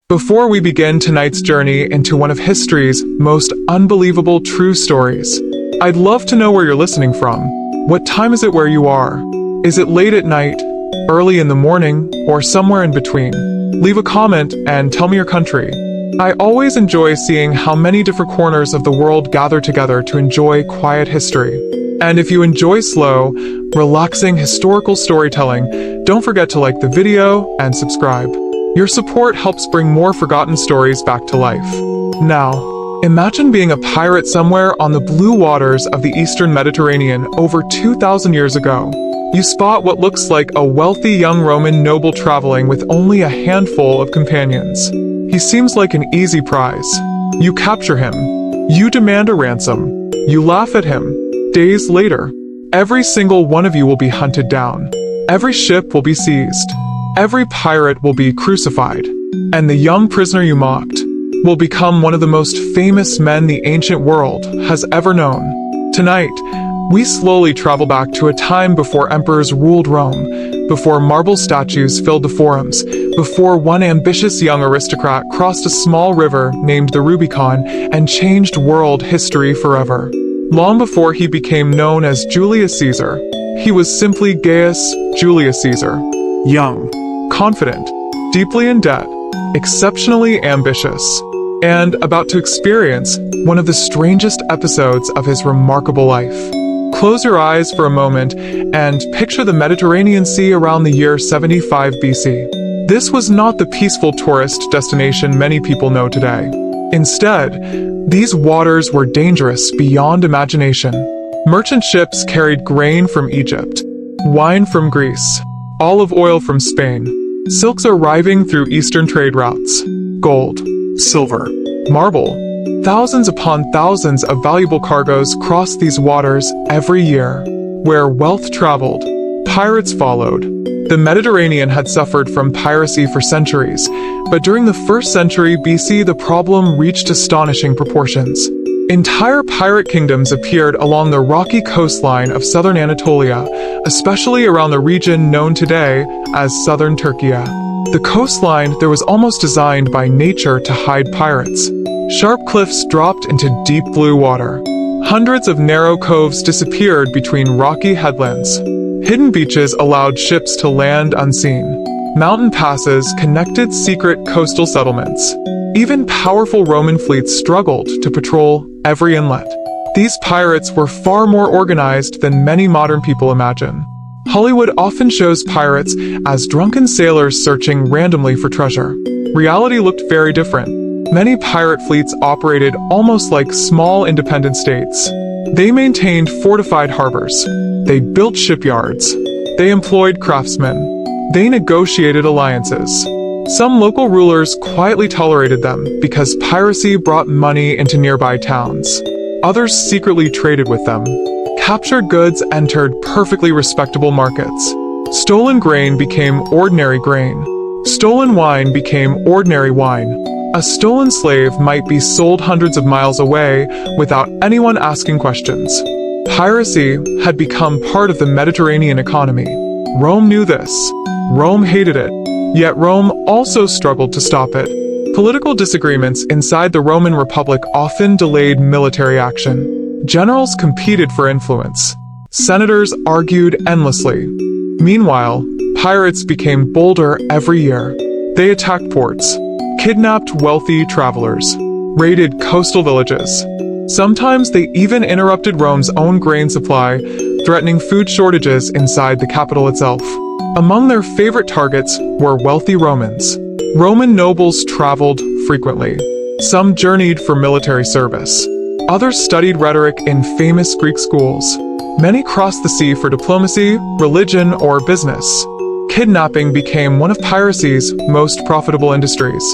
Before we begin tonight's journey into one of history's most unbelievable true stories, I'd love to know where you're listening from. What time is it where you are? Is it late at night, early in the morning, or somewhere in between? Leave a comment and tell me your country. I always enjoy seeing how many different corners of the world gather together to enjoy quiet history. And if you enjoy slow, relaxing historical storytelling, don't forget to like the video and subscribe. Your support helps bring more forgotten stories back to life. Now, imagine being a pirate somewhere on the blue waters of the Eastern Mediterranean over 2,000 years ago. You spot what looks like a wealthy young Roman noble traveling with only a handful of companions. He seems like an easy prize. You capture him. You demand a ransom. You laugh at him. Days later, every single one of you will be hunted down. Every ship will be seized. Every pirate will be crucified, and the young prisoner you mocked will become one of the most famous men the ancient world has ever known. Tonight, we slowly travel back to a time before emperors ruled Rome, before marble statues filled the forums, before one ambitious young aristocrat crossed a small river named the Rubicon and changed world history forever. Long before he became known as Julius Caesar, he was simply Gaius Julius Caesar. Young, confident, deeply in debt, exceptionally ambitious, and about to experience one of the strangest episodes of his remarkable life. Close your eyes for a moment and picture the Mediterranean Sea around the year 75 BC. This was not the peaceful tourist destination many people know today. Instead, these waters were dangerous beyond imagination. Merchant ships carried grain from Egypt, wine from Greece, olive oil from Spain, silks arriving through eastern trade routes, gold, silver, marble. Thousands upon thousands of valuable cargoes crossed these waters every year. Where wealth traveled, pirates followed. The Mediterranean had suffered from piracy for centuries, but during the 1st century BC the problem reached astonishing proportions. Entire pirate kingdoms appeared along the rocky coastline of southern Anatolia, especially around the region known today as southern Turkey. The coastline there was almost designed by nature to hide pirates. Sharp cliffs dropped into deep blue water. Hundreds of narrow coves disappeared between rocky headlands. Hidden beaches allowed ships to land unseen. Mountain passes connected secret coastal settlements. Even powerful Roman fleets struggled to patrol every inlet. These pirates were far more organized than many modern people imagine. Hollywood often shows pirates as drunken sailors searching randomly for treasure. Reality looked very different. Many pirate fleets operated almost like small independent states. They maintained fortified harbors. They built shipyards. They employed craftsmen. They negotiated alliances. Some local rulers quietly tolerated them because piracy brought money into nearby towns. Others secretly traded with them. Captured goods entered perfectly respectable markets. Stolen grain became ordinary grain. Stolen wine became ordinary wine. A stolen slave might be sold hundreds of miles away without anyone asking questions. Piracy had become part of the Mediterranean economy. Rome knew this. Rome hated it. Yet Rome also struggled to stop it. Political disagreements inside the Roman Republic often delayed military action. Generals competed for influence. Senators argued endlessly. Meanwhile, pirates became bolder every year. They attacked ports, kidnapped wealthy travelers, raided coastal villages. Sometimes they even interrupted Rome's own grain supply, threatening food shortages inside the capital itself. Among their favorite targets were wealthy Romans. Roman nobles traveled frequently. Some journeyed for military service. Others studied rhetoric in famous Greek schools. Many crossed the sea for diplomacy, religion, or business. Kidnapping became one of piracy's most profitable industries.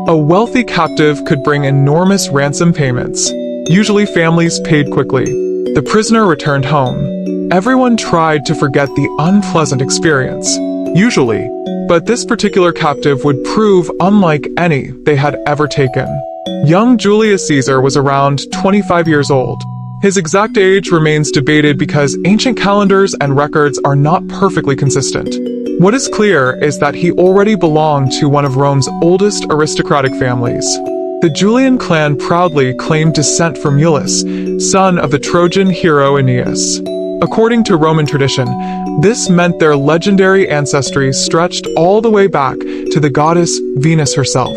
A wealthy captive could bring enormous ransom payments. Usually families paid quickly. The prisoner returned home. Everyone tried to forget the unpleasant experience, usually, but this particular captive would prove unlike any they had ever taken. Young Julius Caesar was around 25 years old. His exact age remains debated because ancient calendars and records are not perfectly consistent. What is clear is that he already belonged to one of Rome's oldest aristocratic families. The Julian clan proudly claimed descent from Iulus, son of the Trojan hero Aeneas. According to Roman tradition, this meant their legendary ancestry stretched all the way back to the goddess Venus herself.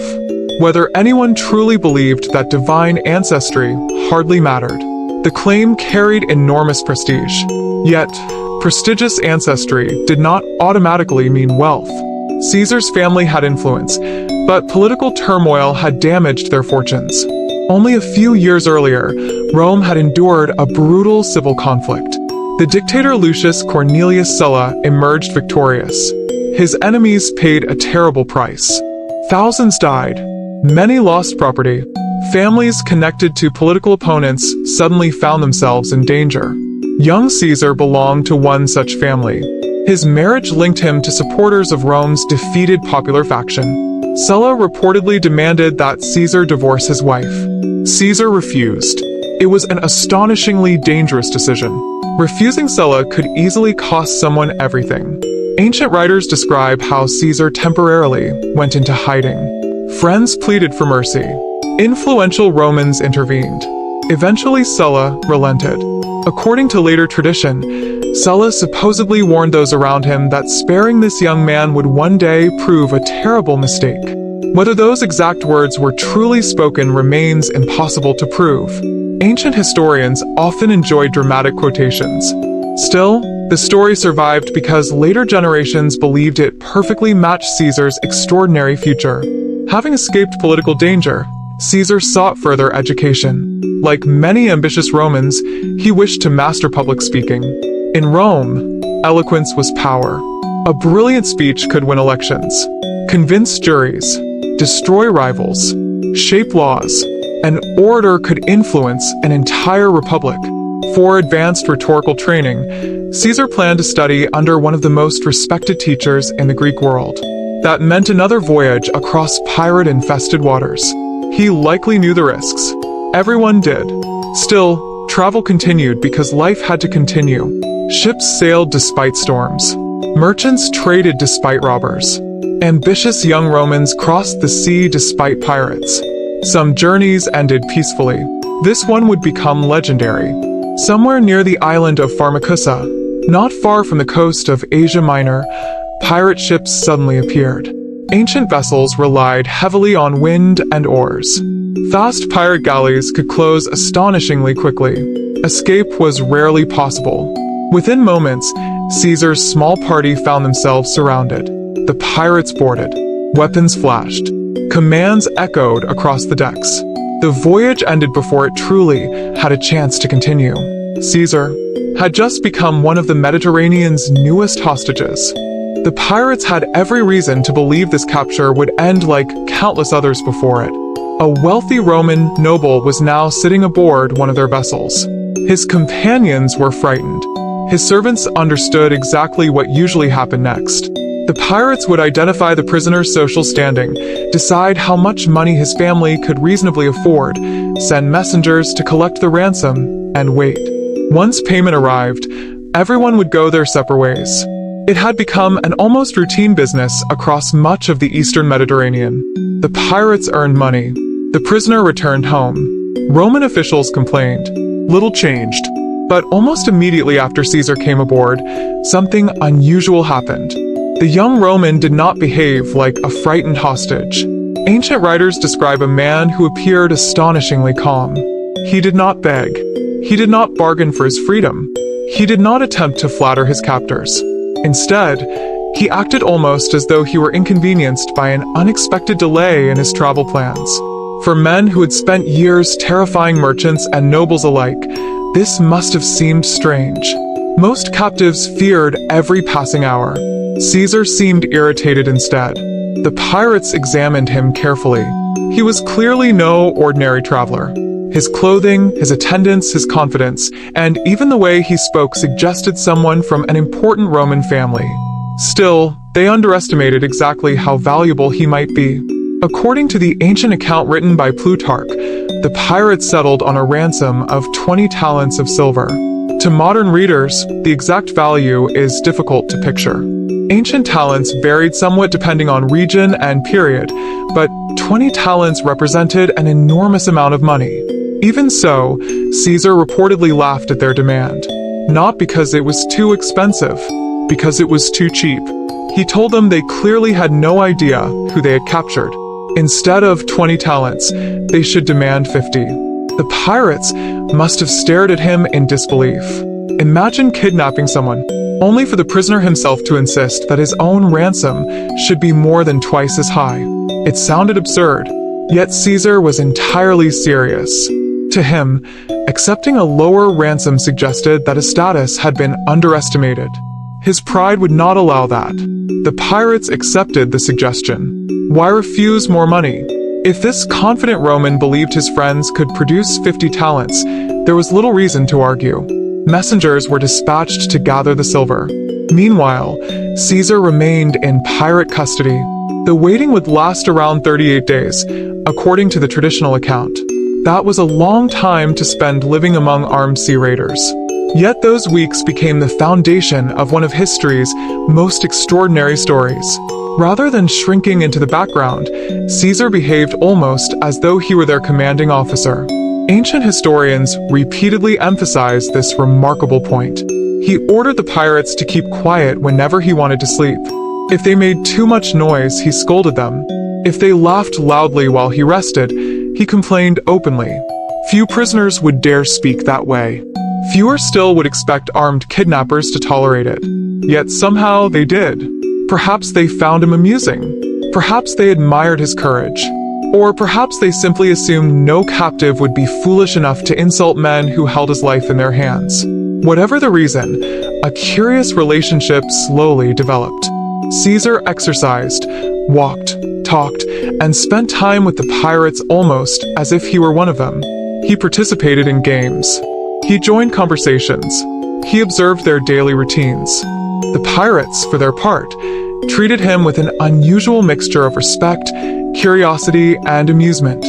Whether anyone truly believed that divine ancestry hardly mattered. The claim carried enormous prestige. Yet, prestigious ancestry did not automatically mean wealth. Caesar's family had influence, but political turmoil had damaged their fortunes. Only a few years earlier, Rome had endured a brutal civil conflict. The dictator Lucius Cornelius Sulla emerged victorious. His enemies paid a terrible price. Thousands died. Many lost property. Families connected to political opponents suddenly found themselves in danger. Young Caesar belonged to one such family. His marriage linked him to supporters of Rome's defeated popular faction. Sulla reportedly demanded that Caesar divorce his wife. Caesar refused. It was an astonishingly dangerous decision. Refusing Sulla could easily cost someone everything. Ancient writers describe how Caesar temporarily went into hiding. Friends pleaded for mercy. Influential Romans intervened. Eventually Sulla relented. According to later tradition, Sulla supposedly warned those around him that sparing this young man would one day prove a terrible mistake. Whether those exact words were truly spoken remains impossible to prove. Ancient historians often enjoy dramatic quotations. Still, the story survived because later generations believed it perfectly matched Caesar's extraordinary future. Having escaped political danger, Caesar sought further education. Like many ambitious Romans, he wished to master public speaking. In Rome, eloquence was power. A brilliant speech could win elections, convince juries, destroy rivals, shape laws. An orator could influence an entire republic. For advanced rhetorical training, Caesar planned to study under one of the most respected teachers in the Greek world. That meant another voyage across pirate-infested waters. He likely knew the risks. Everyone did. Still, travel continued because life had to continue. Ships sailed despite storms. Merchants traded despite robbers. Ambitious young Romans crossed the sea despite pirates. Some journeys ended peacefully. This one would become legendary. Somewhere near the island of Pharmacusa, not far from the coast of Asia Minor, pirate ships suddenly appeared. Ancient vessels relied heavily on wind and oars. Fast pirate galleys could close astonishingly quickly. Escape was rarely possible. Within moments, Caesar's small party found themselves surrounded. The pirates boarded. Weapons flashed. Commands echoed across the decks. The voyage ended before it truly had a chance to continue. Caesar had just become one of the Mediterranean's newest hostages. The pirates had every reason to believe this capture would end like countless others before it. A wealthy Roman noble was now sitting aboard one of their vessels. His companions were frightened. His servants understood exactly what usually happened next. The pirates would identify the prisoner's social standing, decide how much money his family could reasonably afford, send messengers to collect the ransom, and wait. Once payment arrived, everyone would go their separate ways. It had become an almost routine business across much of the eastern Mediterranean. The pirates earned money. The prisoner returned home. Roman officials complained. Little changed. But almost immediately after Caesar came aboard, something unusual happened. The young Roman did not behave like a frightened hostage. Ancient writers describe a man who appeared astonishingly calm. He did not beg. He did not bargain for his freedom. He did not attempt to flatter his captors. Instead, he acted almost as though he were inconvenienced by an unexpected delay in his travel plans. For men who had spent years terrifying merchants and nobles alike, this must have seemed strange. Most captives feared every passing hour. Caesar seemed irritated instead. The pirates examined him carefully. He was clearly no ordinary traveler. His clothing, his attendants, his confidence, and even the way he spoke suggested someone from an important Roman family. Still, they underestimated exactly how valuable he might be. According to the ancient account written by Plutarch, the pirates settled on a ransom of 20 talents of silver. To modern readers, the exact value is difficult to picture. Ancient talents varied somewhat depending on region and period, but 20 talents represented an enormous amount of money. Even so, Caesar reportedly laughed at their demand. Not because it was too expensive, because it was too cheap. He told them they clearly had no idea who they had captured. Instead of 20 talents, they should demand 50. The pirates must have stared at him in disbelief. Imagine kidnapping someone, only for the prisoner himself to insist that his own ransom should be more than twice as high. It sounded absurd, yet Caesar was entirely serious. To him, accepting a lower ransom suggested that his status had been underestimated. His pride would not allow that. The pirates accepted the suggestion. Why refuse more money? If this confident Roman believed his friends could produce 50 talents, there was little reason to argue. Messengers were dispatched to gather the silver. Meanwhile, Caesar remained in pirate custody. The waiting would last around 38 days, according to the traditional account. That was a long time to spend living among armed sea raiders. Yet those weeks became the foundation of one of history's most extraordinary stories. Rather than shrinking into the background, Caesar behaved almost as though he were their commanding officer. Ancient historians repeatedly emphasize this remarkable point. He ordered the pirates to keep quiet whenever he wanted to sleep. If they made too much noise, he scolded them. If they laughed loudly while he rested, he complained openly. Few prisoners would dare speak that way. Fewer still would expect armed kidnappers to tolerate it. Yet somehow they did. Perhaps they found him amusing. Perhaps they admired his courage. Or perhaps they simply assumed no captive would be foolish enough to insult men who held his life in their hands. Whatever the reason, a curious relationship slowly developed. Caesar exercised, walked, talked, and spent time with the pirates almost as if he were one of them. He participated in games. He joined conversations. He observed their daily routines. The pirates, for their part, treated him with an unusual mixture of respect, curiosity, and amusement.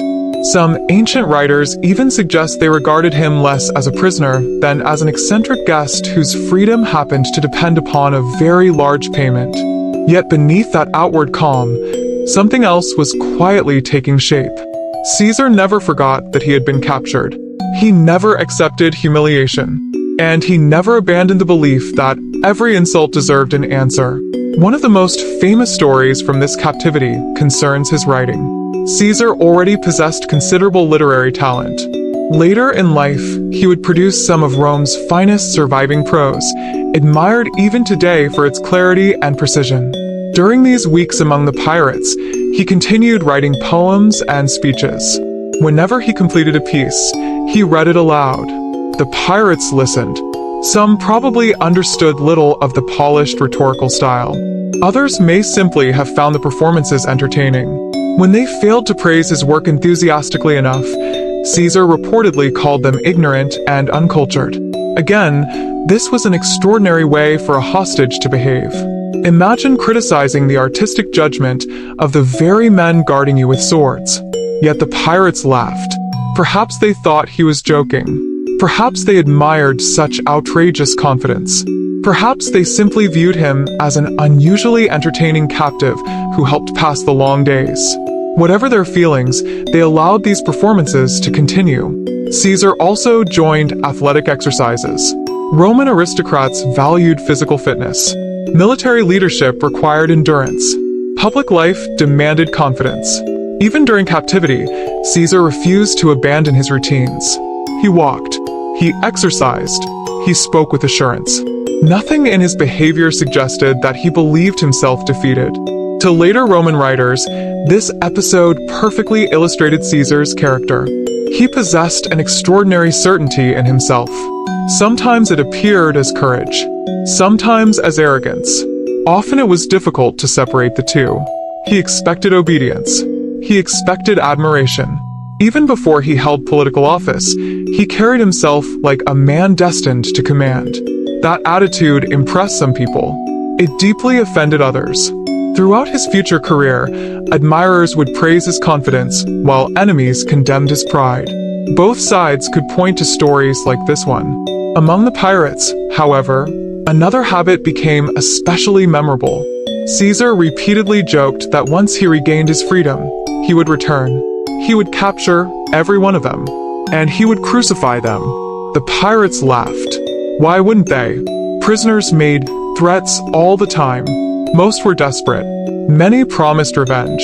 Some ancient writers even suggest they regarded him less as a prisoner than as an eccentric guest whose freedom happened to depend upon a very large payment. Yet beneath that outward calm, something else was quietly taking shape. Caesar never forgot that he had been captured. He never accepted humiliation. And he never abandoned the belief that every insult deserved an answer. One of the most famous stories from this captivity concerns his writing. Caesar already possessed considerable literary talent. Later in life, he would produce some of Rome's finest surviving prose, admired even today for its clarity and precision. During these weeks among the pirates, he continued writing poems and speeches. Whenever he completed a piece, he read it aloud. The pirates listened. Some probably understood little of the polished rhetorical style. Others may simply have found the performances entertaining. When they failed to praise his work enthusiastically enough, Caesar reportedly called them ignorant and uncultured. Again, this was an extraordinary way for a hostage to behave. Imagine criticizing the artistic judgment of the very men guarding you with swords. Yet the pirates laughed. Perhaps they thought he was joking. Perhaps they admired such outrageous confidence. Perhaps they simply viewed him as an unusually entertaining captive who helped pass the long days. Whatever their feelings, they allowed these performances to continue. Caesar also joined athletic exercises. Roman aristocrats valued physical fitness. Military leadership required endurance. Public life demanded confidence. Even during captivity, Caesar refused to abandon his routines. He walked. He exercised. He spoke with assurance. Nothing in his behavior suggested that he believed himself defeated. To later Roman writers, this episode perfectly illustrated Caesar's character. He possessed an extraordinary certainty in himself. Sometimes it appeared as courage, sometimes as arrogance. Often it was difficult to separate the two. He expected obedience. He expected admiration. Even before he held political office, he carried himself like a man destined to command. That attitude impressed some people. It deeply offended others. Throughout his future career, admirers would praise his confidence, while enemies condemned his pride. Both sides could point to stories like this one. Among the pirates, however, another habit became especially memorable. Caesar repeatedly joked that once he regained his freedom, he would return. He would capture every one of them, and he would crucify them. The pirates laughed. Why wouldn't they? Prisoners made threats all the time. Most were desperate. Many promised revenge.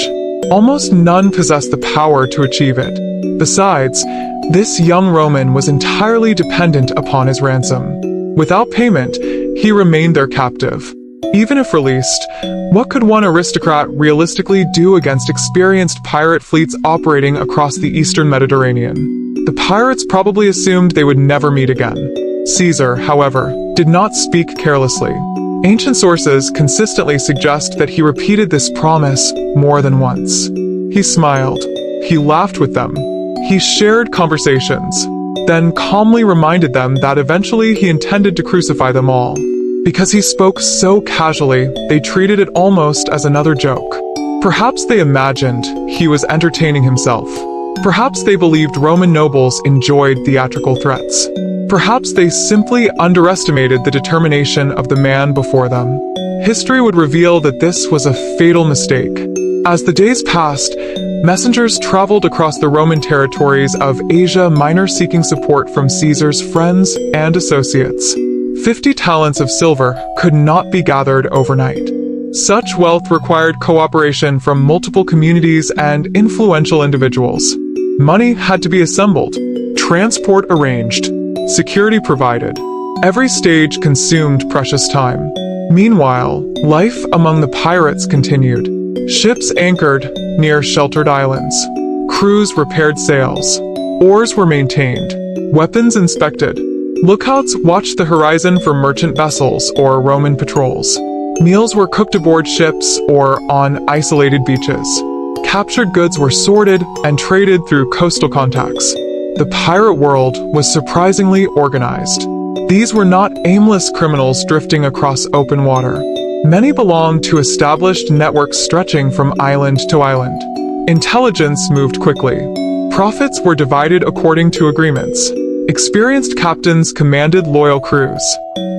Almost none possessed the power to achieve it. Besides, this young Roman was entirely dependent upon his ransom. Without payment, he remained their captive. Even if released, what could one aristocrat realistically do against experienced pirate fleets operating across the eastern Mediterranean? The pirates probably assumed they would never meet again. Caesar, however, did not speak carelessly. Ancient sources consistently suggest that he repeated this promise more than once. He smiled. He laughed with them. He shared conversations, then calmly reminded them that eventually he intended to crucify them all. Because he spoke so casually, they treated it almost as another joke. Perhaps they imagined he was entertaining himself. Perhaps they believed Roman nobles enjoyed theatrical threats. Perhaps they simply underestimated the determination of the man before them. History would reveal that this was a fatal mistake. As the days passed, messengers traveled across the Roman territories of Asia Minor seeking support from Caesar's friends and associates. 50 talents of silver could not be gathered overnight. Such wealth required cooperation from multiple communities and influential individuals. Money had to be assembled, transport arranged, security provided. Every stage consumed precious time. Meanwhile, life among the pirates continued. Ships anchored near sheltered islands. Crews repaired sails. Oars were maintained. Weapons inspected. Lookouts watched the horizon for merchant vessels or Roman patrols. Meals were cooked aboard ships or on isolated beaches. Captured goods were sorted and traded through coastal contacts. The pirate world was surprisingly organized. These were not aimless criminals drifting across open water. Many belonged to established networks stretching from island to island. Intelligence moved quickly. Profits were divided according to agreements. Experienced captains commanded loyal crews.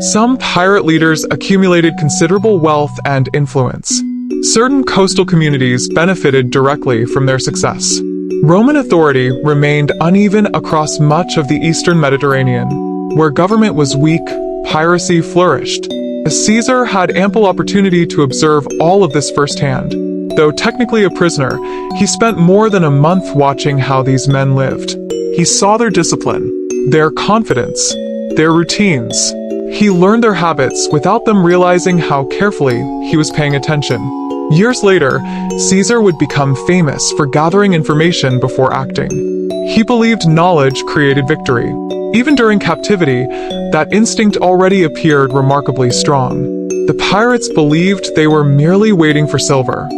Some pirate leaders accumulated considerable wealth and influence. Certain coastal communities benefited directly from their success. Roman authority remained uneven across much of the eastern Mediterranean. Where government was weak, piracy flourished. Caesar had ample opportunity to observe all of this firsthand. Though technically a prisoner, he spent more than a month watching how these men lived. He saw their discipline, their confidence, their routines. He learned their habits without them realizing how carefully he was paying attention. Years later, Caesar would become famous for gathering information before acting. He believed knowledge created victory. Even during captivity, that instinct already appeared remarkably strong. The pirates believed they were merely waiting for silver.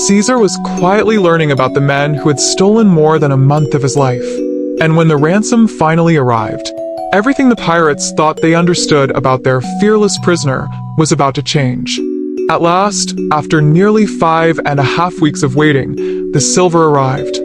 Caesar was quietly learning about the men who had stolen more than a month of his life. And when the ransom finally arrived, everything the pirates thought they understood about their fearless prisoner was about to change. At last, after nearly 5.5 weeks of waiting, the silver arrived.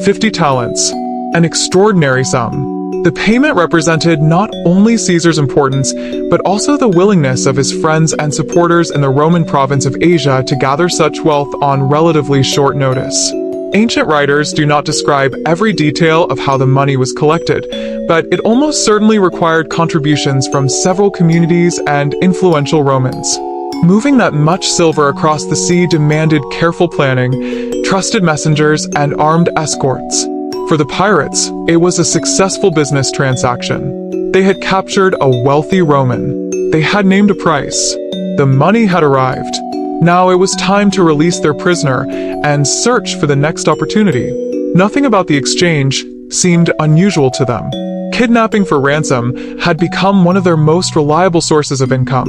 50 talents. An extraordinary sum. The payment represented not only Caesar's importance, but also the willingness of his friends and supporters in the Roman province of Asia to gather such wealth on relatively short notice. Ancient writers do not describe every detail of how the money was collected, but it almost certainly required contributions from several communities and influential Romans. Moving that much silver across the sea demanded careful planning, trusted messengers, and armed escorts. For the pirates, it was a successful business transaction. They had captured a wealthy Roman. They had named a price. The money had arrived. Now it was time to release their prisoner and search for the next opportunity. Nothing about the exchange seemed unusual to them. Kidnapping for ransom had become one of their most reliable sources of income.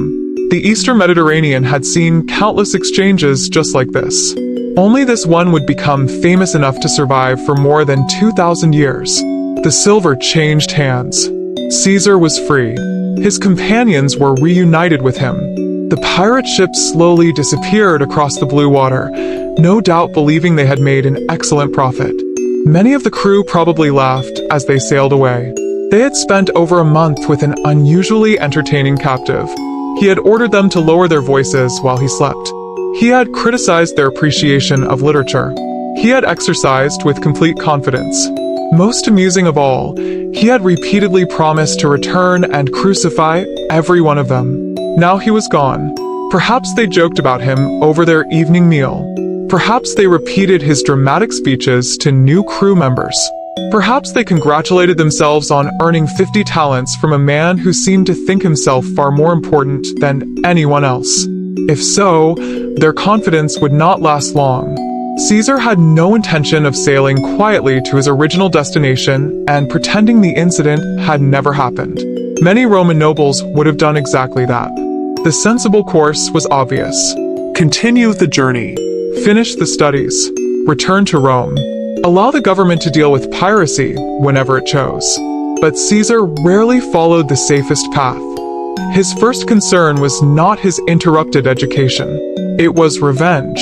The Eastern Mediterranean had seen countless exchanges just like this. Only this one would become famous enough to survive for more than 2,000 years. The silver changed hands. Caesar was free. His companions were reunited with him. The pirate ship slowly disappeared across the blue water, no doubt believing they had made an excellent profit. Many of the crew probably laughed as they sailed away. They had spent over a month with an unusually entertaining captive. He had ordered them to lower their voices while he slept. He had criticized their appreciation of literature. He had exercised with complete confidence. Most amusing of all, he had repeatedly promised to return and crucify every one of them. Now he was gone. Perhaps they joked about him over their evening meal. Perhaps they repeated his dramatic speeches to new crew members. Perhaps they congratulated themselves on earning 50 talents from a man who seemed to think himself far more important than anyone else. If so, their confidence would not last long. Caesar had no intention of sailing quietly to his original destination and pretending the incident had never happened. Many Roman nobles would have done exactly that. The sensible course was obvious. Continue the journey. Finish the studies. Return to Rome. Allow the government to deal with piracy whenever it chose. But Caesar rarely followed the safest path. His first concern was not his interrupted education. It was revenge.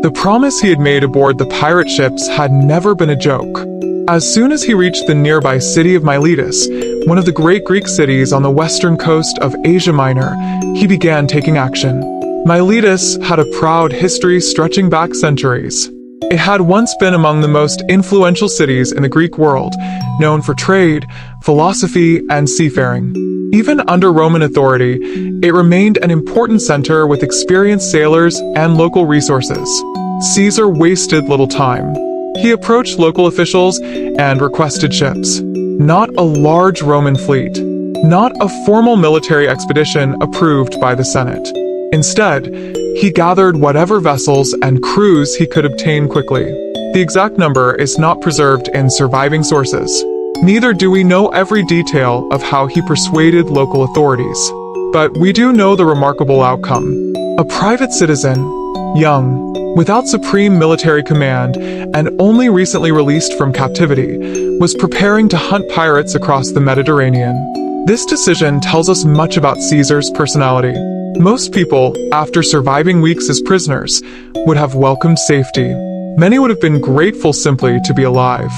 The promise he had made aboard the pirate ships had never been a joke. As soon as he reached the nearby city of Miletus, one of the great Greek cities on the western coast of Asia Minor, he began taking action. Miletus had a proud history stretching back centuries. It had once been among the most influential cities in the Greek world, known for trade, philosophy, and seafaring. Even under Roman authority, it remained an important center with experienced sailors and local resources. Caesar wasted little time. He approached local officials and requested ships. Not a large Roman fleet. Not a formal military expedition approved by the Senate. Instead, he gathered whatever vessels and crews he could obtain quickly. The exact number is not preserved in surviving sources. Neither do we know every detail of how he persuaded local authorities. But we do know the remarkable outcome. A private citizen, young, without supreme military command, and only recently released from captivity, was preparing to hunt pirates across the Mediterranean. This decision tells us much about Caesar's personality. Most people, after surviving weeks as prisoners, would have welcomed safety. Many would have been grateful simply to be alive.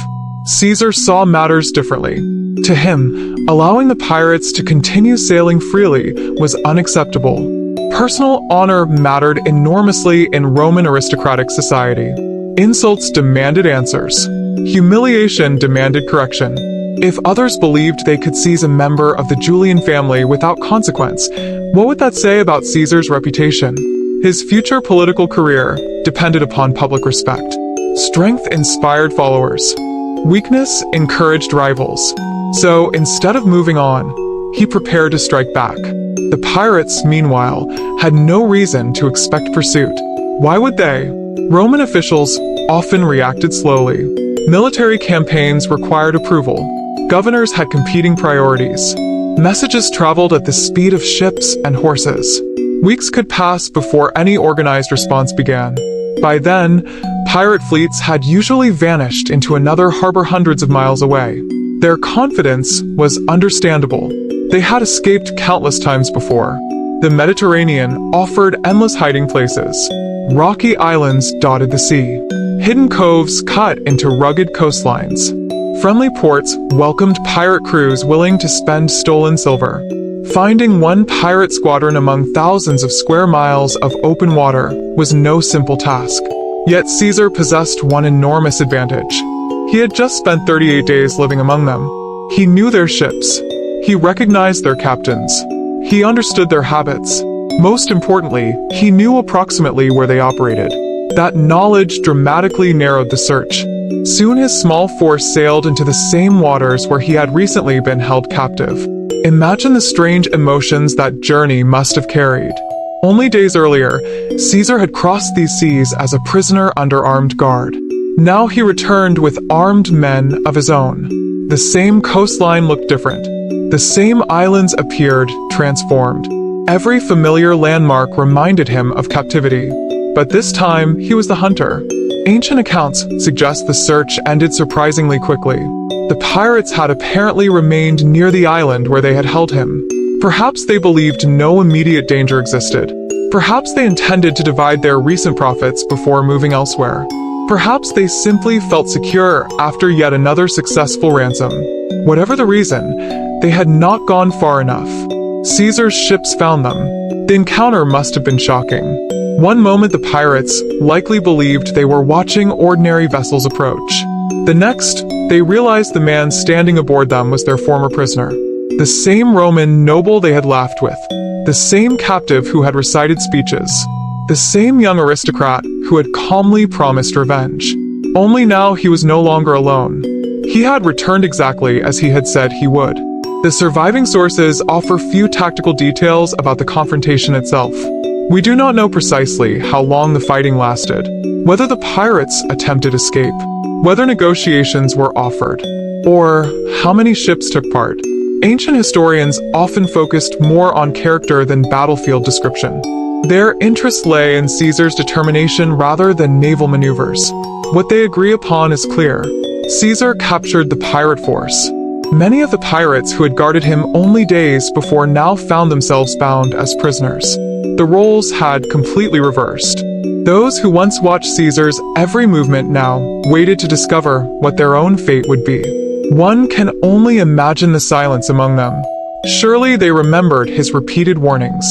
Caesar saw matters differently. To him, allowing the pirates to continue sailing freely was unacceptable. Personal honor mattered enormously in Roman aristocratic society. Insults demanded answers. Humiliation demanded correction. If others believed they could seize a member of the Julian family without consequence, what would that say about Caesar's reputation? His future political career depended upon public respect. Strength inspired followers. Weakness encouraged rivals. So, instead of moving on, he prepared to strike back. The pirates, meanwhile, had no reason to expect pursuit. Why would they? Roman officials often reacted slowly. Military campaigns required approval. Governors had competing priorities. Messages traveled at the speed of ships and horses. Weeks could pass before any organized response began. By then, pirate fleets had usually vanished into another harbor hundreds of miles away. Their confidence was understandable. They had escaped countless times before. The Mediterranean offered endless hiding places. Rocky islands dotted the sea. Hidden coves cut into rugged coastlines. Friendly ports welcomed pirate crews willing to spend stolen silver. Finding one pirate squadron among thousands of square miles of open water was no simple task. Yet Caesar possessed one enormous advantage. He had just spent 38 days living among them. He knew their ships. He recognized their captains. He understood their habits. Most importantly, he knew approximately where they operated. That knowledge dramatically narrowed the search. Soon his small force sailed into the same waters where he had recently been held captive. Imagine the strange emotions that journey must have carried. Only days earlier, Caesar had crossed these seas as a prisoner under armed guard. Now he returned with armed men of his own. The same coastline looked different. The same islands appeared transformed. Every familiar landmark reminded him of captivity. But this time, he was the hunter. Ancient accounts suggest the search ended surprisingly quickly. The pirates had apparently remained near the island where they had held him. Perhaps they believed no immediate danger existed. Perhaps they intended to divide their recent profits before moving elsewhere. Perhaps they simply felt secure after yet another successful ransom. Whatever the reason, they had not gone far enough. Caesar's ships found them. The encounter must have been shocking. One moment the pirates likely believed they were watching ordinary vessels approach. The next, they realized the man standing aboard them was their former prisoner. The same Roman noble they had laughed with. The same captive who had recited speeches. The same young aristocrat who had calmly promised revenge. Only now he was no longer alone. He had returned exactly as he had said he would. The surviving sources offer few tactical details about the confrontation itself. We do not know precisely how long the fighting lasted, whether the pirates attempted escape, whether negotiations were offered, or how many ships took part. Ancient historians often focused more on character than battlefield description. Their interest lay in Caesar's determination rather than naval maneuvers. What they agree upon is clear. Caesar captured the pirate force. Many of the pirates who had guarded him only days before now found themselves bound as prisoners. The roles had completely reversed. Those who once watched Caesar's every movement now waited to discover what their own fate would be. One can only imagine the silence among them. Surely they remembered his repeated warnings.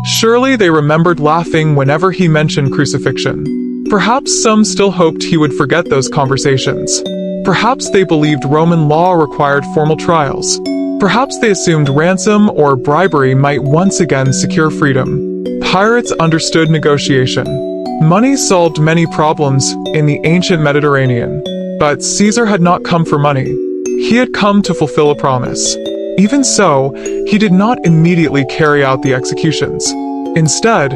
Surely they remembered laughing whenever he mentioned crucifixion. Perhaps some still hoped he would forget those conversations. Perhaps they believed Roman law required formal trials. Perhaps they assumed ransom or bribery might once again secure freedom. Pirates understood negotiation. Money solved many problems in the ancient Mediterranean. But Caesar had not come for money. He had come to fulfill a promise. Even so, he did not immediately carry out the executions. Instead,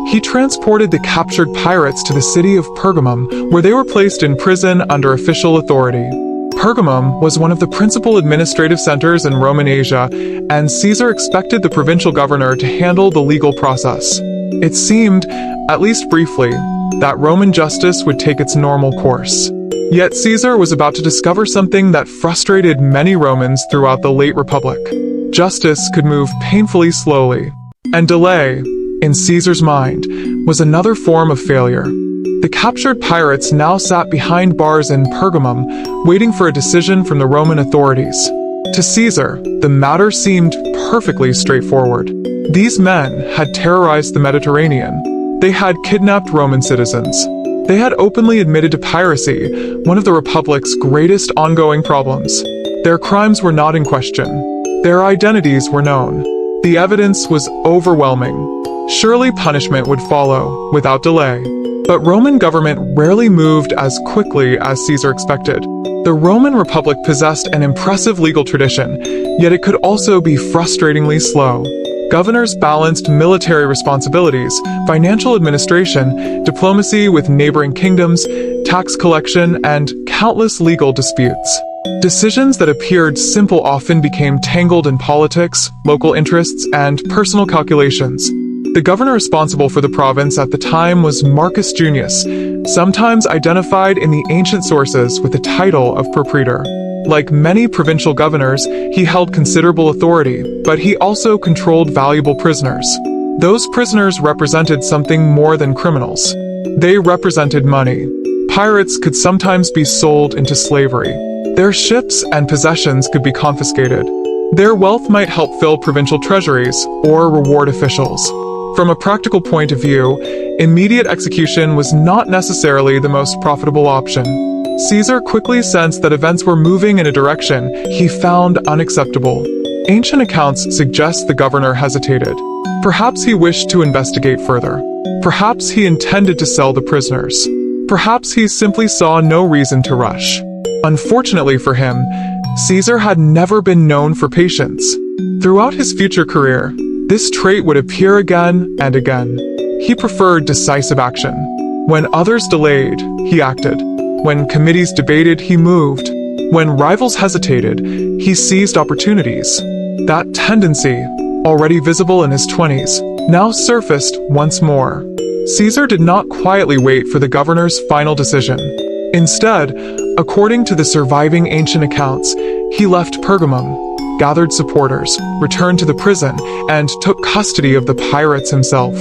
he transported the captured pirates to the city of Pergamum, where they were placed in prison under official authority. Pergamum was one of the principal administrative centers in Roman Asia, and Caesar expected the provincial governor to handle the legal process. It seemed, at least briefly, that Roman justice would take its normal course. Yet Caesar was about to discover something that frustrated many Romans throughout the late Republic. Justice could move painfully slowly, and delay, in Caesar's mind, was another form of failure. The captured pirates now sat behind bars in Pergamum, waiting for a decision from the Roman authorities. To Caesar, the matter seemed perfectly straightforward. These men had terrorized the Mediterranean. They had kidnapped Roman citizens. They had openly admitted to piracy, one of the Republic's greatest ongoing problems. Their crimes were not in question. Their identities were known. The evidence was overwhelming. Surely punishment would follow, without delay. But Roman government rarely moved as quickly as Caesar expected. The Roman Republic possessed an impressive legal tradition, yet it could also be frustratingly slow. Governors balanced military responsibilities, financial administration, diplomacy with neighboring kingdoms, tax collection, and countless legal disputes. Decisions that appeared simple often became tangled in politics, local interests, and personal calculations. The governor responsible for the province at the time was Marcus Junius, sometimes identified in the ancient sources with the title of propraetor. Like many provincial governors, he held considerable authority, but he also controlled valuable prisoners. Those prisoners represented something more than criminals. They represented money. Pirates could sometimes be sold into slavery. Their ships and possessions could be confiscated. Their wealth might help fill provincial treasuries or reward officials. From a practical point of view, immediate execution was not necessarily the most profitable option. Caesar quickly sensed that events were moving in a direction he found unacceptable. Ancient accounts suggest the governor hesitated. Perhaps he wished to investigate further. Perhaps he intended to sell the prisoners. Perhaps he simply saw no reason to rush. Unfortunately for him, Caesar had never been known for patience. Throughout his future career, this trait would appear again and again. He preferred decisive action. When others delayed, he acted. When committees debated, he moved. When rivals hesitated, he seized opportunities. That tendency, already visible in his 20s, now surfaced once more. Caesar did not quietly wait for the governor's final decision. Instead, according to the surviving ancient accounts, he left Pergamum, gathered supporters, returned to the prison, and took custody of the pirates himself.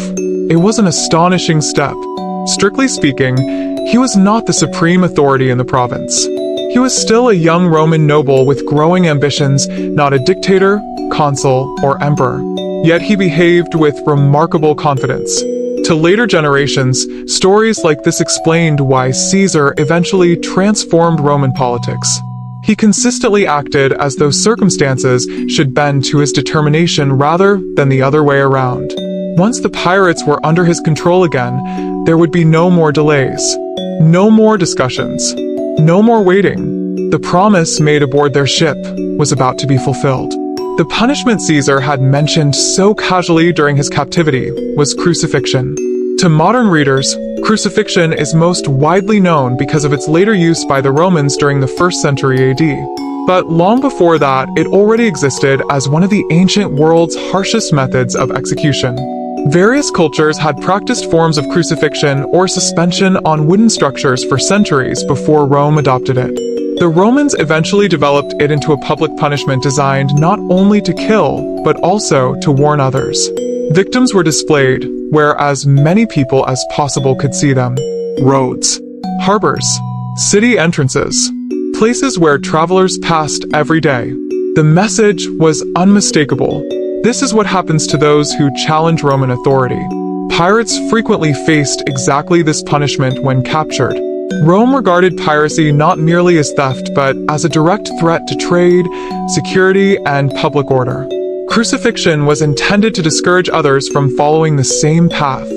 It was an astonishing step. Strictly speaking, he was not the supreme authority in the province. He was still a young Roman noble with growing ambitions, not a dictator, consul, or emperor. Yet he behaved with remarkable confidence. To later generations, stories like this explained why Caesar eventually transformed Roman politics. He consistently acted as though circumstances should bend to his determination rather than the other way around. Once the pirates were under his control again, there would be no more delays, no more discussions, no more waiting. The promise made aboard their ship was about to be fulfilled. The punishment Caesar had mentioned so casually during his captivity was crucifixion. To modern readers, crucifixion is most widely known because of its later use by the Romans during the 1st century AD. But long before that, it already existed as one of the ancient world's harshest methods of execution. Various cultures had practiced forms of crucifixion or suspension on wooden structures for centuries before Rome adopted it. The Romans eventually developed it into a public punishment designed not only to kill, but also to warn others. Victims were displayed where as many people as possible could see them. Roads, harbors, city entrances, places where travelers passed every day. The message was unmistakable. This is what happens to those who challenge Roman authority. Pirates frequently faced exactly this punishment when captured. Rome regarded piracy not merely as theft, but as a direct threat to trade, security, and public order. Crucifixion was intended to discourage others from following the same path.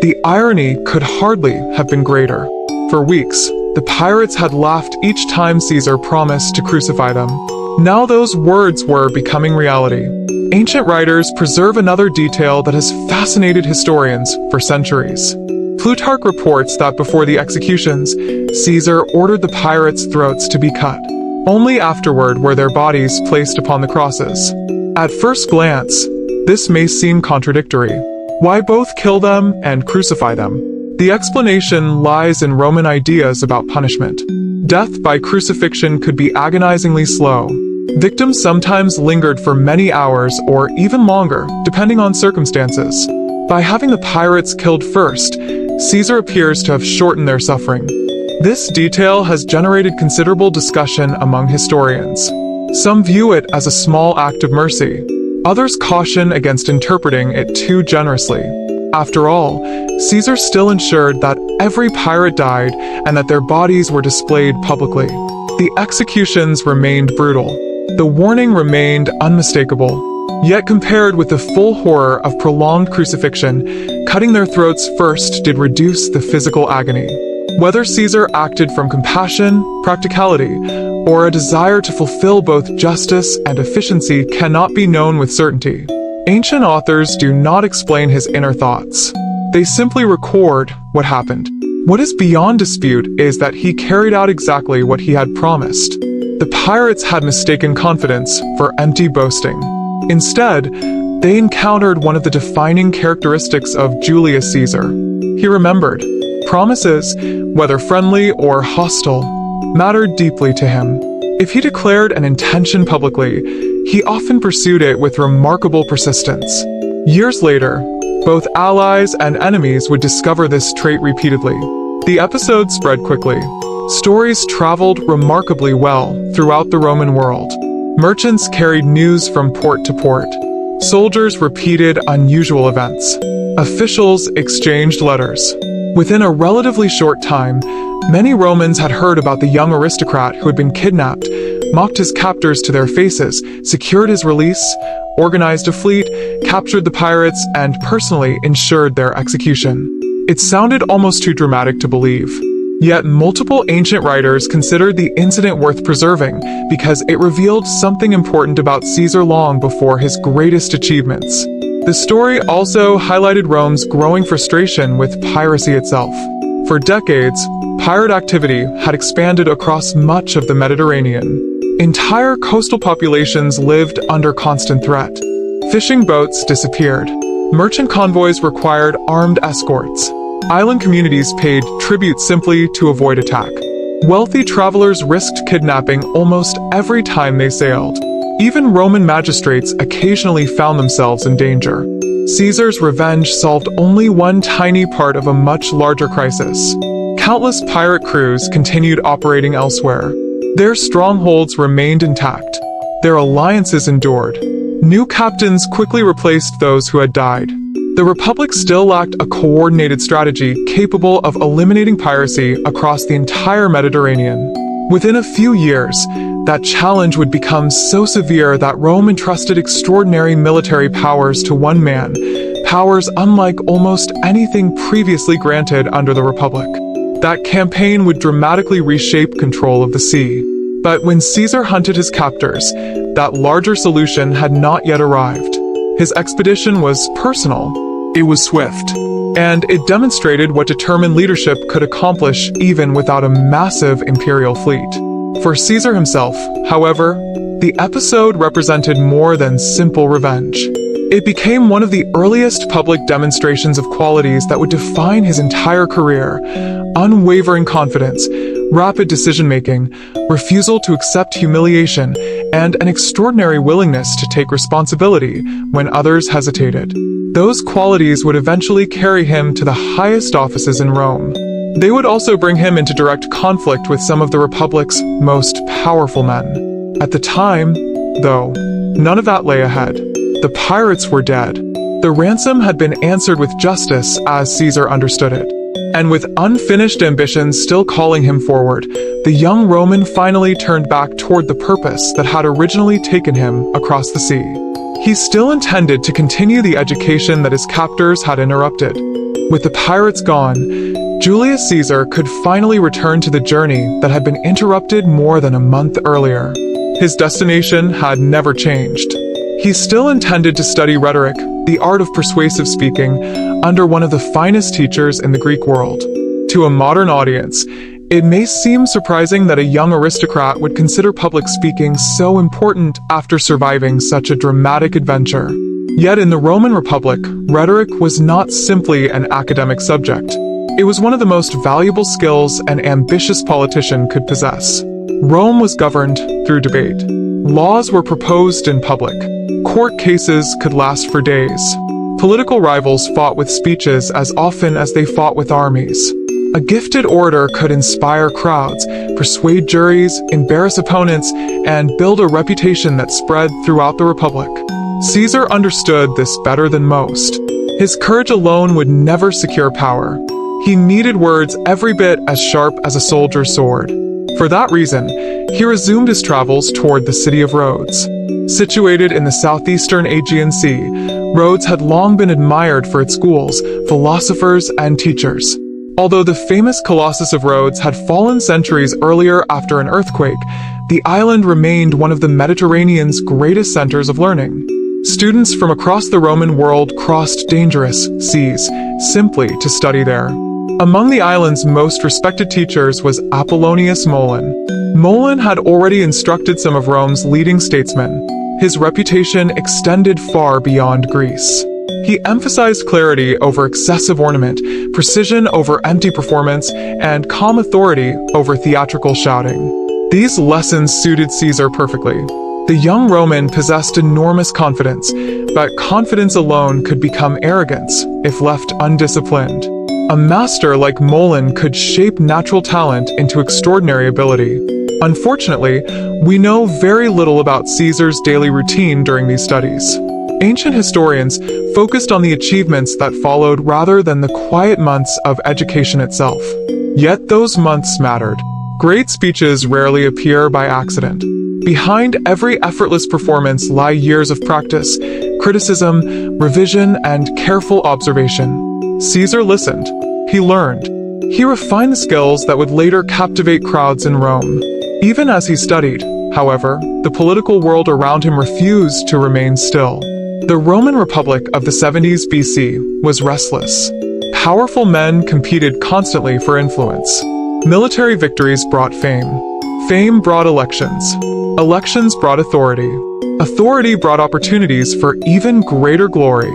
The irony could hardly have been greater. For weeks, the pirates had laughed each time Caesar promised to crucify them. Now those words were becoming reality. Ancient writers preserve another detail that has fascinated historians for centuries. Plutarch reports that before the executions, Caesar ordered the pirates' throats to be cut. Only afterward were their bodies placed upon the crosses. At first glance, this may seem contradictory. Why both kill them and crucify them? The explanation lies in Roman ideas about punishment. Death by crucifixion could be agonizingly slow. Victims sometimes lingered for many hours or even longer, depending on circumstances. By having the pirates killed first, Caesar appears to have shortened their suffering. This detail has generated considerable discussion among historians. Some view it as a small act of mercy. Others caution against interpreting it too generously. After all, Caesar still ensured that every pirate died and that their bodies were displayed publicly. The executions remained brutal. The warning remained unmistakable. Yet compared with the full horror of prolonged crucifixion, cutting their throats first did reduce the physical agony. Whether Caesar acted from compassion, practicality, or a desire to fulfill both justice and efficiency cannot be known with certainty. Ancient authors do not explain his inner thoughts. They simply record what happened. What is beyond dispute is that he carried out exactly what he had promised. The pirates had mistaken confidence for empty boasting. Instead, they encountered one of the defining characteristics of Julius Caesar. He remembered. Promises, whether friendly or hostile, mattered deeply to him. If he declared an intention publicly, he often pursued it with remarkable persistence. Years later, both allies and enemies would discover this trait repeatedly. The episode spread quickly. Stories traveled remarkably well throughout the Roman world. Merchants carried news from port to port. Soldiers repeated unusual events. Officials exchanged letters. Within a relatively short time, many Romans had heard about the young aristocrat who had been kidnapped, mocked his captors to their faces, secured his release, organized a fleet, captured the pirates, and personally ensured their execution. It sounded almost too dramatic to believe. Yet multiple ancient writers considered the incident worth preserving because it revealed something important about Caesar long before his greatest achievements. The story also highlighted Rome's growing frustration with piracy itself. For decades, pirate activity had expanded across much of the Mediterranean. Entire coastal populations lived under constant threat. Fishing boats disappeared. Merchant convoys required armed escorts. Island communities paid tribute simply to avoid attack. Wealthy travelers risked kidnapping almost every time they sailed. Even Roman magistrates occasionally found themselves in danger. Caesar's revenge solved only one tiny part of a much larger crisis. Countless pirate crews continued operating elsewhere. Their strongholds remained intact. Their alliances endured. New captains quickly replaced those who had died. The Republic still lacked a coordinated strategy capable of eliminating piracy across the entire Mediterranean. Within a few years, that challenge would become so severe that Rome entrusted extraordinary military powers to one man, powers unlike almost anything previously granted under the Republic. That campaign would dramatically reshape control of the sea. But when Caesar hunted his captors, that larger solution had not yet arrived. His expedition was personal. It was swift. And it demonstrated what determined leadership could accomplish even without a massive imperial fleet. For Caesar himself, however, the episode represented more than simple revenge. It became one of the earliest public demonstrations of qualities that would define his entire career: unwavering confidence, rapid decision-making, refusal to accept humiliation, and an extraordinary willingness to take responsibility when others hesitated. Those qualities would eventually carry him to the highest offices in Rome. They would also bring him into direct conflict with some of the Republic's most powerful men. At the time, though, none of that lay ahead. The pirates were dead. The ransom had been answered with justice as Caesar understood it. And with unfinished ambitions still calling him forward, the young Roman finally turned back toward the purpose that had originally taken him across the sea. He still intended to continue the education that his captors had interrupted. With the pirates gone, Julius Caesar could finally return to the journey that had been interrupted more than a month earlier. His destination had never changed. He still intended to study rhetoric, the art of persuasive speaking, under one of the finest teachers in the Greek world. To a modern audience, it may seem surprising that a young aristocrat would consider public speaking so important after surviving such a dramatic adventure. Yet in the Roman Republic, rhetoric was not simply an academic subject. It was one of the most valuable skills an ambitious politician could possess. Rome was governed through debate. Laws were proposed in public. Court cases could last for days. Political rivals fought with speeches as often as they fought with armies. A gifted orator could inspire crowds, persuade juries, embarrass opponents, and build a reputation that spread throughout the Republic. Caesar understood this better than most. His courage alone would never secure power. He needed words every bit as sharp as a soldier's sword. For that reason, he resumed his travels toward the city of Rhodes. Situated in the southeastern Aegean Sea, Rhodes had long been admired for its schools, philosophers, and teachers. Although the famous Colossus of Rhodes had fallen centuries earlier after an earthquake, the island remained one of the Mediterranean's greatest centers of learning. Students from across the Roman world crossed dangerous seas simply to study there. Among the island's most respected teachers was Apollonius Molon. Molon had already instructed some of Rome's leading statesmen. His reputation extended far beyond Greece. He emphasized clarity over excessive ornament, precision over empty performance, and calm authority over theatrical shouting. These lessons suited Caesar perfectly. The young Roman possessed enormous confidence, but confidence alone could become arrogance if left undisciplined. A master like Molon could shape natural talent into extraordinary ability. Unfortunately, we know very little about Caesar's daily routine during these studies. Ancient historians focused on the achievements that followed rather than the quiet months of education itself. Yet those months mattered. Great speeches rarely appear by accident. Behind every effortless performance lie years of practice, criticism, revision, and careful observation. Caesar listened. He learned. He refined the skills that would later captivate crowds in Rome. Even as he studied, however, the political world around him refused to remain still. The Roman Republic of the 70s BC was restless. Powerful men competed constantly for influence. Military victories brought fame. Fame brought elections. Elections brought authority. Authority brought opportunities for even greater glory.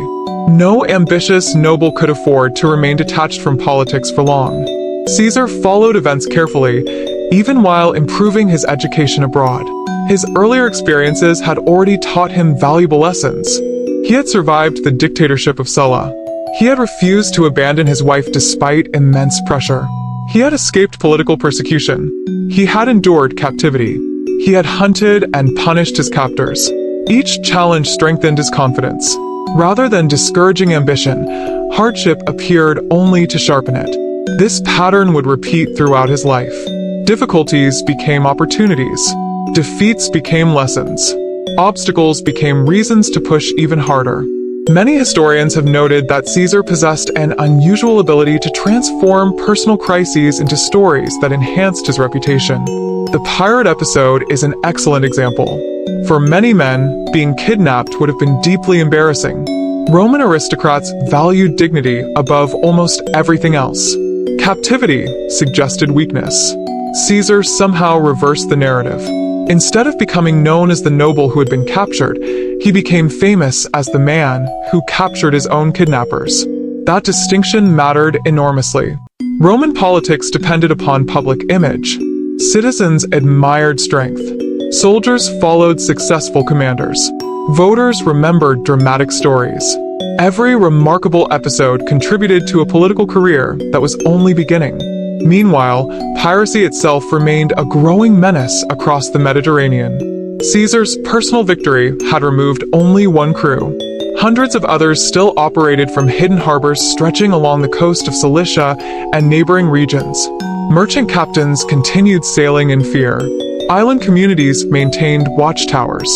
No ambitious noble could afford to remain detached from politics for long. Caesar followed events carefully, even while improving his education abroad. His earlier experiences had already taught him valuable lessons. He had survived the dictatorship of Sulla. He had refused to abandon his wife despite immense pressure. He had escaped political persecution. He had endured captivity. He had hunted and punished his captors. Each challenge strengthened his confidence. Rather than discouraging ambition, hardship appeared only to sharpen it. This pattern would repeat throughout his life. Difficulties became opportunities. Defeats became lessons. Obstacles became reasons to push even harder. Many historians have noted that Caesar possessed an unusual ability to transform personal crises into stories that enhanced his reputation. The pirate episode is an excellent example. For many men, being kidnapped would have been deeply embarrassing. Roman aristocrats valued dignity above almost everything else. Captivity suggested weakness. Caesar somehow reversed the narrative. Instead of becoming known as the noble who had been captured, he became famous as the man who captured his own kidnappers. That distinction mattered enormously. Roman politics depended upon public image. Citizens admired strength. Soldiers followed successful commanders. Voters remembered dramatic stories. Every remarkable episode contributed to a political career that was only beginning. Meanwhile, piracy itself remained a growing menace across the Mediterranean. Caesar's personal victory had removed only one crew. Hundreds of others still operated from hidden harbors stretching along the coast of Cilicia and neighboring regions. Merchant captains continued sailing in fear. Island communities maintained watchtowers.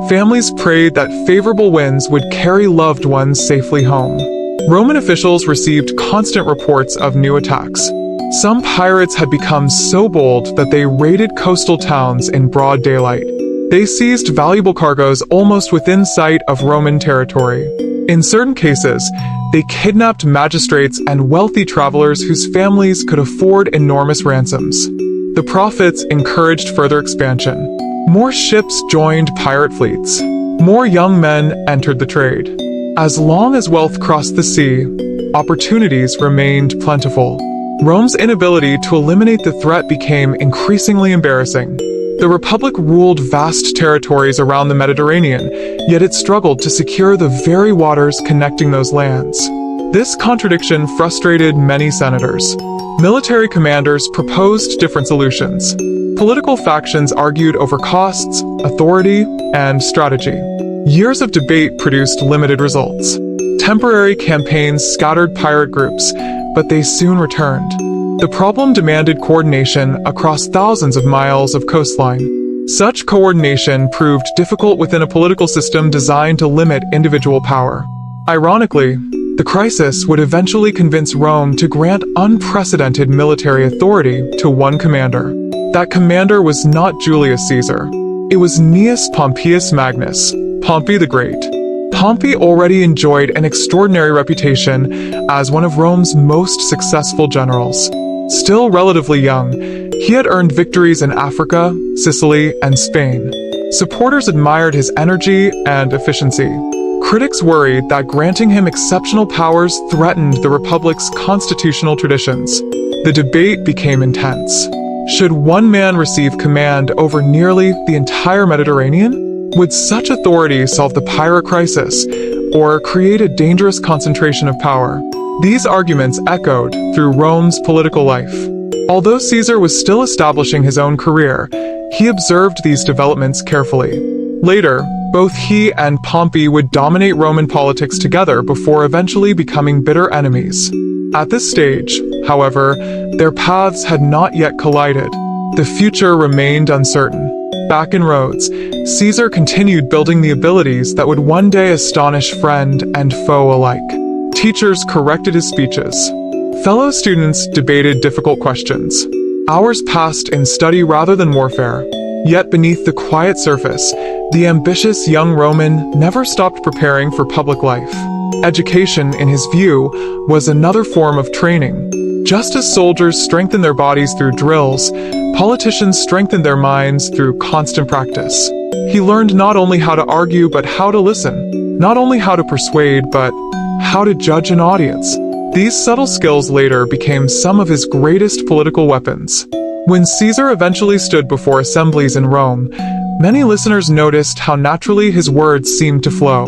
Families prayed that favorable winds would carry loved ones safely home. Roman officials received constant reports of new attacks. Some pirates had become so bold that they raided coastal towns in broad daylight. They seized valuable cargoes almost within sight of Roman territory. In certain cases, they kidnapped magistrates and wealthy travelers whose families could afford enormous ransoms. The profits encouraged further expansion. More ships joined pirate fleets. More young men entered the trade. As long as wealth crossed the sea, opportunities remained plentiful. Rome's inability to eliminate the threat became increasingly embarrassing. The Republic ruled vast territories around the Mediterranean, yet it struggled to secure the very waters connecting those lands. This contradiction frustrated many senators. Military commanders proposed different solutions. Political factions argued over costs, authority, and strategy. Years of debate produced limited results. Temporary campaigns scattered pirate groups, but they soon returned. The problem demanded coordination across thousands of miles of coastline. Such coordination proved difficult within a political system designed to limit individual power. Ironically, the crisis would eventually convince Rome to grant unprecedented military authority to one commander. That commander was not Julius Caesar. It was Gnaeus Pompeius Magnus, Pompey the Great. Pompey already enjoyed an extraordinary reputation as one of Rome's most successful generals. Still relatively young, he had earned victories in Africa, Sicily, and Spain. Supporters admired his energy and efficiency. Critics worried that granting him exceptional powers threatened the Republic's constitutional traditions. The debate became intense. Should one man receive command over nearly the entire Mediterranean? Would such authority solve the pirate crisis, or create a dangerous concentration of power? These arguments echoed through Rome's political life. Although Caesar was still establishing his own career, he observed these developments carefully. Later, both he and Pompey would dominate Roman politics together before eventually becoming bitter enemies. At this stage, however, their paths had not yet collided. The future remained uncertain. Back in Rhodes, Caesar continued building the abilities that would one day astonish friend and foe alike. Teachers corrected his speeches. Fellow students debated difficult questions. Hours passed in study rather than warfare. Yet beneath the quiet surface, the ambitious young Roman never stopped preparing for public life. Education, in his view, was another form of training. Just as soldiers strengthen their bodies through drills, politicians strengthen their minds through constant practice. He learned not only how to argue but how to listen, not only how to persuade but how to judge an audience. These subtle skills later became some of his greatest political weapons. When Caesar eventually stood before assemblies in Rome, many listeners noticed how naturally his words seemed to flow.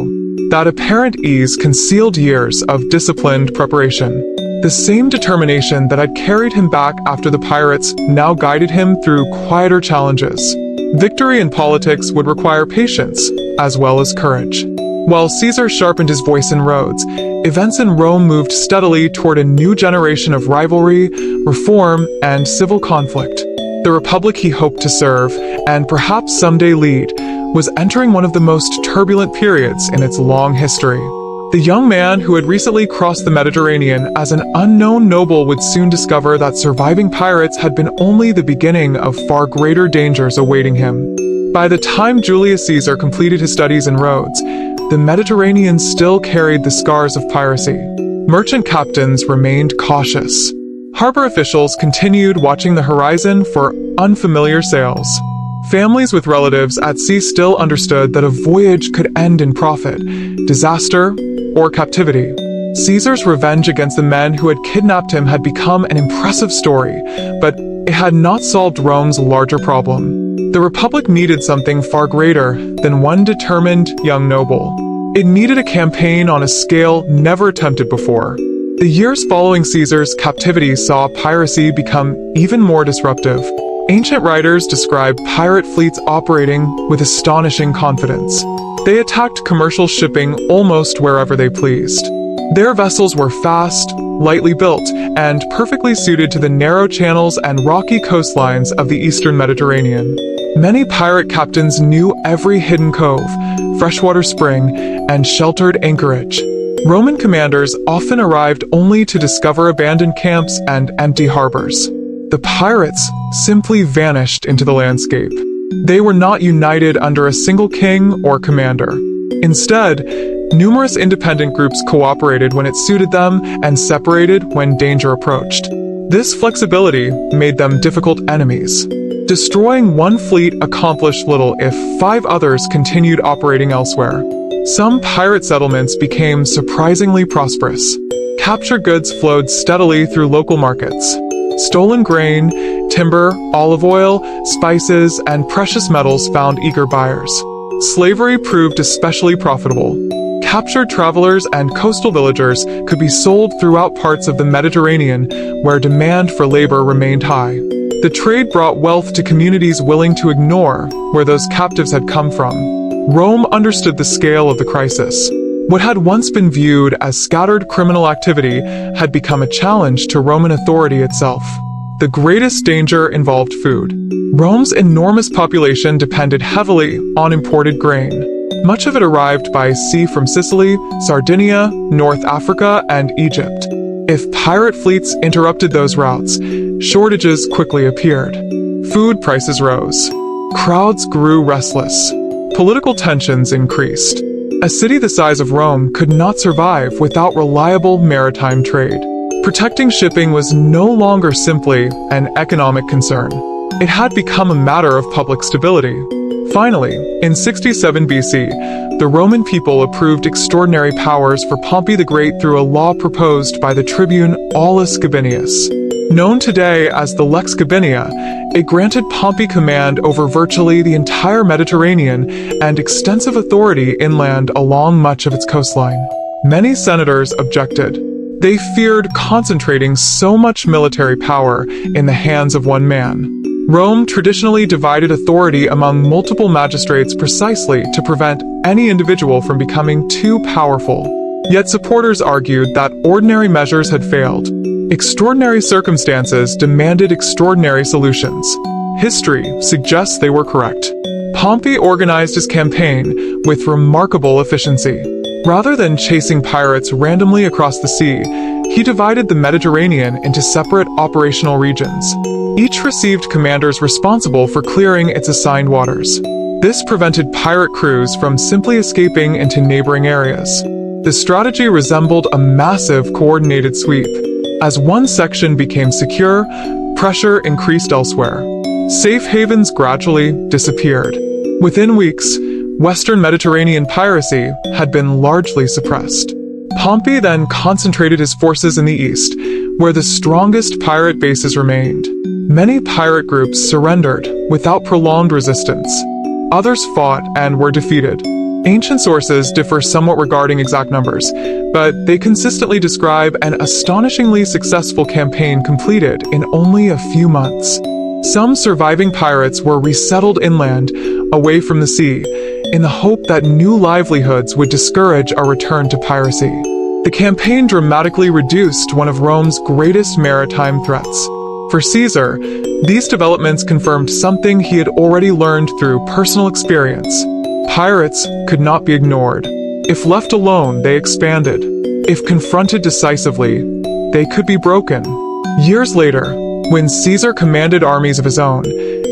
That apparent ease concealed years of disciplined preparation. The same determination that had carried him back after the pirates now guided him through quieter challenges. Victory in politics would require patience, as well as courage. While Caesar sharpened his voice in Rhodes, events in Rome moved steadily toward a new generation of rivalry, reform, and civil conflict. The republic he hoped to serve, and perhaps someday lead, was entering one of the most turbulent periods in its long history. The young man who had recently crossed the Mediterranean as an unknown noble would soon discover that surviving pirates had been only the beginning of far greater dangers awaiting him. By the time Julius Caesar completed his studies in Rhodes, the Mediterranean still carried the scars of piracy. Merchant captains remained cautious. Harbor officials continued watching the horizon for unfamiliar sails. Families with relatives at sea still understood that a voyage could end in profit, disaster, or captivity. Caesar's revenge against the men who had kidnapped him had become an impressive story, but it had not solved Rome's larger problem. The Republic needed something far greater than one determined young noble. It needed a campaign on a scale never attempted before. The years following Caesar's captivity saw piracy become even more disruptive. Ancient writers describe pirate fleets operating with astonishing confidence. They attacked commercial shipping almost wherever they pleased. Their vessels were fast, lightly built, and perfectly suited to the narrow channels and rocky coastlines of the eastern Mediterranean. Many pirate captains knew every hidden cove, freshwater spring, and sheltered anchorage. Roman commanders often arrived only to discover abandoned camps and empty harbors. The pirates simply vanished into the landscape. They were not united under a single king or commander. Instead, numerous independent groups cooperated when it suited them and separated when danger approached. This flexibility made them difficult enemies. Destroying one fleet accomplished little if 5 others continued operating elsewhere. Some pirate settlements became surprisingly prosperous. Captured goods flowed steadily through local markets. Stolen grain, timber, olive oil, spices, and precious metals found eager buyers. Slavery proved especially profitable. Captured travelers and coastal villagers could be sold throughout parts of the Mediterranean where demand for labor remained high. The trade brought wealth to communities willing to ignore where those captives had come from. Rome understood the scale of the crisis. What had once been viewed as scattered criminal activity had become a challenge to Roman authority itself. The greatest danger involved food. Rome's enormous population depended heavily on imported grain. Much of it arrived by sea from Sicily, Sardinia, North Africa, and Egypt. If pirate fleets interrupted those routes, shortages quickly appeared. Food prices rose. Crowds grew restless. Political tensions increased. A city the size of Rome could not survive without reliable maritime trade. Protecting shipping was no longer simply an economic concern. It had become a matter of public stability. Finally, in 67 BC, the Roman people approved extraordinary powers for Pompey the Great through a law proposed by the tribune Aulus Gabinius. Known today as the Lex Gabinia, it granted Pompey command over virtually the entire Mediterranean and extensive authority inland along much of its coastline. Many senators objected. They feared concentrating so much military power in the hands of one man. Rome traditionally divided authority among multiple magistrates precisely to prevent any individual from becoming too powerful. Yet supporters argued that ordinary measures had failed. Extraordinary circumstances demanded extraordinary solutions. History suggests they were correct. Pompey organized his campaign with remarkable efficiency. Rather than chasing pirates randomly across the sea, he divided the Mediterranean into separate operational regions. Each received commanders responsible for clearing its assigned waters. This prevented pirate crews from simply escaping into neighboring areas. The strategy resembled a massive coordinated sweep. As one section became secure, pressure increased elsewhere. Safe havens gradually disappeared. Within weeks, Western Mediterranean piracy had been largely suppressed. Pompey then concentrated his forces in the east, where the strongest pirate bases remained. Many pirate groups surrendered without prolonged resistance. Others fought and were defeated. Ancient sources differ somewhat regarding exact numbers, but they consistently describe an astonishingly successful campaign completed in only a few months. Some surviving pirates were resettled inland, away from the sea, in the hope that new livelihoods would discourage a return to piracy. The campaign dramatically reduced one of Rome's greatest maritime threats. For Caesar, these developments confirmed something he had already learned through personal experience. Pirates could not be ignored. If left alone, they expanded. If confronted decisively, they could be broken. Years later, when Caesar commanded armies of his own,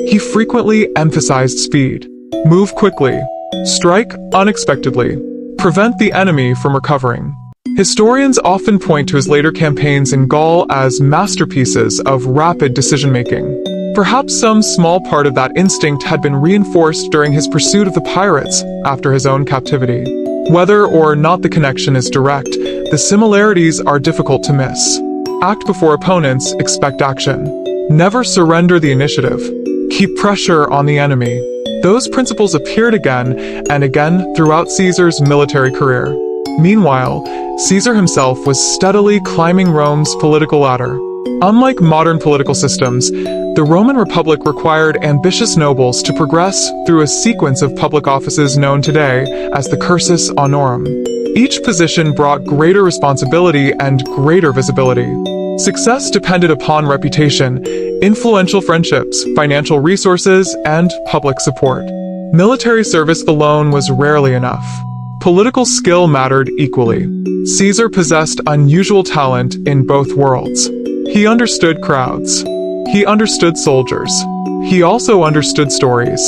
he frequently emphasized speed. Move quickly. Strike unexpectedly. Prevent the enemy from recovering. Historians often point to his later campaigns in Gaul as masterpieces of rapid decision-making. Perhaps some small part of that instinct had been reinforced during his pursuit of the pirates after his own captivity. Whether or not the connection is direct, the similarities are difficult to miss. Act before opponents, expect action. Never surrender the initiative. Keep pressure on the enemy. Those principles appeared again and again throughout Caesar's military career. Meanwhile, Caesar himself was steadily climbing Rome's political ladder. Unlike modern political systems, the Roman Republic required ambitious nobles to progress through a sequence of public offices known today as the cursus honorum. Each position brought greater responsibility and greater visibility. Success depended upon reputation, influential friendships, financial resources, and public support. Military service alone was rarely enough. Political skill mattered equally. Caesar possessed unusual talent in both worlds. He understood crowds. He understood soldiers. He also understood stories.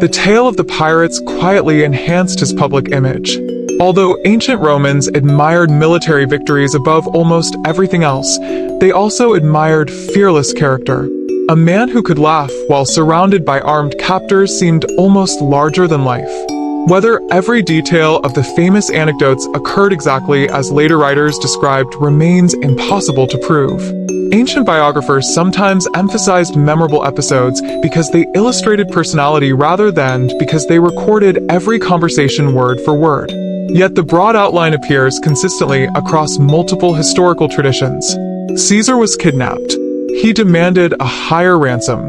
The tale of the pirates quietly enhanced his public image. Although ancient Romans admired military victories above almost everything else, they also admired fearless character. A man who could laugh while surrounded by armed captors seemed almost larger than life. Whether every detail of the famous anecdotes occurred exactly as later writers described remains impossible to prove. Ancient biographers sometimes emphasized memorable episodes because they illustrated personality rather than because they recorded every conversation word for word. Yet the broad outline appears consistently across multiple historical traditions. Caesar was kidnapped. He demanded a higher ransom.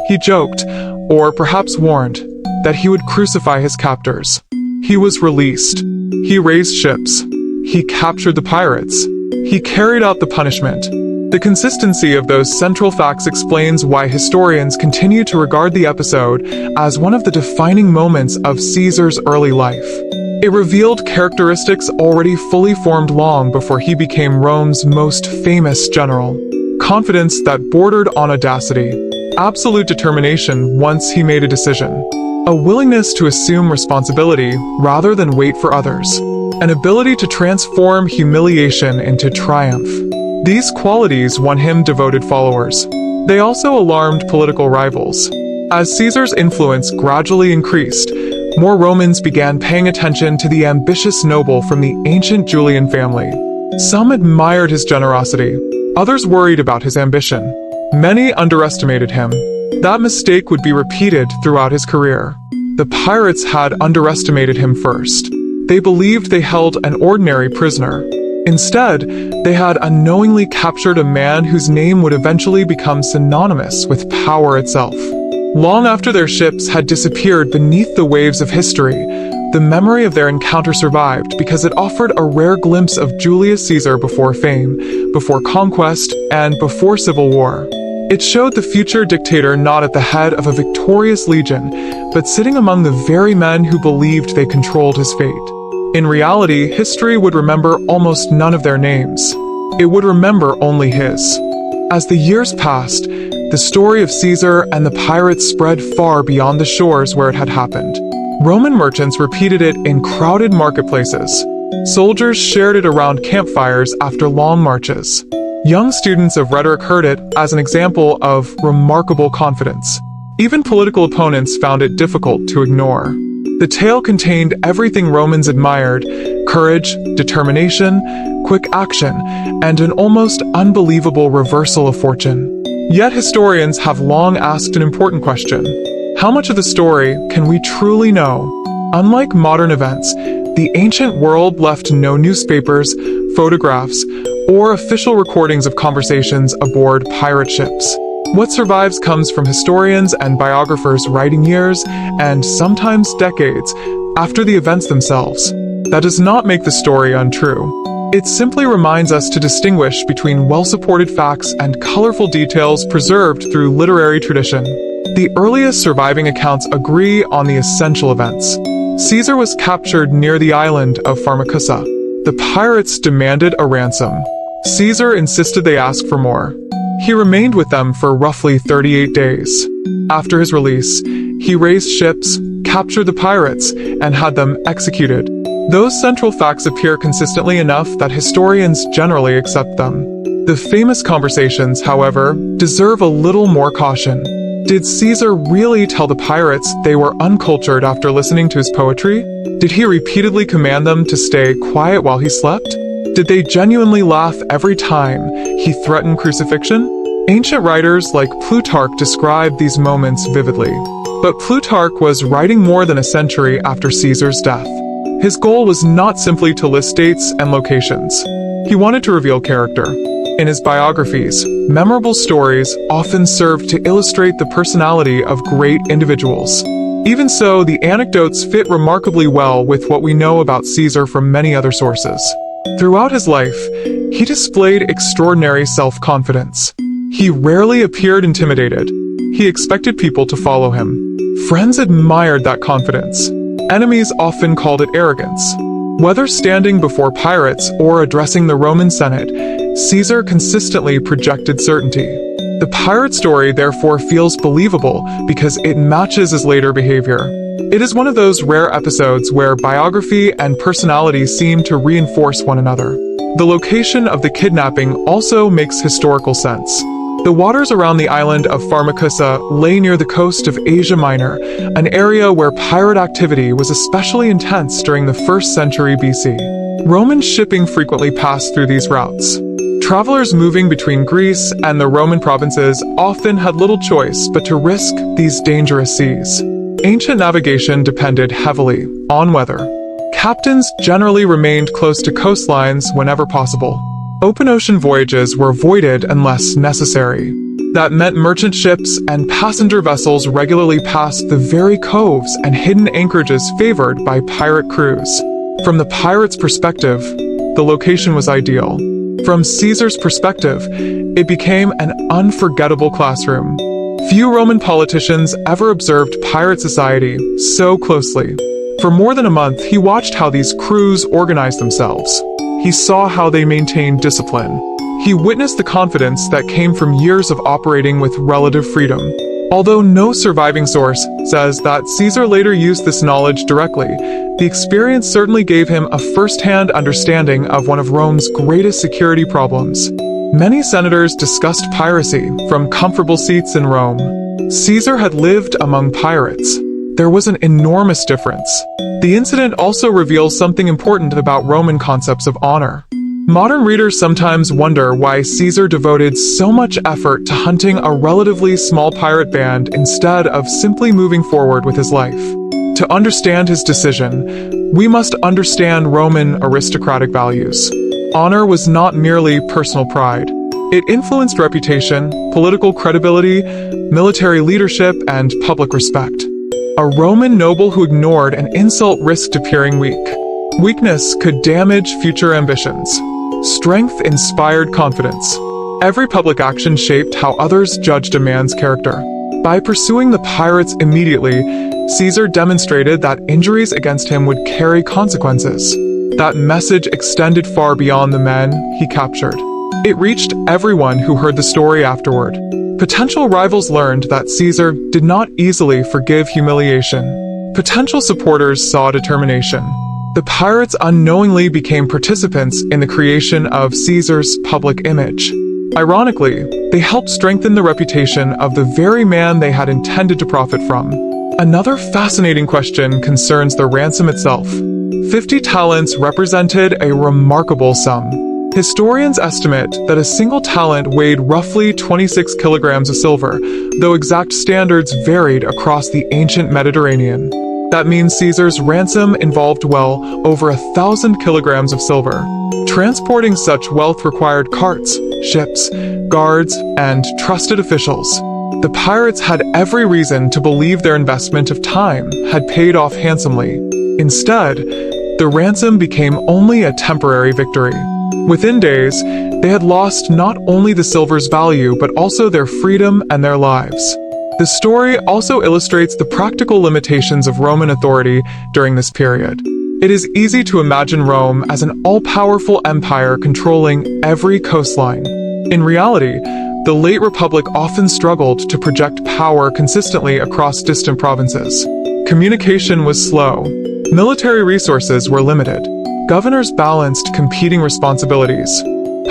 He joked, or perhaps warned, that he would crucify his captors. He was released. He raised ships. He captured the pirates. He carried out the punishment. The consistency of those central facts explains why historians continue to regard the episode as one of the defining moments of Caesar's early life. It revealed characteristics already fully formed long before he became Rome's most famous general. Confidence that bordered on audacity. Absolute determination once he made a decision. A willingness to assume responsibility rather than wait for others. An ability to transform humiliation into triumph. These qualities won him devoted followers. They also alarmed political rivals. As Caesar's influence gradually increased, more Romans began paying attention to the ambitious noble from the ancient Julian family. Some admired his generosity. Others worried about his ambition. Many underestimated him. That mistake would be repeated throughout his career. The pirates had underestimated him first. They believed they held an ordinary prisoner. Instead, they had unknowingly captured a man whose name would eventually become synonymous with power itself. Long after their ships had disappeared beneath the waves of history, the memory of their encounter survived because it offered a rare glimpse of Julius Caesar before fame, before conquest, and before civil war. It showed the future dictator not at the head of a victorious legion, but sitting among the very men who believed they controlled his fate. In reality, history would remember almost none of their names. It would remember only his. As the years passed, the story of Caesar and the pirates spread far beyond the shores where it had happened. Roman merchants repeated it in crowded marketplaces. Soldiers shared it around campfires after long marches. Young students of rhetoric heard it as an example of remarkable confidence. Even political opponents found it difficult to ignore. The tale contained everything Romans admired: courage, determination, quick action, and an almost unbelievable reversal of fortune. Yet historians have long asked an important question. How much of the story can we truly know? Unlike modern events, the ancient world left no newspapers, photographs, or official recordings of conversations aboard pirate ships. What survives comes from historians and biographers writing years, and sometimes decades, after the events themselves. That does not make the story untrue. It simply reminds us to distinguish between well-supported facts and colorful details preserved through literary tradition. The earliest surviving accounts agree on the essential events. Caesar was captured near the island of Pharmacusa. The pirates demanded a ransom. Caesar insisted they ask for more. He remained with them for roughly 38 days. After his release, he raised ships, captured the pirates, and had them executed. Those central facts appear consistently enough that historians generally accept them. The famous conversations, however, deserve a little more caution. Did Caesar really tell the pirates they were uncultured after listening to his poetry? Did he repeatedly command them to stay quiet while he slept? Did they genuinely laugh every time he threatened crucifixion? Ancient writers like Plutarch describe these moments vividly. But Plutarch was writing more than a century after Caesar's death. His goal was not simply to list dates and locations. He wanted to reveal character. In his biographies, memorable stories often serve to illustrate the personality of great individuals. Even so, the anecdotes fit remarkably well with what we know about Caesar from many other sources. Throughout his life, he displayed extraordinary self-confidence. He rarely appeared intimidated. He expected people to follow him. Friends admired that confidence. Enemies often called it arrogance. Whether standing before pirates or addressing the Roman Senate, Caesar consistently projected certainty. The pirate story therefore feels believable because it matches his later behavior. It is one of those rare episodes where biography and personality seem to reinforce one another. The location of the kidnapping also makes historical sense. The waters around the island of Pharmacusa lay near the coast of Asia Minor, an area where pirate activity was especially intense during the 1st century BC. Roman shipping frequently passed through these routes. Travelers moving between Greece and the Roman provinces often had little choice but to risk these dangerous seas. Ancient navigation depended heavily on weather. Captains generally remained close to coastlines whenever possible. Open ocean voyages were avoided unless necessary. That meant merchant ships and passenger vessels regularly passed the very coves and hidden anchorages favored by pirate crews. From the pirates' perspective, the location was ideal. From Caesar's perspective, it became an unforgettable classroom. Few Roman politicians ever observed pirate society so closely. For more than a month, he watched how these crews organized themselves. He saw how they maintained discipline. He witnessed the confidence that came from years of operating with relative freedom. Although no surviving source says that Caesar later used this knowledge directly, the experience certainly gave him a first-hand understanding of one of Rome's greatest security problems. Many senators discussed piracy from comfortable seats in Rome. Caesar had lived among pirates. There was an enormous difference. The incident also reveals something important about Roman concepts of honor. Modern readers sometimes wonder why Caesar devoted so much effort to hunting a relatively small pirate band instead of simply moving forward with his life. To understand his decision, we must understand Roman aristocratic values. Honor was not merely personal pride. It influenced reputation, political credibility, military leadership, and public respect. A Roman noble who ignored an insult risked appearing weak. Weakness could damage future ambitions. Strength inspired confidence. Every public action shaped how others judged a man's character. By pursuing the pirates immediately, Caesar demonstrated that injuries against him would carry consequences. That message extended far beyond the men he captured. It reached everyone who heard the story afterward. Potential rivals learned that Caesar did not easily forgive humiliation. Potential supporters saw determination. The pirates unknowingly became participants in the creation of Caesar's public image. Ironically, they helped strengthen the reputation of the very man they had intended to profit from. Another fascinating question concerns the ransom itself. 50 talents represented a remarkable sum. Historians estimate that a single talent weighed roughly 26 kilograms of silver, though exact standards varied across the ancient Mediterranean. That means Caesar's ransom involved well over 1,000 kilograms of silver. Transporting such wealth required carts, ships, guards, and trusted officials. The pirates had every reason to believe their investment of time had paid off handsomely. Instead, the ransom became only a temporary victory. Within days, they had lost not only the silver's value but also their freedom and their lives. The story also illustrates the practical limitations of Roman authority during this period. It is easy to imagine Rome as an all-powerful empire controlling every coastline. In reality, the late Republic often struggled to project power consistently across distant provinces. Communication was slow. Military resources were limited. Governors balanced competing responsibilities.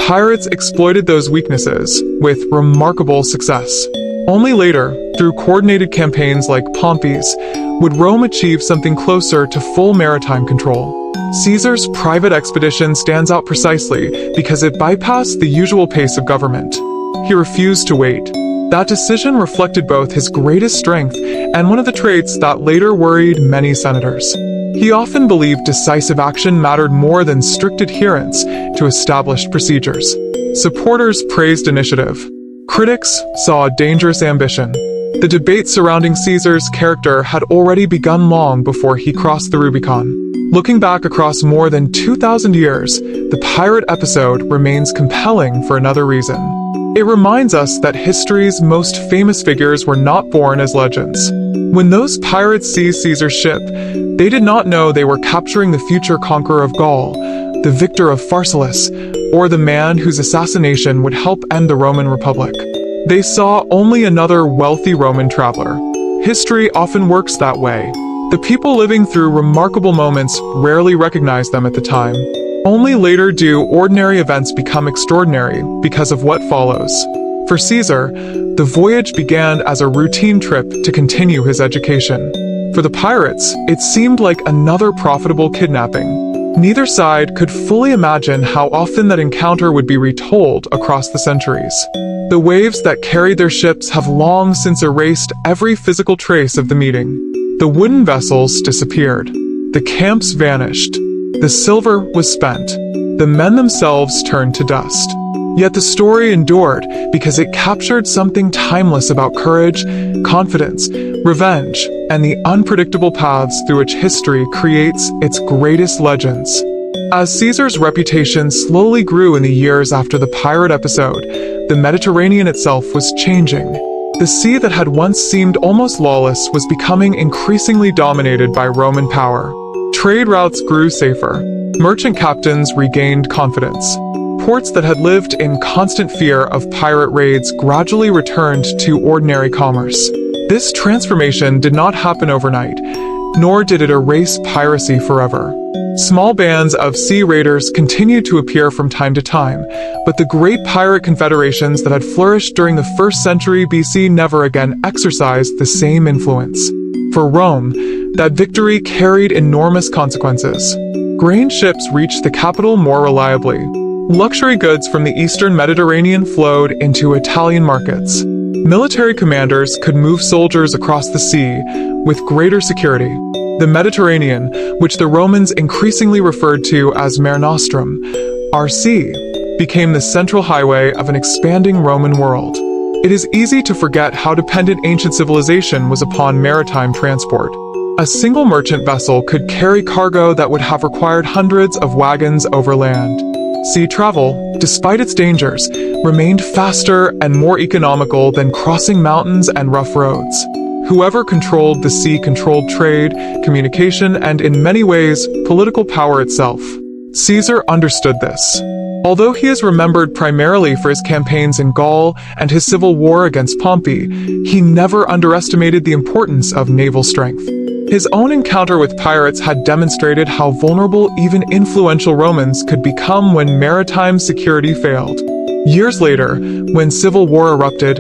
Pirates exploited those weaknesses with remarkable success. Only later, through coordinated campaigns like Pompey's, would Rome achieve something closer to full maritime control. Caesar's private expedition stands out precisely because it bypassed the usual pace of government. He refused to wait. That decision reflected both his greatest strength and one of the traits that later worried many senators. He often believed decisive action mattered more than strict adherence to established procedures. Supporters praised initiative. Critics saw dangerous ambition. The debate surrounding Caesar's character had already begun long before he crossed the Rubicon. Looking back across more than 2,000 years, the pirate episode remains compelling for another reason. It reminds us that history's most famous figures were not born as legends. When those pirates seized Caesar's ship, they did not know they were capturing the future conqueror of Gaul, the victor of Pharsalus, or the man whose assassination would help end the Roman Republic. They saw only another wealthy Roman traveler. History often works that way. The people living through remarkable moments rarely recognize them at the time. Only later do ordinary events become extraordinary because of what follows. For Caesar, the voyage began as a routine trip to continue his education. For the pirates, it seemed like another profitable kidnapping. Neither side could fully imagine how often that encounter would be retold across the centuries. The waves that carried their ships have long since erased every physical trace of the meeting. The wooden vessels disappeared. The camps vanished. The silver was spent. The men themselves turned to dust. Yet the story endured because it captured something timeless about courage, confidence, revenge, and the unpredictable paths through which history creates its greatest legends. As Caesar's reputation slowly grew in the years after the pirate episode, the Mediterranean itself was changing. The sea that had once seemed almost lawless was becoming increasingly dominated by Roman power. Trade routes grew safer. Merchant captains regained confidence. Ports that had lived in constant fear of pirate raids gradually returned to ordinary commerce. This transformation did not happen overnight, nor did it erase piracy forever. Small bands of sea raiders continued to appear from time to time, but the great pirate confederations that had flourished during the 1st century BC never again exercised the same influence. For Rome, that victory carried enormous consequences. Grain ships reached the capital more reliably. Luxury goods from the eastern Mediterranean flowed into Italian markets. Military commanders could move soldiers across the sea with greater security. The Mediterranean, which the Romans increasingly referred to as Mare Nostrum, our sea, became the central highway of an expanding Roman world. It is easy to forget how dependent ancient civilization was upon maritime transport. A single merchant vessel could carry cargo that would have required hundreds of wagons overland. Sea travel, despite its dangers, remained faster and more economical than crossing mountains and rough roads. Whoever controlled the sea controlled trade, communication, and in many ways, political power itself. Caesar understood this. Although he is remembered primarily for his campaigns in Gaul and his civil war against Pompey, he never underestimated the importance of naval strength. His own encounter with pirates had demonstrated how vulnerable even influential Romans could become when maritime security failed. Years later, when civil war erupted,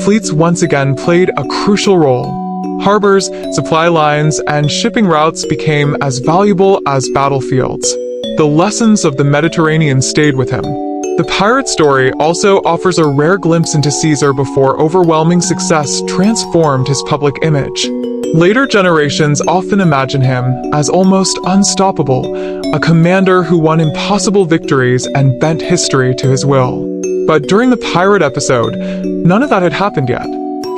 fleets once again played a crucial role. Harbors, supply lines, and shipping routes became as valuable as battlefields. The lessons of the Mediterranean stayed with him. The pirate story also offers a rare glimpse into Caesar before overwhelming success transformed his public image. Later generations often imagine him as almost unstoppable, a commander who won impossible victories and bent history to his will. But during the pirate episode, none of that had happened yet.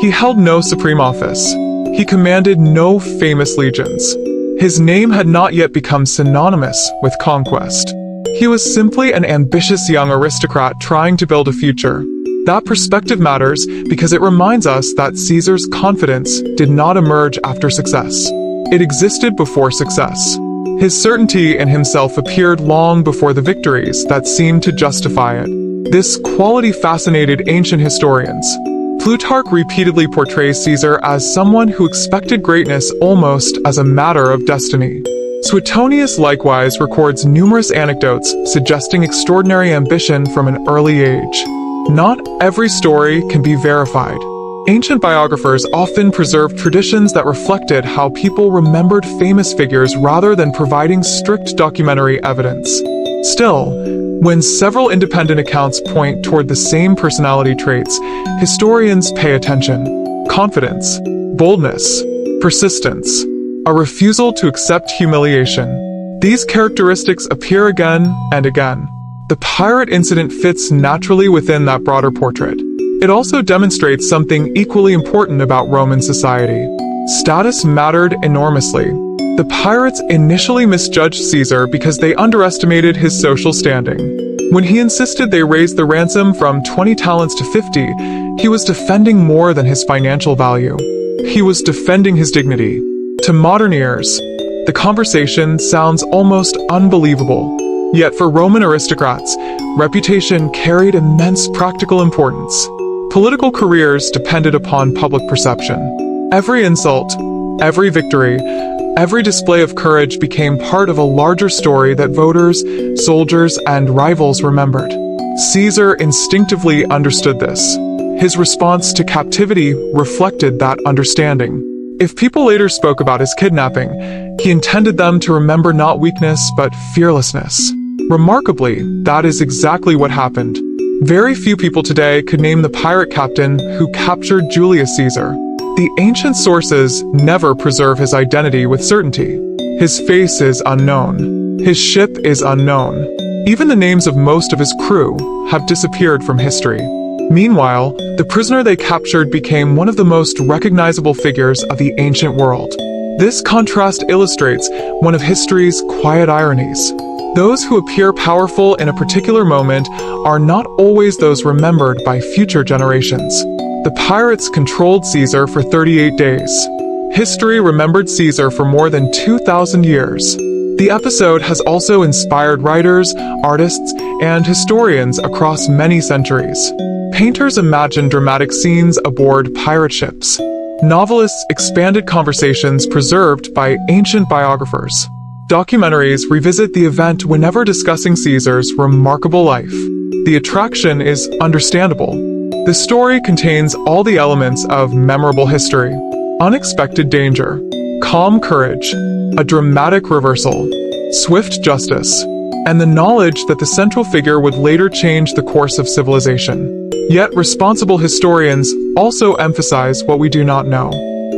He held no supreme office. He commanded no famous legions. His name had not yet become synonymous with conquest. He was simply an ambitious young aristocrat trying to build a future. That perspective matters because it reminds us that Caesar's confidence did not emerge after success. It existed before success. His certainty in himself appeared long before the victories that seemed to justify it. This quality fascinated ancient historians. Plutarch repeatedly portrays Caesar as someone who expected greatness almost as a matter of destiny. Suetonius likewise records numerous anecdotes suggesting extraordinary ambition from an early age. Not every story can be verified. Ancient biographers often preserved traditions that reflected how people remembered famous figures rather than providing strict documentary evidence. Still, when several independent accounts point toward the same personality traits, historians pay attention. Confidence, boldness, persistence, a refusal to accept humiliation. These characteristics appear again and again. The pirate incident fits naturally within that broader portrait. It also demonstrates something equally important about Roman society. Status mattered enormously. The pirates initially misjudged Caesar because they underestimated his social standing. When he insisted they raise the ransom from 20 talents to 50, he was defending more than his financial value. He was defending his dignity. To modern ears, the conversation sounds almost unbelievable. Yet for Roman aristocrats, reputation carried immense practical importance. Political careers depended upon public perception. Every insult, every victory, every display of courage became part of a larger story that voters, soldiers, and rivals remembered. Caesar instinctively understood this. His response to captivity reflected that understanding. If people later spoke about his kidnapping, he intended them to remember not weakness but fearlessness. Remarkably, that is exactly what happened. Very few people today could name the pirate captain who captured Julius Caesar. The ancient sources never preserve his identity with certainty. His face is unknown. His ship is unknown. Even the names of most of his crew have disappeared from history. Meanwhile, the prisoner they captured became one of the most recognizable figures of the ancient world. This contrast illustrates one of history's quiet ironies. Those who appear powerful in a particular moment are not always those remembered by future generations. The pirates controlled Caesar for 38 days. History remembered Caesar for more than 2,000 years. The episode has also inspired writers, artists, and historians across many centuries. Painters imagined dramatic scenes aboard pirate ships. Novelists expanded conversations preserved by ancient biographers. Documentaries revisit the event whenever discussing Caesar's remarkable life. The attraction is understandable. The story contains all the elements of memorable history: unexpected danger, calm courage, a dramatic reversal, swift justice, and the knowledge that the central figure would later change the course of civilization. Yet responsible historians also emphasize what we do not know.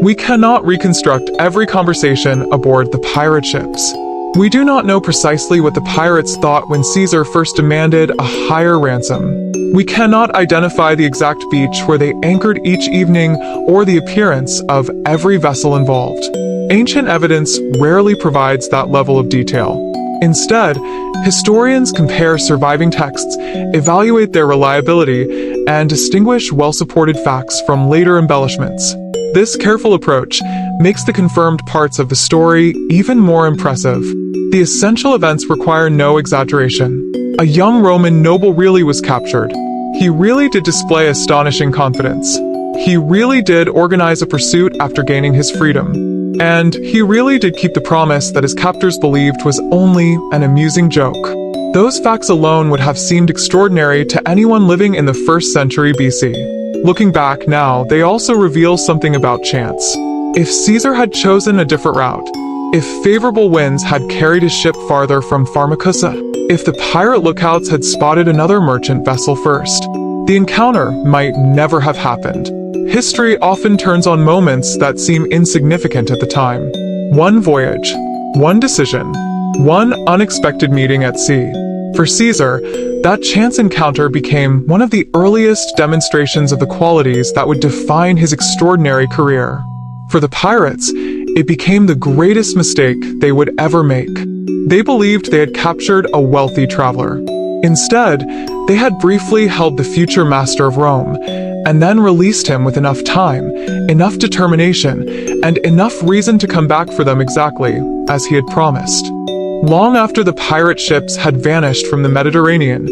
We cannot reconstruct every conversation aboard the pirate ships. We do not know precisely what the pirates thought when Caesar first demanded a higher ransom. We cannot identify the exact beach where they anchored each evening or the appearance of every vessel involved. Ancient evidence rarely provides that level of detail. Instead, historians compare surviving texts, evaluate their reliability, and distinguish well-supported facts from later embellishments. This careful approach makes the confirmed parts of the story even more impressive. The essential events require no exaggeration. A young Roman noble really was captured. He really did display astonishing confidence. He really did organize a pursuit after gaining his freedom. And he really did keep the promise that his captors believed was only an amusing joke. Those facts alone would have seemed extraordinary to anyone living in the 1st century BC. Looking back now, they also reveal something about chance. If Caesar had chosen a different route, if favorable winds had carried his ship farther from Pharmacusa, If the pirate lookouts had spotted another merchant vessel first, the encounter might never have happened. History often turns on moments that seem insignificant at the time. One voyage, one decision, one unexpected meeting at sea. For Caesar, that chance encounter became one of the earliest demonstrations of the qualities that would define his extraordinary career. For the pirates, it became the greatest mistake they would ever make. They believed they had captured a wealthy traveler. Instead, they had briefly held the future master of Rome, and then released him with enough time, enough determination, and enough reason to come back for them exactly as he had promised. Long after the pirate ships had vanished from the Mediterranean,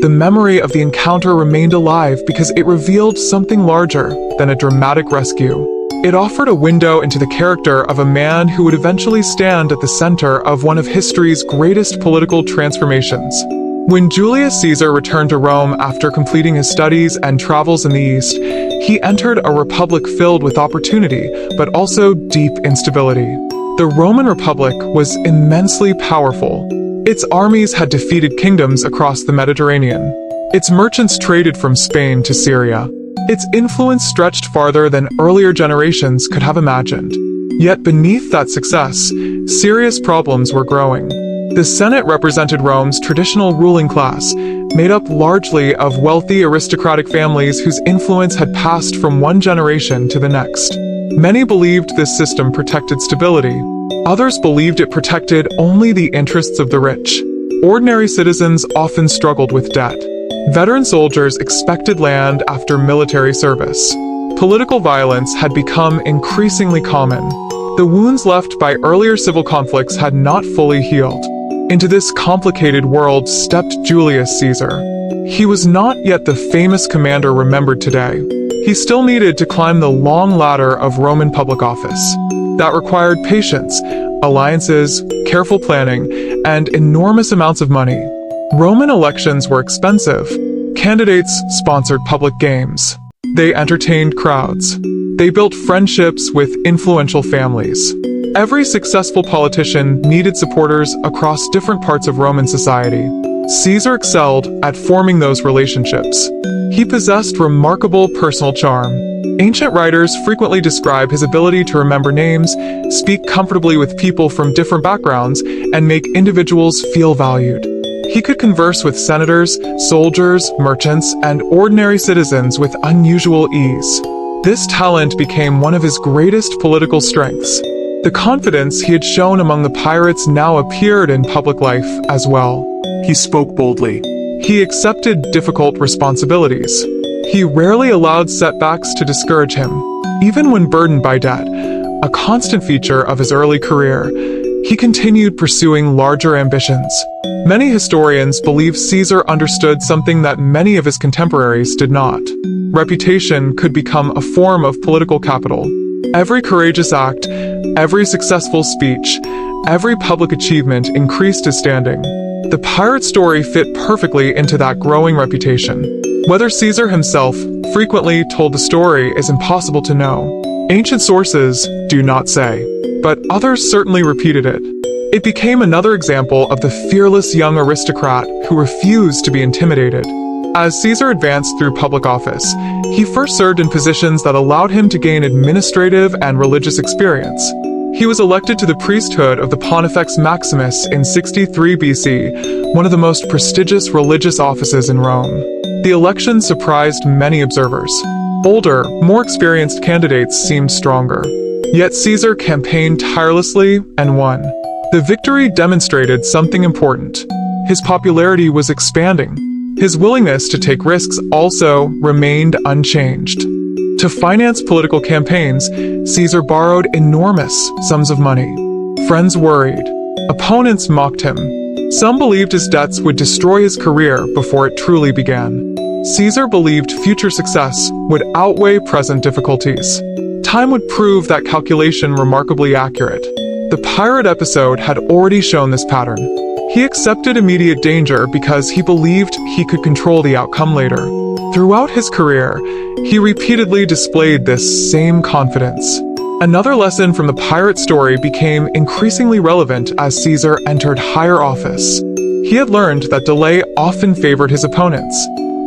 the memory of the encounter remained alive because it revealed something larger than a dramatic rescue. It offered a window into the character of a man who would eventually stand at the center of one of history's greatest political transformations. When Julius Caesar returned to Rome after completing his studies and travels in the East, he entered a republic filled with opportunity, but also deep instability. The Roman Republic was immensely powerful. Its armies had defeated kingdoms across the Mediterranean. Its merchants traded from Spain to Syria. Its influence stretched farther than earlier generations could have imagined. Yet beneath that success, serious problems were growing. The Senate represented Rome's traditional ruling class, made up largely of wealthy aristocratic families whose influence had passed from one generation to the next. Many believed this system protected stability. Others believed it protected only the interests of the rich. Ordinary citizens often struggled with debt. Veteran soldiers expected land after military service. Political violence had become increasingly common. The wounds left by earlier civil conflicts had not fully healed. Into this complicated world stepped Julius Caesar. He was not yet the famous commander remembered today. He still needed to climb the long ladder of Roman public office. That required patience, alliances, careful planning, and enormous amounts of money. Roman elections were expensive. Candidates sponsored public games. They entertained crowds. They built friendships with influential families. Every successful politician needed supporters across different parts of Roman society. Caesar excelled at forming those relationships. He possessed remarkable personal charm. Ancient writers frequently describe his ability to remember names, speak comfortably with people from different backgrounds, and make individuals feel valued. He could converse with senators, soldiers, merchants, and ordinary citizens with unusual ease. This talent became one of his greatest political strengths. The confidence he had shown among the pirates now appeared in public life as well. He spoke boldly. He accepted difficult responsibilities. He rarely allowed setbacks to discourage him. Even when burdened by debt, a constant feature of his early career, he continued pursuing larger ambitions. Many historians believe Caesar understood something that many of his contemporaries did not. Reputation could become a form of political capital. Every courageous act, every successful speech, every public achievement increased his standing. The pirate story fit perfectly into that growing reputation. Whether Caesar himself frequently told the story is impossible to know. Ancient sources do not say, but others certainly repeated it. It became another example of the fearless young aristocrat who refused to be intimidated. As Caesar advanced through public office, he first served in positions that allowed him to gain administrative and religious experience. He was elected to the priesthood of the Pontifex Maximus in 63 BC, one of the most prestigious religious offices in Rome. The election surprised many observers. Older, more experienced candidates seemed stronger. Yet Caesar campaigned tirelessly and won. The victory demonstrated something important. His popularity was expanding. His willingness to take risks also remained unchanged. To finance political campaigns, Caesar borrowed enormous sums of money. Friends worried. Opponents mocked him. Some believed his debts would destroy his career before it truly began. Caesar believed future success would outweigh present difficulties. Time would prove that calculation remarkably accurate. The pirate episode had already shown this pattern. He accepted immediate danger because he believed he could control the outcome later. Throughout his career, he repeatedly displayed this same confidence. Another lesson from the pirate story became increasingly relevant as Caesar entered higher office. He had learned that delay often favored his opponents.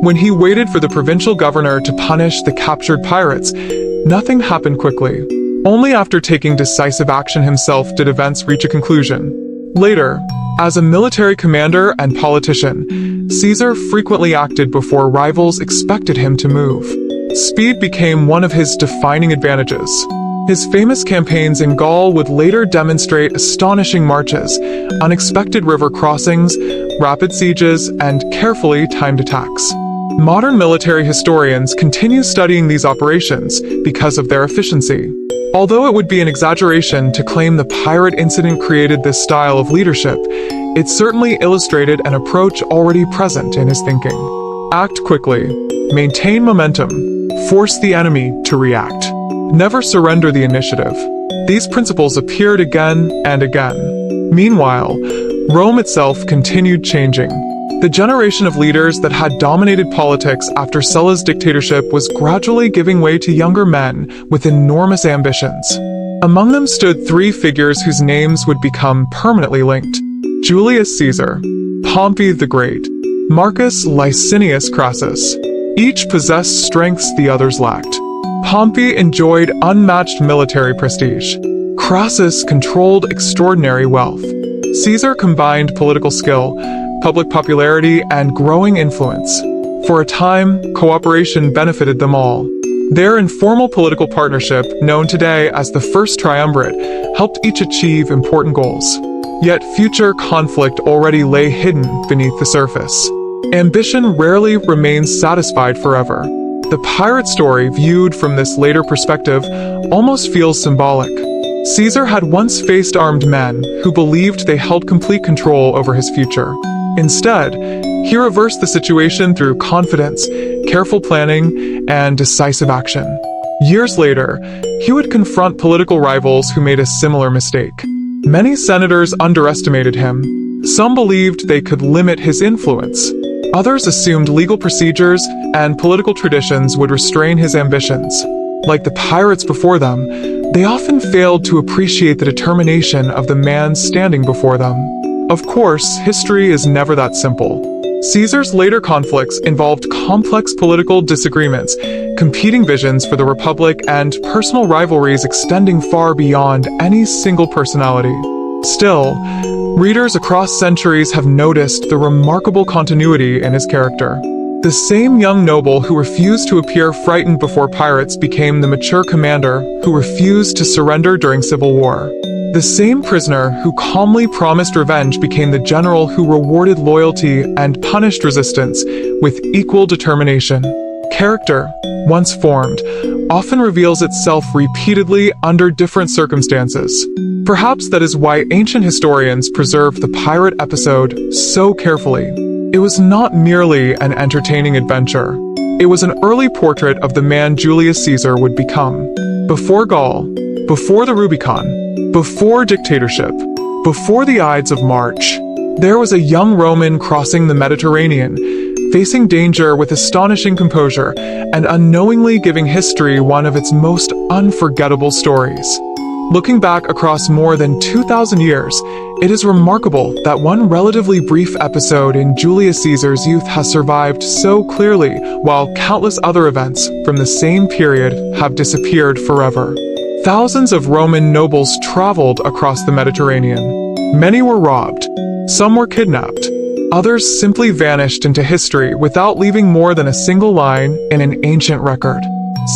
When he waited for the provincial governor to punish the captured pirates, nothing happened quickly. Only after taking decisive action himself did events reach a conclusion. Later, as a military commander and politician, Caesar frequently acted before rivals expected him to move. Speed became one of his defining advantages. His famous campaigns in Gaul would later demonstrate astonishing marches, unexpected river crossings, rapid sieges, and carefully timed attacks. Modern military historians continue studying these operations because of their efficiency. Although it would be an exaggeration to claim the pirate incident created this style of leadership, it certainly illustrated an approach already present in his thinking. Act quickly, maintain momentum, force the enemy to react. Never surrender the initiative. These principles appeared again and again. Meanwhile, Rome itself continued changing. The generation of leaders that had dominated politics after Sulla's dictatorship was gradually giving way to younger men with enormous ambitions. Among them stood three figures whose names would become permanently linked: Julius Caesar, Pompey the Great, Marcus Licinius Crassus. Each possessed strengths the others lacked. Pompey enjoyed unmatched military prestige. Crassus controlled extraordinary wealth. Caesar combined political skill, public popularity, and growing influence. For a time, cooperation benefited them all. Their informal political partnership, known today as the First Triumvirate, helped each achieve important goals. Yet future conflict already lay hidden beneath the surface. Ambition rarely remains satisfied forever. The pirate story, viewed from this later perspective, almost feels symbolic. Caesar had once faced armed men who believed they held complete control over his future. Instead, he reversed the situation through confidence, careful planning, and decisive action. Years later, he would confront political rivals who made a similar mistake. Many senators underestimated him. Some believed they could limit his influence. Others assumed legal procedures and political traditions would restrain his ambitions. Like the pirates before them, they often failed to appreciate the determination of the man standing before them. Of course, history is never that simple. Caesar's later conflicts involved complex political disagreements, competing visions for the Republic, and personal rivalries extending far beyond any single personality. Still, readers across centuries have noticed the remarkable continuity in his character. The same young noble who refused to appear frightened before pirates became the mature commander who refused to surrender during civil war. The same prisoner who calmly promised revenge became the general who rewarded loyalty and punished resistance with equal determination. Character, once formed, often reveals itself repeatedly under different circumstances. Perhaps that is why ancient historians preserved the pirate episode so carefully. It was not merely an entertaining adventure. It was an early portrait of the man Julius Caesar would become. Before Gaul, before the Rubicon, before dictatorship, before the Ides of March, there was a young Roman crossing the Mediterranean, facing danger with astonishing composure and unknowingly giving history one of its most unforgettable stories. Looking back across more than 2,000 years, it is remarkable that one relatively brief episode in Julius Caesar's youth has survived so clearly, while countless other events from the same period have disappeared forever. Thousands of Roman nobles traveled across the Mediterranean. Many were robbed. Some were kidnapped. Others simply vanished into history without leaving more than a single line in an ancient record.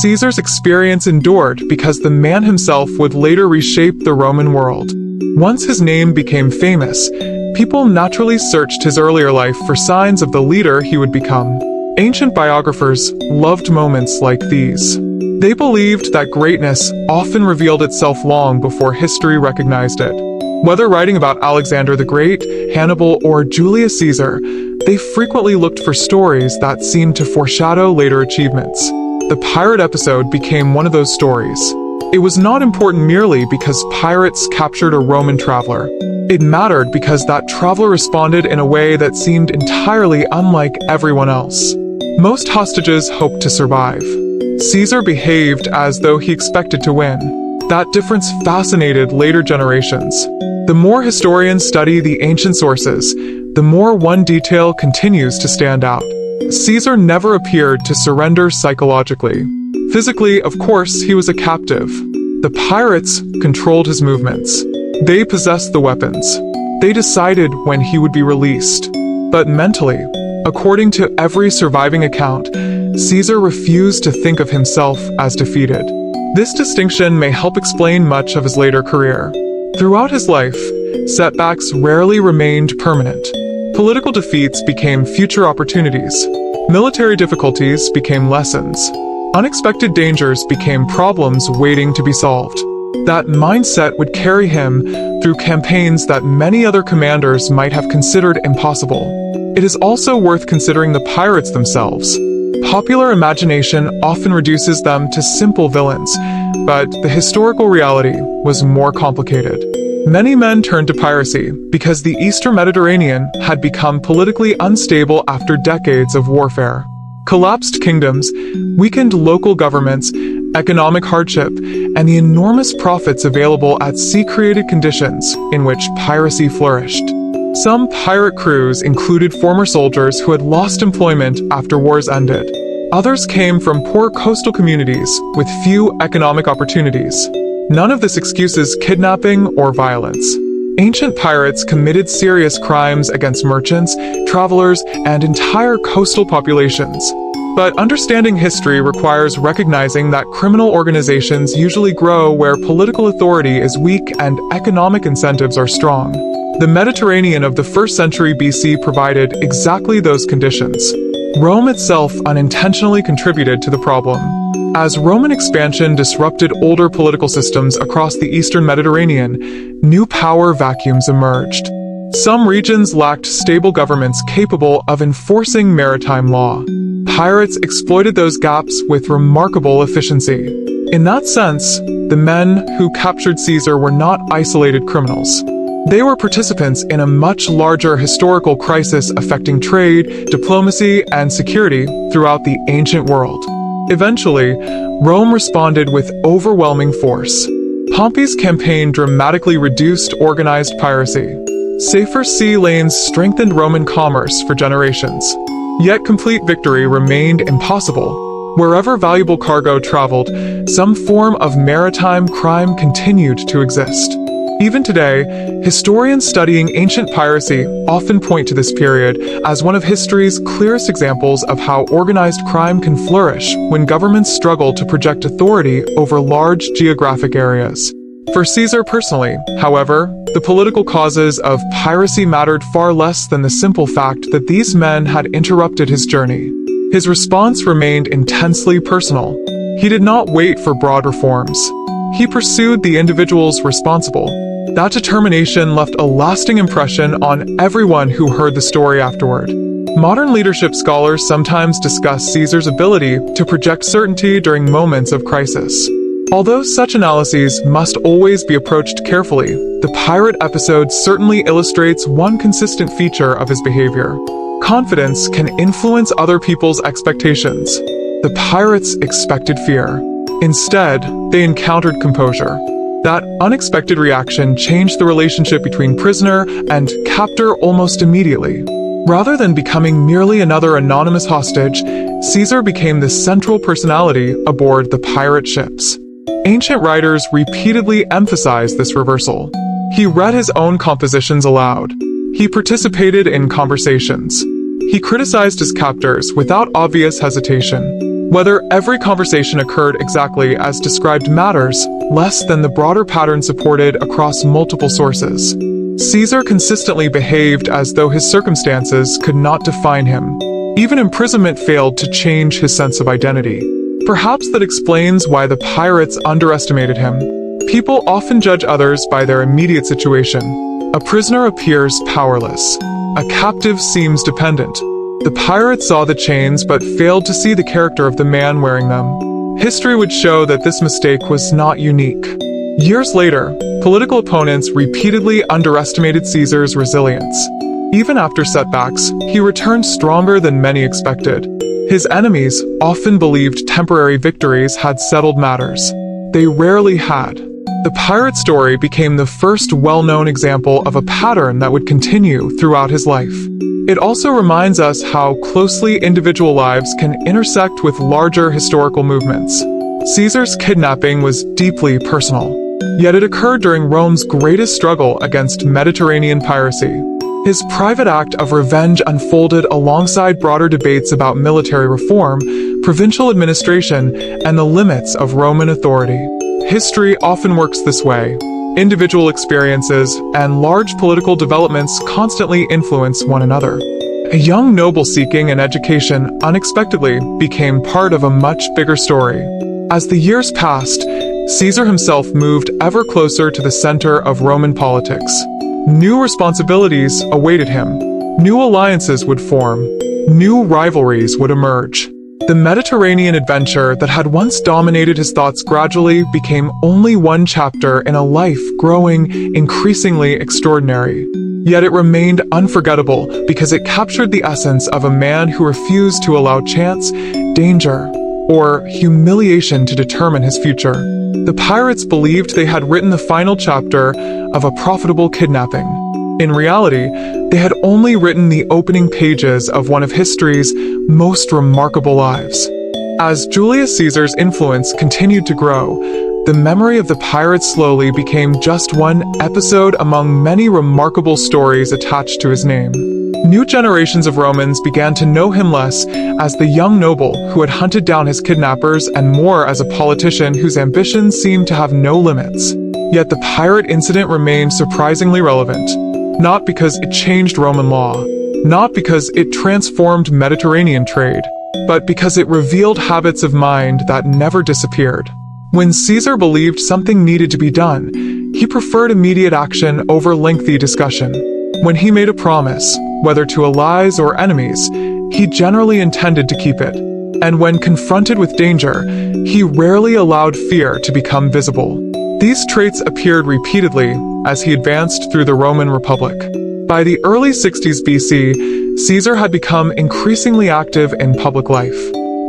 Caesar's experience endured because the man himself would later reshape the Roman world. Once his name became famous, people naturally searched his earlier life for signs of the leader he would become. Ancient biographers loved moments like these. They believed that greatness often revealed itself long before history recognized it. Whether writing about Alexander the Great, Hannibal, or Julius Caesar, they frequently looked for stories that seemed to foreshadow later achievements. The pirate episode became one of those stories. It was not important merely because pirates captured a Roman traveler. It mattered because that traveler responded in a way that seemed entirely unlike everyone else. Most hostages hoped to survive. Caesar behaved as though he expected to win. That difference fascinated later generations. The more historians study the ancient sources, the more one detail continues to stand out. Caesar never appeared to surrender psychologically. Physically, of course, he was a captive. The pirates controlled his movements. They possessed the weapons. They decided when he would be released. But mentally, according to every surviving account, Caesar refused to think of himself as defeated. This distinction may help explain much of his later career. Throughout his life, setbacks rarely remained permanent. Political defeats became future opportunities. Military difficulties became lessons. Unexpected dangers became problems waiting to be solved. That mindset would carry him through campaigns that many other commanders might have considered impossible. It is also worth considering the pirates themselves. Popular imagination often reduces them to simple villains, but the historical reality was more complicated. Many men turned to piracy because the Eastern Mediterranean had become politically unstable after decades of warfare. Collapsed kingdoms, weakened local governments, economic hardship, and the enormous profits available at sea created conditions in which piracy flourished. Some pirate crews included former soldiers who had lost employment after wars ended. Others came from poor coastal communities with few economic opportunities. None of this excuses kidnapping or violence. Ancient pirates committed serious crimes against merchants, travelers, and entire coastal populations. But understanding history requires recognizing that criminal organizations usually grow where political authority is weak and economic incentives are strong. The Mediterranean of the 1st century BC provided exactly those conditions. Rome itself unintentionally contributed to the problem. As Roman expansion disrupted older political systems across the Eastern Mediterranean, new power vacuums emerged. Some regions lacked stable governments capable of enforcing maritime law. Pirates exploited those gaps with remarkable efficiency. In that sense, the men who captured Caesar were not isolated criminals. They were participants in a much larger historical crisis affecting trade, diplomacy, and security throughout the ancient world. Eventually, Rome responded with overwhelming force. Pompey's campaign dramatically reduced organized piracy. Safer sea lanes strengthened Roman commerce for generations. Yet complete victory remained impossible. Wherever valuable cargo traveled, some form of maritime crime continued to exist. Even today, historians studying ancient piracy often point to this period as one of history's clearest examples of how organized crime can flourish when governments struggle to project authority over large geographic areas. For Caesar personally, however, the political causes of piracy mattered far less than the simple fact that these men had interrupted his journey. His response remained intensely personal. He did not wait for broad reforms. He pursued the individuals responsible. That determination left a lasting impression on everyone who heard the story afterward. Modern leadership scholars sometimes discuss Caesar's ability to project certainty during moments of crisis. Although such analyses must always be approached carefully, the pirate episode certainly illustrates one consistent feature of his behavior. Confidence can influence other people's expectations. The pirates expected fear. Instead, they encountered composure. That unexpected reaction changed the relationship between prisoner and captor almost immediately. Rather than becoming merely another anonymous hostage, Caesar became the central personality aboard the pirate ships. Ancient writers repeatedly emphasized this reversal. He read his own compositions aloud. He participated in conversations. He criticized his captors without obvious hesitation. Whether every conversation occurred exactly as described matters less than the broader pattern supported across multiple sources. Caesar consistently behaved as though his circumstances could not define him. Even imprisonment failed to change his sense of identity. Perhaps that explains why the pirates underestimated him. People often judge others by their immediate situation. A prisoner appears powerless. A captive seems dependent. The pirates saw the chains but failed to see the character of the man wearing them. History would show that this mistake was not unique. Years later, political opponents repeatedly underestimated Caesar's resilience. Even after setbacks, he returned stronger than many expected. His enemies often believed temporary victories had settled matters. They rarely had. The pirate story became the first well-known example of a pattern that would continue throughout his life. It also reminds us how closely individual lives can intersect with larger historical movements. Caesar's kidnapping was deeply personal, yet it occurred during Rome's greatest struggle against Mediterranean piracy. His private act of revenge unfolded alongside broader debates about military reform, provincial administration, and the limits of Roman authority. History often works this way. Individual experiences and large political developments constantly influence one another. A young noble seeking an education unexpectedly became part of a much bigger story. As the years passed, Caesar himself moved ever closer to the center of Roman politics. New responsibilities awaited him. New alliances would form. New rivalries would emerge. The Mediterranean adventure that had once dominated his thoughts gradually became only one chapter in a life growing increasingly extraordinary. Yet it remained unforgettable because it captured the essence of a man who refused to allow chance, danger, or humiliation to determine his future. The pirates believed they had written the final chapter of a profitable kidnapping. In reality, they had only written the opening pages of one of history's most remarkable lives. As Julius Caesar's influence continued to grow, the memory of the pirates slowly became just one episode among many remarkable stories attached to his name. New generations of Romans began to know him less as the young noble who had hunted down his kidnappers and more as a politician whose ambitions seemed to have no limits. Yet the pirate incident remained surprisingly relevant. Not because it changed Roman law, not because it transformed Mediterranean trade, but because it revealed habits of mind that never disappeared. When Caesar believed something needed to be done, he preferred immediate action over lengthy discussion. When he made a promise, whether to allies or enemies, he generally intended to keep it. And when confronted with danger, he rarely allowed fear to become visible. These traits appeared repeatedly as he advanced through the Roman Republic. By the early 60s BC, Caesar had become increasingly active in public life.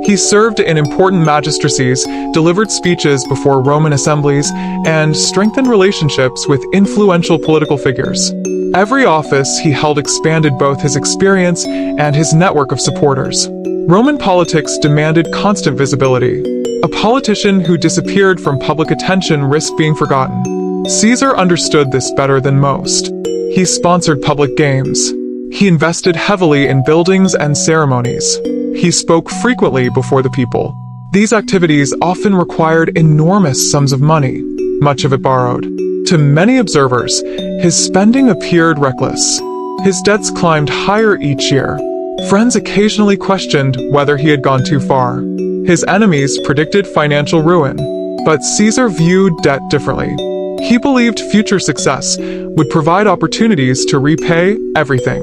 He served in important magistracies, delivered speeches before Roman assemblies, and strengthened relationships with influential political figures. Every office he held expanded both his experience and his network of supporters. Roman politics demanded constant visibility. A politician who disappeared from public attention risked being forgotten. Caesar understood this better than most. He sponsored public games. He invested heavily in buildings and ceremonies. He spoke frequently before the people. These activities often required enormous sums of money, much of it borrowed. To many observers, his spending appeared reckless. His debts climbed higher each year. Friends occasionally questioned whether he had gone too far. His enemies predicted financial ruin, but Caesar viewed debt differently. He believed future success would provide opportunities to repay everything.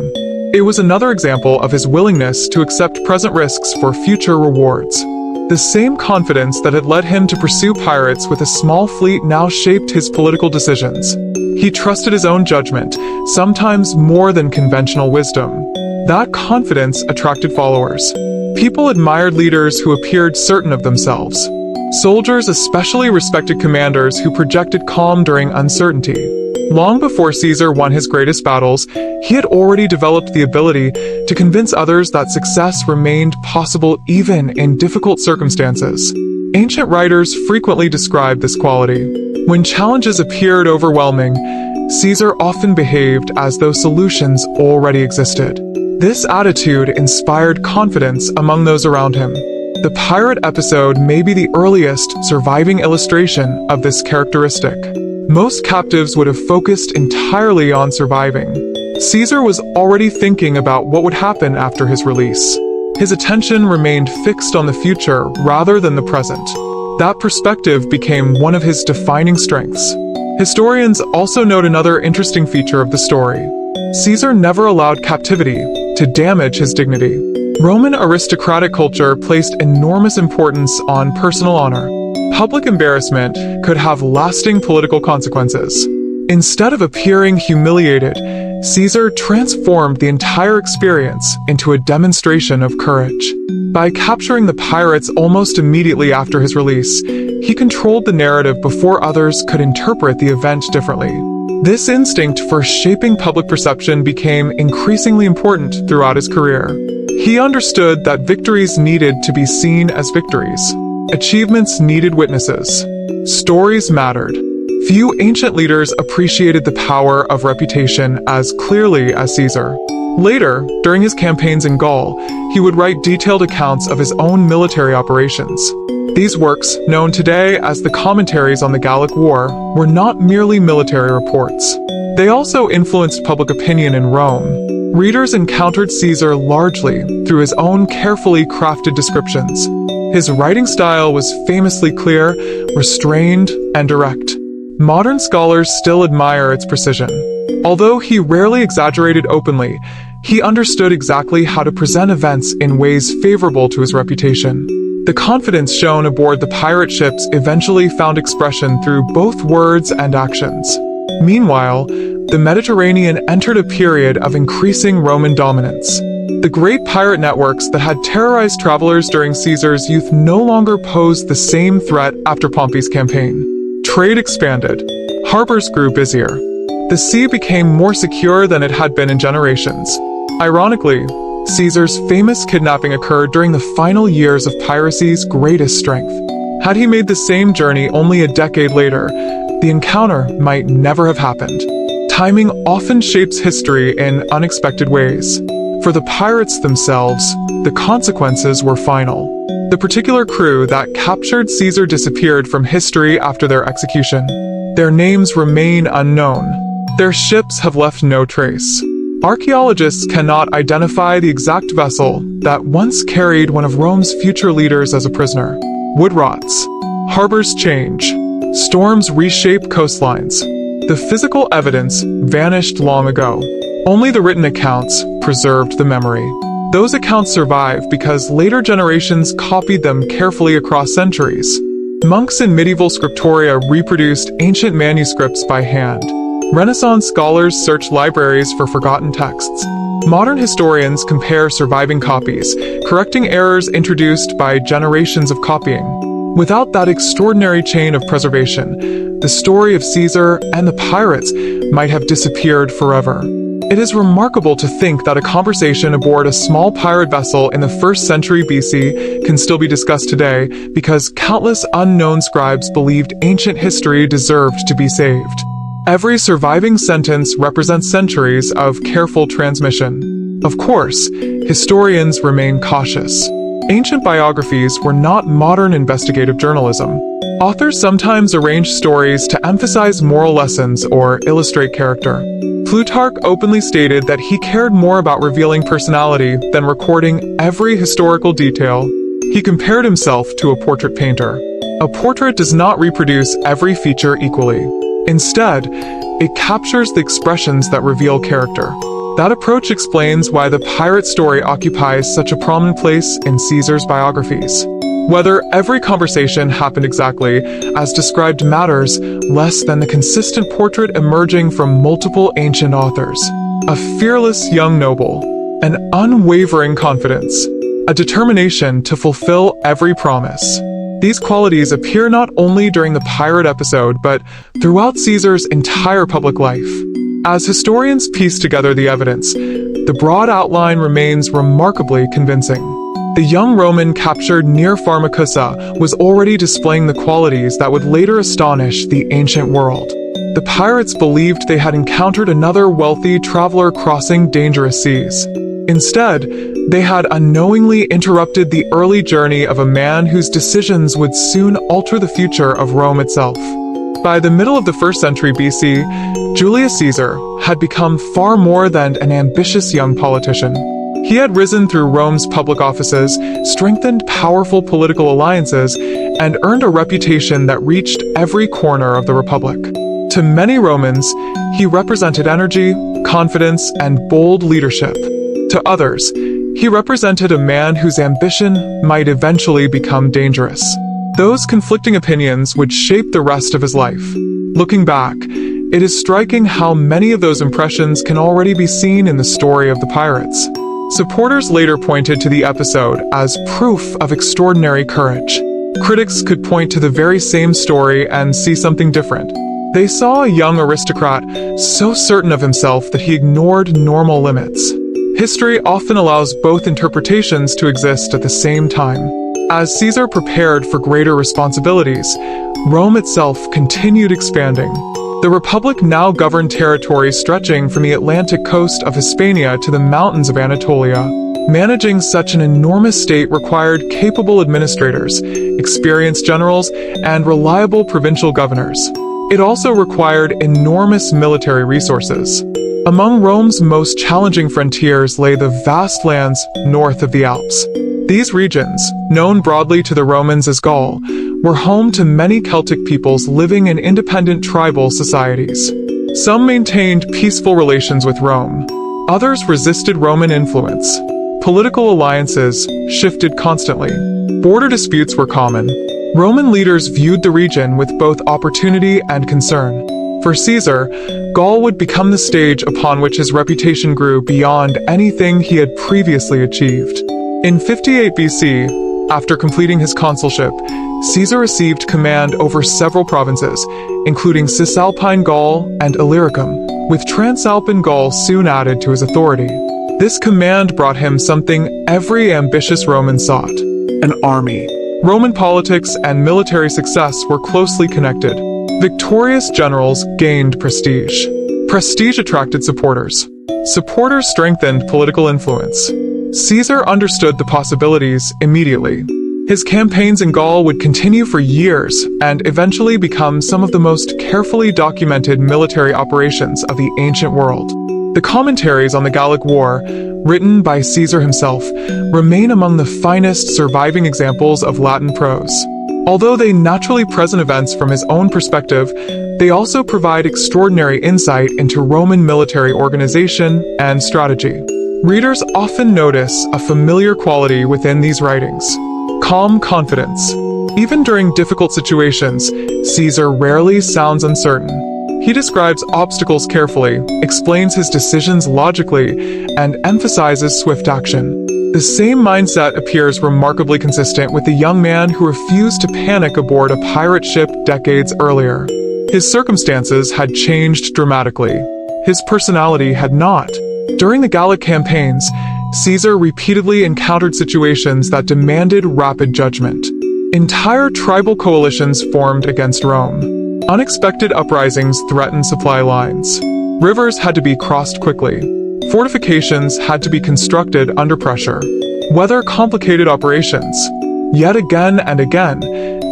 It was another example of his willingness to accept present risks for future rewards. The same confidence that had led him to pursue pirates with a small fleet now shaped his political decisions. He trusted his own judgment, sometimes more than conventional wisdom. That confidence attracted followers. People admired leaders who appeared certain of themselves. Soldiers especially respected commanders who projected calm during uncertainty. Long before Caesar won his greatest battles, he had already developed the ability to convince others that success remained possible even in difficult circumstances. Ancient writers frequently described this quality. When challenges appeared overwhelming, Caesar often behaved as though solutions already existed. This attitude inspired confidence among those around him. The pirate episode may be the earliest surviving illustration of this characteristic. Most captives would have focused entirely on surviving. Caesar was already thinking about what would happen after his release. His attention remained fixed on the future rather than the present. That perspective became one of his defining strengths. Historians also note another interesting feature of the story. Caesar never allowed captivity to damage his dignity. Roman aristocratic culture placed enormous importance on personal honor. Public embarrassment could have lasting political consequences. Instead of appearing humiliated, Caesar transformed the entire experience into a demonstration of courage. By capturing the pirates almost immediately after his release, he controlled the narrative before others could interpret the event differently. This instinct for shaping public perception became increasingly important throughout his career. He understood that victories needed to be seen as victories. Achievements needed witnesses. Stories mattered. Few ancient leaders appreciated the power of reputation as clearly as Caesar. Later, during his campaigns in Gaul, he would write detailed accounts of his own military operations. These works, known today as the commentaries on the Gallic War, were not merely military reports. They also influenced public opinion in Rome. Readers encountered Caesar largely through his own carefully crafted descriptions. His writing style was famously clear, restrained, and direct. Modern scholars still admire its precision. Although he rarely exaggerated openly, he understood exactly how to present events in ways favorable to his reputation. The confidence shown aboard the pirate ships eventually found expression through both words and actions. Meanwhile, the Mediterranean entered a period of increasing Roman dominance. The great pirate networks that had terrorized travelers during Caesar's youth no longer posed the same threat after Pompey's campaign. Trade expanded. Harbors grew busier. The sea became more secure than it had been in generations. Ironically, Caesar's famous kidnapping occurred during the final years of piracy's greatest strength. Had he made the same journey only a decade later, the encounter might never have happened. Timing often shapes history in unexpected ways. For the pirates themselves, the consequences were final. The particular crew that captured Caesar disappeared from history after their execution. Their names remain unknown. Their ships have left no trace. Archaeologists cannot identify the exact vessel that once carried one of Rome's future leaders as a prisoner. Wood rots. Harbors change. Storms reshape coastlines. The physical evidence vanished long ago. Only the written accounts preserved the memory. Those accounts survive because later generations copied them carefully across centuries. Monks in medieval scriptoria reproduced ancient manuscripts by hand. Renaissance scholars search libraries for forgotten texts. Modern historians compare surviving copies, correcting errors introduced by generations of copying. Without that extraordinary chain of preservation, the story of Caesar and the pirates might have disappeared forever. It is remarkable to think that a conversation aboard a small pirate vessel in the 1st century BC can still be discussed today because countless unknown scribes believed ancient history deserved to be saved. Every surviving sentence represents centuries of careful transmission. Of course, historians remain cautious. Ancient biographies were not modern investigative journalism. Authors sometimes arrange stories to emphasize moral lessons or illustrate character. Plutarch openly stated that he cared more about revealing personality than recording every historical detail. He compared himself to a portrait painter. A portrait does not reproduce every feature equally. Instead, it captures the expressions that reveal character. That approach explains why the pirate story occupies such a prominent place in Caesar's biographies. Whether every conversation happened exactly as described matters less than the consistent portrait emerging from multiple ancient authors. A fearless young noble, an unwavering confidence, a determination to fulfill every promise. These qualities appear not only during the pirate episode, but throughout Caesar's entire public life. As historians piece together the evidence, the broad outline remains remarkably convincing. The young Roman captured near Pharmacusa was already displaying the qualities that would later astonish the ancient world. The pirates believed they had encountered another wealthy traveler crossing dangerous seas. Instead, they had unknowingly interrupted the early journey of a man whose decisions would soon alter the future of Rome itself. By the middle of the 1st century BC, Julius Caesar had become far more than an ambitious young politician. He had risen through Rome's public offices, strengthened powerful political alliances, and earned a reputation that reached every corner of the Republic. To many Romans, he represented energy, confidence, and bold leadership. To others, he represented a man whose ambition might eventually become dangerous. Those conflicting opinions would shape the rest of his life. Looking back, it is striking how many of those impressions can already be seen in the story of the pirates. Supporters later pointed to the episode as proof of extraordinary courage. Critics could point to the very same story and see something different. They saw a young aristocrat so certain of himself that he ignored normal limits. History often allows both interpretations to exist at the same time. As Caesar prepared for greater responsibilities, Rome itself continued expanding. The Republic now governed territory stretching from the Atlantic coast of Hispania to the mountains of Anatolia. Managing such an enormous state required capable administrators, experienced generals, and reliable provincial governors. It also required enormous military resources. Among Rome's most challenging frontiers lay the vast lands north of the Alps. These regions, known broadly to the Romans as Gaul, were home to many Celtic peoples living in independent tribal societies. Some maintained peaceful relations with Rome. Others resisted Roman influence. Political alliances shifted constantly. Border disputes were common. Roman leaders viewed the region with both opportunity and concern. For Caesar, Gaul would become the stage upon which his reputation grew beyond anything he had previously achieved. In 58 BC, after completing his consulship, Caesar received command over several provinces, including Cisalpine Gaul and Illyricum, with Transalpine Gaul soon added to his authority. This command brought him something every ambitious Roman sought: an army. Roman politics and military success were closely connected. Victorious generals gained prestige. Prestige attracted supporters. Supporters strengthened political influence. Caesar understood the possibilities immediately. His campaigns in Gaul would continue for years and eventually become some of the most carefully documented military operations of the ancient world. The commentaries on the Gallic War, written by Caesar himself, remain among the finest surviving examples of Latin prose. Although they naturally present events from his own perspective, they also provide extraordinary insight into Roman military organization and strategy. Readers often notice a familiar quality within these writings: calm confidence. Even during difficult situations, Caesar rarely sounds uncertain. He describes obstacles carefully, explains his decisions logically, and emphasizes swift action. The same mindset appears remarkably consistent with the young man who refused to panic aboard a pirate ship decades earlier. His circumstances had changed dramatically. His personality had not. During the Gallic campaigns, Caesar repeatedly encountered situations that demanded rapid judgment. Entire tribal coalitions formed against Rome. Unexpected uprisings threatened supply lines. Rivers had to be crossed quickly. Fortifications had to be constructed under pressure. Weather complicated operations. Yet again and again,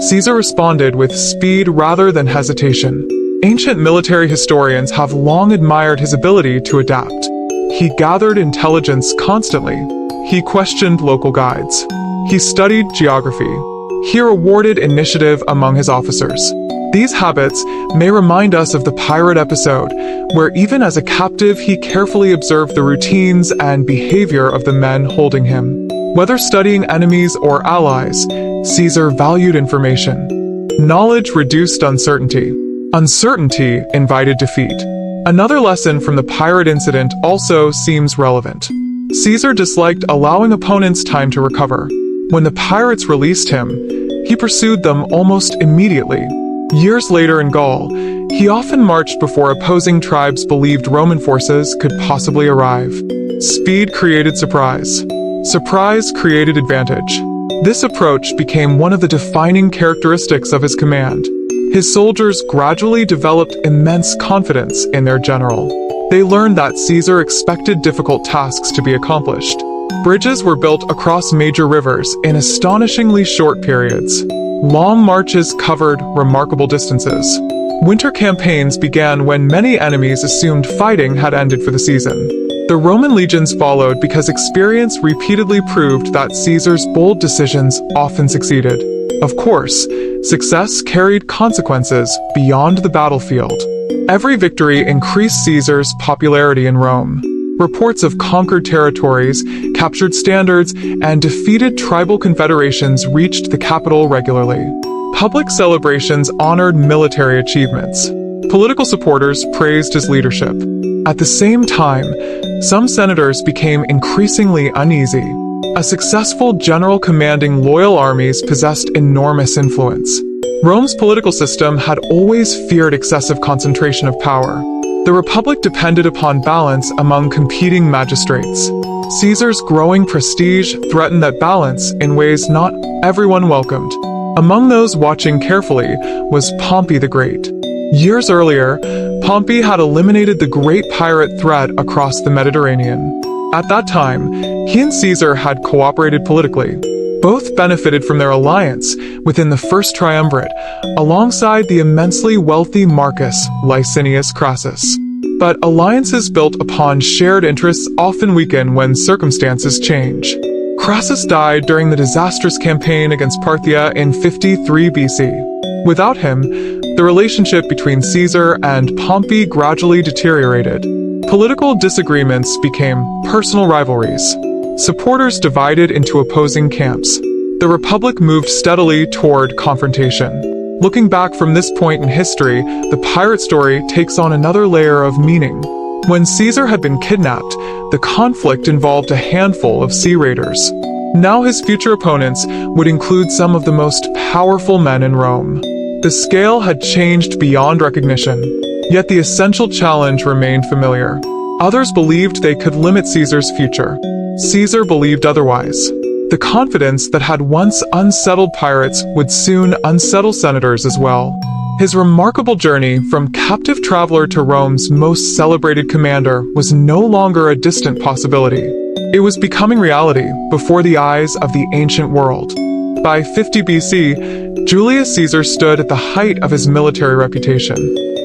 Caesar responded with speed rather than hesitation. Ancient military historians have long admired his ability to adapt. He gathered intelligence constantly. He questioned local guides. He studied geography. He rewarded initiative among his officers. These habits may remind us of the pirate episode, where even as a captive he carefully observed the routines and behavior of the men holding him. Whether studying enemies or allies, Caesar valued information. Knowledge reduced uncertainty. Uncertainty invited defeat. Another lesson from the pirate incident also seems relevant. Caesar disliked allowing opponents time to recover. When the pirates released him, he pursued them almost immediately. Years later in Gaul, he often marched before opposing tribes believed Roman forces could possibly arrive. Speed created surprise. Surprise created advantage. This approach became one of the defining characteristics of his command. His soldiers gradually developed immense confidence in their general. They learned that Caesar expected difficult tasks to be accomplished. Bridges were built across major rivers in astonishingly short periods. Long marches covered remarkable distances. Winter campaigns began when many enemies assumed fighting had ended for the season. The Roman legions followed because experience repeatedly proved that Caesar's bold decisions often succeeded. Of course, success carried consequences beyond the battlefield. Every victory increased Caesar's popularity in Rome. Reports of conquered territories, captured standards, and defeated tribal confederations reached the capital regularly. Public celebrations honored military achievements. Political supporters praised his leadership. At the same time, some senators became increasingly uneasy. A successful general commanding loyal armies possessed enormous influence. Rome's political system had always feared excessive concentration of power. The Republic depended upon balance among competing magistrates. Caesar's growing prestige threatened that balance in ways not everyone welcomed. Among those watching carefully was Pompey the Great. Years earlier, Pompey had eliminated the great pirate threat across the Mediterranean. At that time, he and Caesar had cooperated politically. Both benefited from their alliance within the first triumvirate, alongside the immensely wealthy Marcus Licinius Crassus. But alliances built upon shared interests often weaken when circumstances change. Crassus died during the disastrous campaign against Parthia in 53 BC. Without him, the relationship between Caesar and Pompey gradually deteriorated. Political disagreements became personal rivalries. Supporters divided into opposing camps. The Republic moved steadily toward confrontation. Looking back from this point in history, the pirate story takes on another layer of meaning. When Caesar had been kidnapped, the conflict involved a handful of sea raiders. Now his future opponents would include some of the most powerful men in Rome. The scale had changed beyond recognition, yet the essential challenge remained familiar. Others believed they could limit Caesar's future. Caesar believed otherwise. The confidence that had once unsettled pirates would soon unsettle senators as well. His remarkable journey from captive traveler to Rome's most celebrated commander was no longer a distant possibility. It was becoming reality before the eyes of the ancient world. By 50 BC, Julius Caesar stood at the height of his military reputation.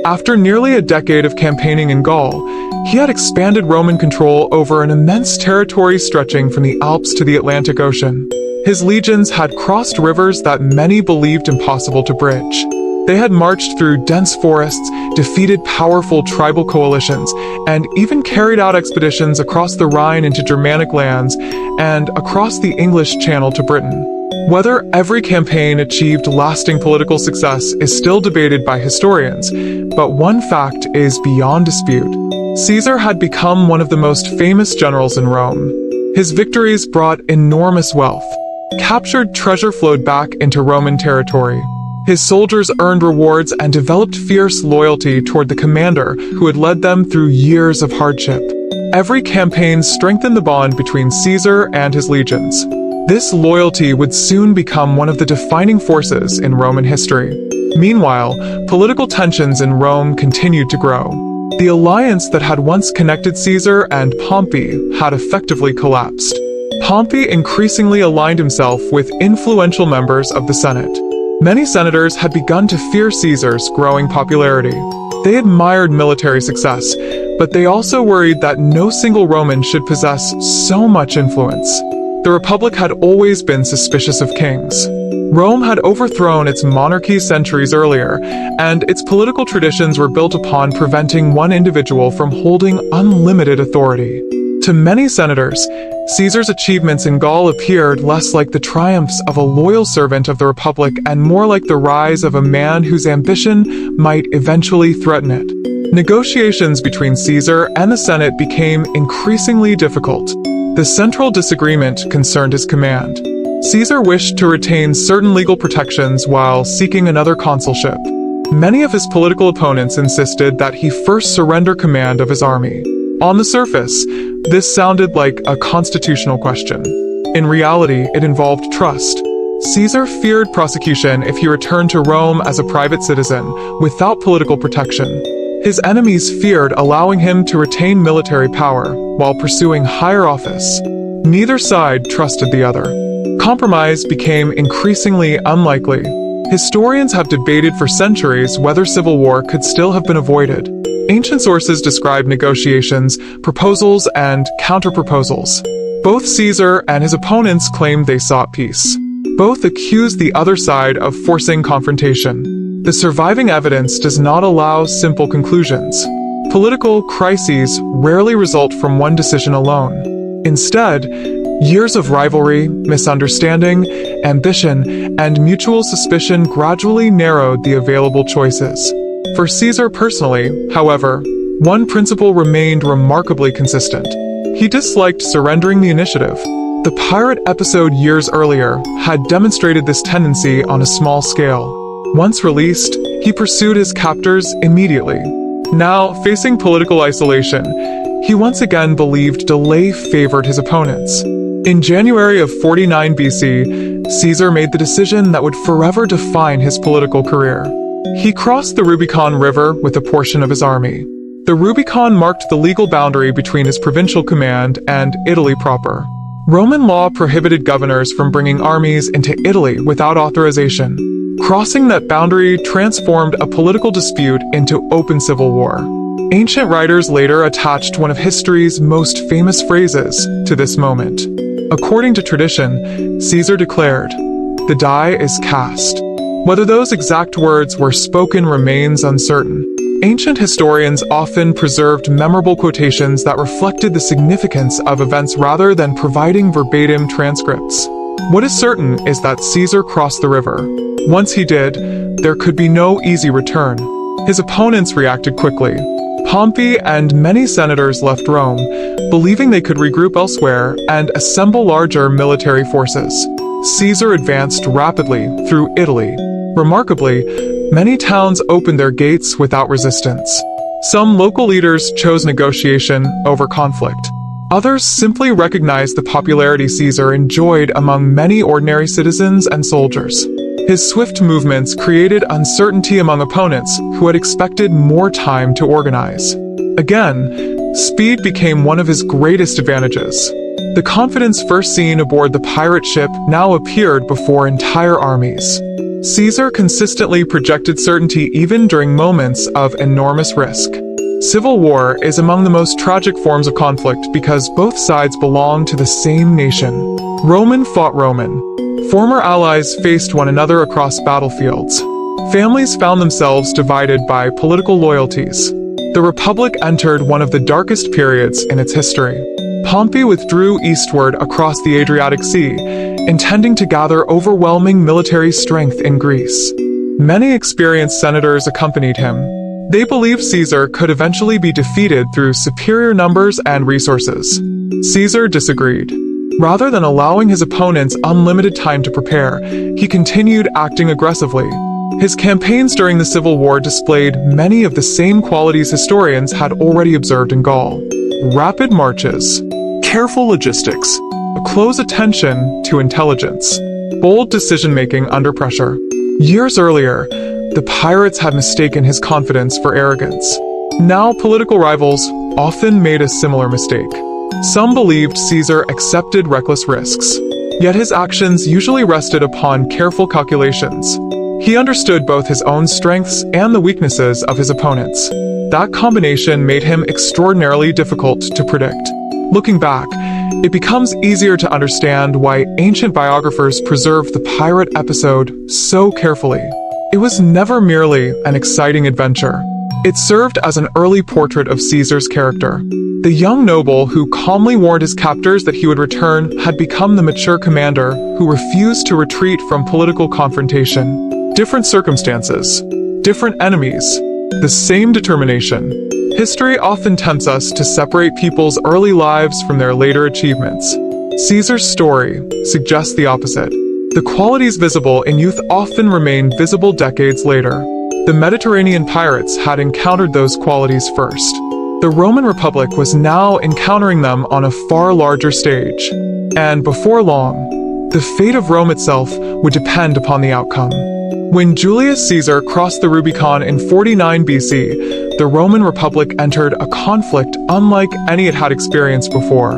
After nearly a decade of campaigning in Gaul, he had expanded Roman control over an immense territory stretching from the Alps to the Atlantic Ocean. His legions had crossed rivers that many believed impossible to bridge. They had marched through dense forests, defeated powerful tribal coalitions, and even carried out expeditions across the Rhine into Germanic lands and across the English Channel to Britain. Whether every campaign achieved lasting political success is still debated by historians, but one fact is beyond dispute. Caesar had become one of the most famous generals in Rome. His victories brought enormous wealth. Captured treasure flowed back into Roman territory. His soldiers earned rewards and developed fierce loyalty toward the commander who had led them through years of hardship. Every campaign strengthened the bond between Caesar and his legions. This loyalty would soon become one of the defining forces in Roman history. Meanwhile, political tensions in Rome continued to grow. The alliance that had once connected Caesar and Pompey had effectively collapsed. Pompey increasingly aligned himself with influential members of the Senate. Many senators had begun to fear Caesar's growing popularity. They admired military success, but they also worried that no single Roman should possess so much influence. The Republic had always been suspicious of kings. Rome had overthrown its monarchy centuries earlier, and its political traditions were built upon preventing one individual from holding unlimited authority. To many senators, Caesar's achievements in Gaul appeared less like the triumphs of a loyal servant of the Republic and more like the rise of a man whose ambition might eventually threaten it. Negotiations between Caesar and the Senate became increasingly difficult. The central disagreement concerned his command. Caesar wished to retain certain legal protections while seeking another consulship. Many of his political opponents insisted that he first surrender command of his army. On the surface, this sounded like a constitutional question. In reality, it involved trust. Caesar feared prosecution if he returned to Rome as a private citizen, without political protection. His enemies feared allowing him to retain military power while pursuing higher office. Neither side trusted the other. Compromise became increasingly unlikely. Historians have debated for centuries whether civil war could still have been avoided. Ancient sources describe negotiations, proposals, and counter-proposals. Both Caesar and his opponents claimed they sought peace. Both accused the other side of forcing confrontation. The surviving evidence does not allow simple conclusions. Political crises rarely result from one decision alone. Instead, years of rivalry, misunderstanding, ambition, and mutual suspicion gradually narrowed the available choices. For Caesar personally, however, one principle remained remarkably consistent. He disliked surrendering the initiative. The pirate episode years earlier had demonstrated this tendency on a small scale. Once released, he pursued his captors immediately. Now, facing political isolation, he once again believed delay favored his opponents. In January of 49 BC, Caesar made the decision that would forever define his political career. He crossed the Rubicon River with a portion of his army. The Rubicon marked the legal boundary between his provincial command and Italy proper. Roman law prohibited governors from bringing armies into Italy without authorization. Crossing that boundary transformed a political dispute into open civil war. Ancient writers later attached one of history's most famous phrases to this moment. According to tradition, Caesar declared, "The die is cast." Whether those exact words were spoken remains uncertain. Ancient historians often preserved memorable quotations that reflected the significance of events rather than providing verbatim transcripts. What is certain is that Caesar crossed the river. Once he did, there could be no easy return. His opponents reacted quickly. Pompey and many senators left Rome, believing they could regroup elsewhere and assemble larger military forces. Caesar advanced rapidly through Italy. Remarkably, many towns opened their gates without resistance. Some local leaders chose negotiation over conflict. Others simply recognized the popularity Caesar enjoyed among many ordinary citizens and soldiers. His swift movements created uncertainty among opponents who had expected more time to organize. Again, speed became one of his greatest advantages. The confidence first seen aboard the pirate ship now appeared before entire armies. Caesar consistently projected certainty even during moments of enormous risk. Civil war is among the most tragic forms of conflict because both sides belong to the same nation. Roman fought Roman. Former allies faced one another across battlefields. Families found themselves divided by political loyalties. The Republic entered one of the darkest periods in its history. Pompey withdrew eastward across the Adriatic Sea, intending to gather overwhelming military strength in Greece. Many experienced senators accompanied him. They believed Caesar could eventually be defeated through superior numbers and resources. Caesar disagreed. Rather than allowing his opponents unlimited time to prepare, he continued acting aggressively. His campaigns during the Civil War displayed many of the same qualities historians had already observed in Gaul. Rapid marches, careful logistics, a close attention to intelligence, bold decision-making under pressure. Years earlier, the pirates had mistaken his confidence for arrogance. Now political rivals often made a similar mistake. Some believed Caesar accepted reckless risks, yet his actions usually rested upon careful calculations. He understood both his own strengths and the weaknesses of his opponents. That combination made him extraordinarily difficult to predict. Looking back, it becomes easier to understand why ancient biographers preserved the pirate episode so carefully. It was never merely an exciting adventure. It served as an early portrait of Caesar's character. The young noble who calmly warned his captors that he would return had become the mature commander who refused to retreat from political confrontation. Different circumstances, different enemies, the same determination. History often tempts us to separate people's early lives from their later achievements. Caesar's story suggests the opposite. The qualities visible in youth often remain visible decades later. The Mediterranean pirates had encountered those qualities first. The Roman Republic was now encountering them on a far larger stage. And before long, the fate of Rome itself would depend upon the outcome. When Julius Caesar crossed the Rubicon in 49 BC, the Roman Republic entered a conflict unlike any it had experienced before.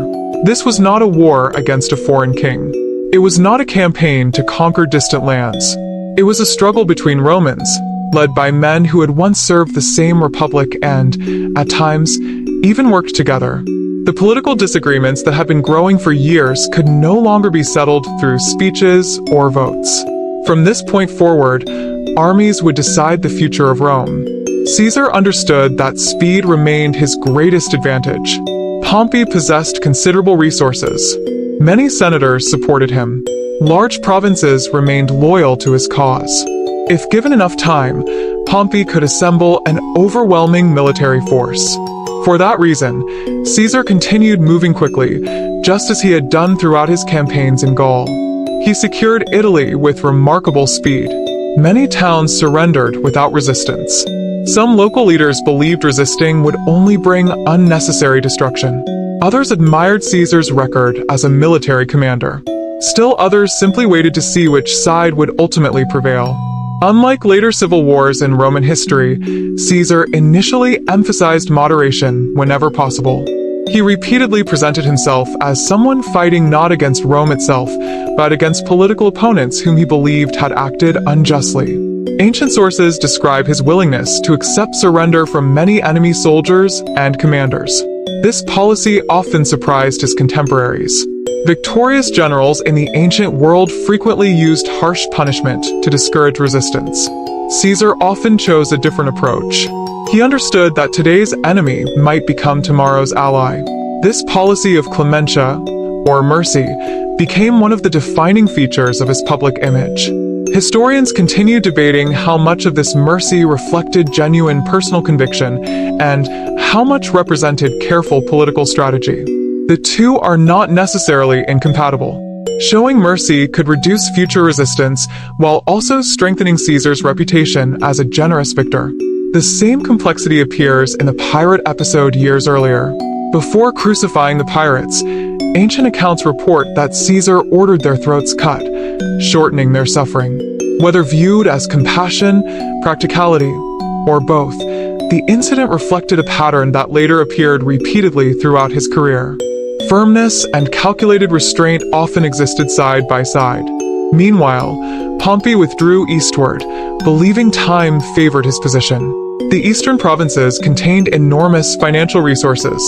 This was not a war against a foreign king. It was not a campaign to conquer distant lands. It was a struggle between Romans, led by men who had once served the same republic and, at times, even worked together. The political disagreements that had been growing for years could no longer be settled through speeches or votes. From this point forward, armies would decide the future of Rome. Caesar understood that speed remained his greatest advantage. Pompey possessed considerable resources. Many senators supported him. Large provinces remained loyal to his cause. If given enough time, Pompey could assemble an overwhelming military force. For that reason, Caesar continued moving quickly, just as he had done throughout his campaigns in Gaul. He secured Italy with remarkable speed. Many towns surrendered without resistance. Some local leaders believed resisting would only bring unnecessary destruction. Others admired Caesar's record as a military commander. Still others simply waited to see which side would ultimately prevail. Unlike later civil wars in Roman history, Caesar initially emphasized moderation whenever possible. He repeatedly presented himself as someone fighting not against Rome itself, but against political opponents whom he believed had acted unjustly. Ancient sources describe his willingness to accept surrender from many enemy soldiers and commanders. This policy often surprised his contemporaries. Victorious generals in the ancient world frequently used harsh punishment to discourage resistance. Caesar often chose a different approach. He understood that today's enemy might become tomorrow's ally. This policy of clementia, or mercy, became one of the defining features of his public image. Historians continue debating how much of this mercy reflected genuine personal conviction and how much represented careful political strategy. The two are not necessarily incompatible. Showing mercy could reduce future resistance while also strengthening Caesar's reputation as a generous victor. The same complexity appears in the pirate episode years earlier. Before crucifying the pirates, ancient accounts report that Caesar ordered their throats cut, shortening their suffering. Whether viewed as compassion, practicality, or both, the incident reflected a pattern that later appeared repeatedly throughout his career. Firmness and calculated restraint often existed side by side. Meanwhile, Pompey withdrew eastward, believing time favored his position. The eastern provinces contained enormous financial resources.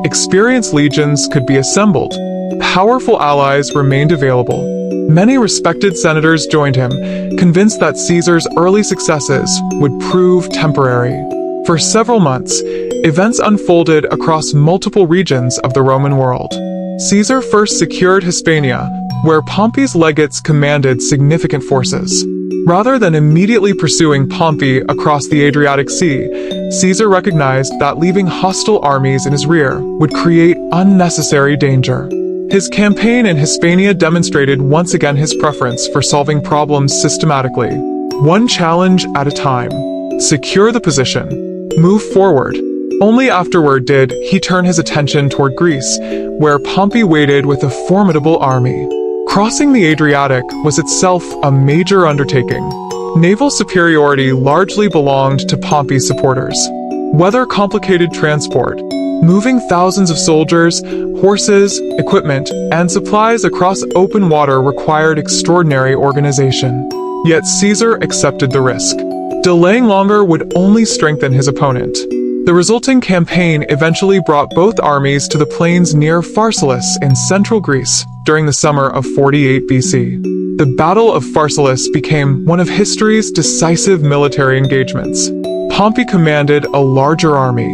Experienced legions could be assembled. Powerful allies remained available. Many respected senators joined him, convinced that Caesar's early successes would prove temporary. For several months, events unfolded across multiple regions of the Roman world. Caesar first secured Hispania, where Pompey's legates commanded significant forces. Rather than immediately pursuing Pompey across the Adriatic Sea, Caesar recognized that leaving hostile armies in his rear would create unnecessary danger. His campaign in Hispania demonstrated once again his preference for solving problems systematically, one challenge at a time. Secure the position. Move forward. Only afterward did he turn his attention toward Greece, where Pompey waited with a formidable army. Crossing the Adriatic was itself a major undertaking. Naval superiority largely belonged to Pompey's supporters. Whether complicated transport, moving thousands of soldiers, horses, equipment, and supplies across open water required extraordinary organization. Yet Caesar accepted the risk. Delaying longer would only strengthen his opponent. The resulting campaign eventually brought both armies to the plains near Pharsalus in central Greece during the summer of 48 BC. The Battle of Pharsalus became one of history's decisive military engagements. Pompey commanded a larger army.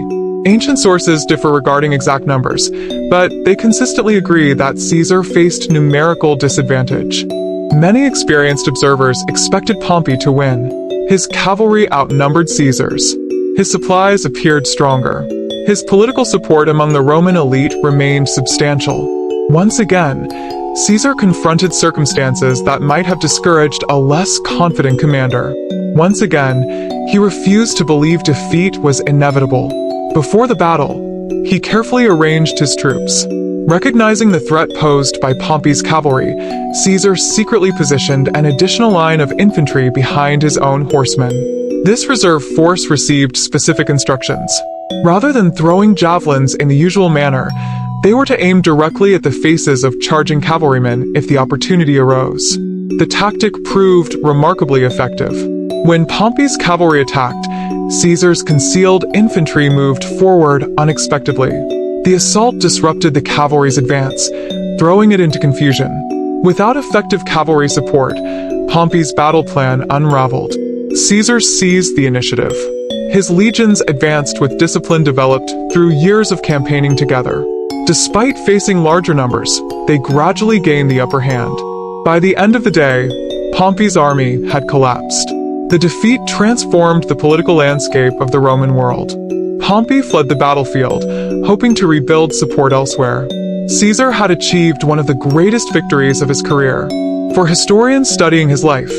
Ancient sources differ regarding exact numbers, but they consistently agree that Caesar faced numerical disadvantage. Many experienced observers expected Pompey to win. His cavalry outnumbered Caesar's. His supplies appeared stronger. His political support among the Roman elite remained substantial. Once again, Caesar confronted circumstances that might have discouraged a less confident commander. Once again, he refused to believe defeat was inevitable. Before the battle, he carefully arranged his troops. Recognizing the threat posed by Pompey's cavalry, Caesar secretly positioned an additional line of infantry behind his own horsemen. This reserve force received specific instructions. Rather than throwing javelins in the usual manner, they were to aim directly at the faces of charging cavalrymen if the opportunity arose. The tactic proved remarkably effective. When Pompey's cavalry attacked, Caesar's concealed infantry moved forward unexpectedly. The assault disrupted the cavalry's advance, throwing it into confusion. Without effective cavalry support, Pompey's battle plan unraveled. Caesar seized the initiative. His legions advanced with discipline developed through years of campaigning together. Despite facing larger numbers, they gradually gained the upper hand. By the end of the day, Pompey's army had collapsed. The defeat transformed the political landscape of the Roman world. Pompey fled the battlefield, hoping to rebuild support elsewhere. Caesar had achieved one of the greatest victories of his career. For historians studying his life,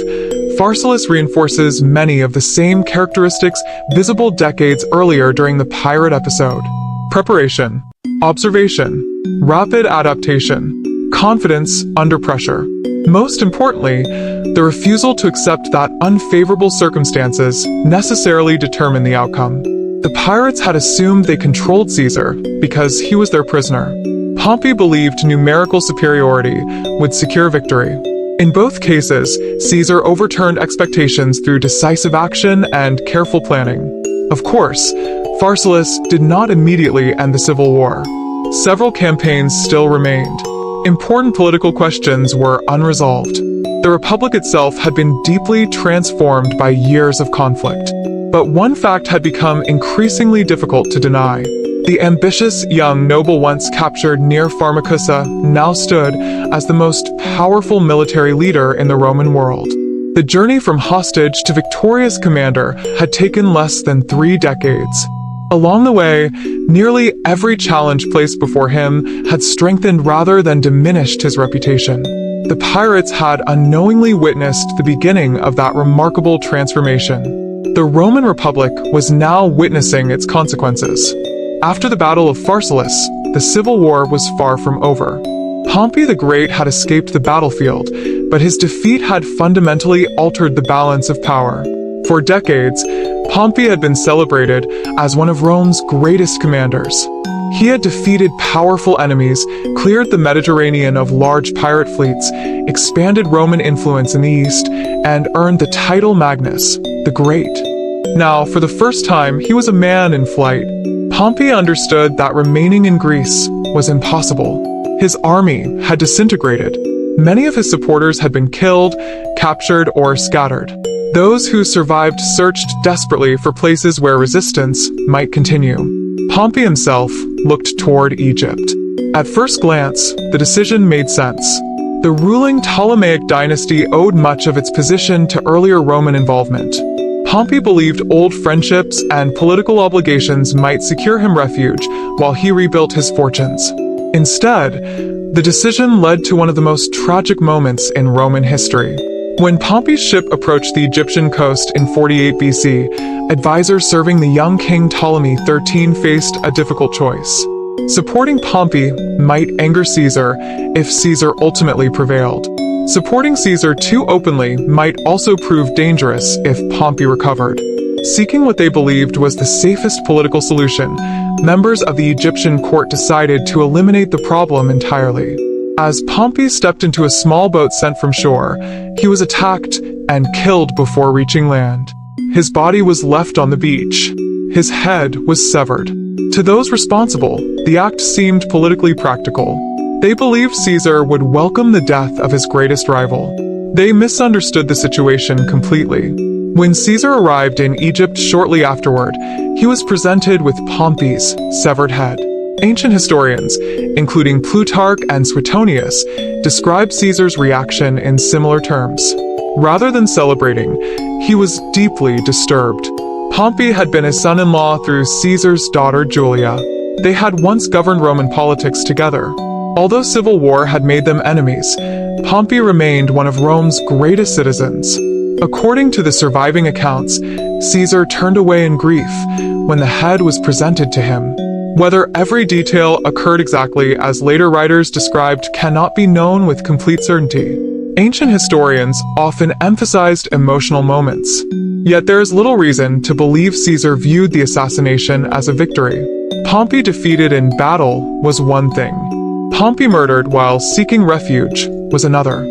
Pharsalus reinforces many of the same characteristics visible decades earlier during the pirate episode. Preparation, observation, rapid adaptation, confidence under pressure. Most importantly, the refusal to accept that unfavorable circumstances necessarily determine the outcome. The pirates had assumed they controlled Caesar because he was their prisoner. Pompey believed numerical superiority would secure victory. In both cases, Caesar overturned expectations through decisive action and careful planning. Of course, Pharsalus did not immediately end the civil war. Several campaigns still remained. Important political questions were unresolved. The Republic itself had been deeply transformed by years of conflict. But one fact had become increasingly difficult to deny. The ambitious young noble once captured near Pharmacusa now stood as the most powerful military leader in the Roman world. The journey from hostage to victorious commander had taken less than 3 decades. Along the way, nearly every challenge placed before him had strengthened rather than diminished his reputation. The pirates had unknowingly witnessed the beginning of that remarkable transformation. The Roman Republic was now witnessing its consequences. After the Battle of Pharsalus, the civil war was far from over. Pompey the Great had escaped the battlefield, but his defeat had fundamentally altered the balance of power. For decades, Pompey had been celebrated as one of Rome's greatest commanders. He had defeated powerful enemies, cleared the Mediterranean of large pirate fleets, expanded Roman influence in the east, and earned the title Magnus, the Great. Now, for the first time, he was a man in flight. Pompey understood that remaining in Greece was impossible. His army had disintegrated. Many of his supporters had been killed, captured, or scattered. Those who survived searched desperately for places where resistance might continue. Pompey himself looked toward Egypt. At first glance, the decision made sense. The ruling Ptolemaic dynasty owed much of its position to earlier Roman involvement. Pompey believed old friendships and political obligations might secure him refuge while he rebuilt his fortunes. Instead, the decision led to one of the most tragic moments in Roman history. When Pompey's ship approached the Egyptian coast in 48 BC, advisors serving the young king Ptolemy XIII faced a difficult choice. Supporting Pompey might anger Caesar if Caesar ultimately prevailed. Supporting Caesar too openly might also prove dangerous if Pompey recovered. Seeking what they believed was the safest political solution, members of the Egyptian court decided to eliminate the problem entirely. As Pompey stepped into a small boat sent from shore, he was attacked and killed before reaching land. His body was left on the beach. His head was severed. To those responsible, the act seemed politically practical. They believed Caesar would welcome the death of his greatest rival. They misunderstood the situation completely. When Caesar arrived in Egypt shortly afterward, he was presented with Pompey's severed head. Ancient historians, including Plutarch and Suetonius, describe Caesar's reaction in similar terms. Rather than celebrating, he was deeply disturbed. Pompey had been his son-in-law through Caesar's daughter Julia. They had once governed Roman politics together. Although civil war had made them enemies, Pompey remained one of Rome's greatest citizens. According to the surviving accounts, Caesar turned away in grief when the head was presented to him. Whether every detail occurred exactly as later writers described cannot be known with complete certainty. Ancient historians often emphasized emotional moments. Yet there is little reason to believe Caesar viewed the assassination as a victory. Pompey defeated in battle was one thing. Pompey murdered while seeking refuge was another.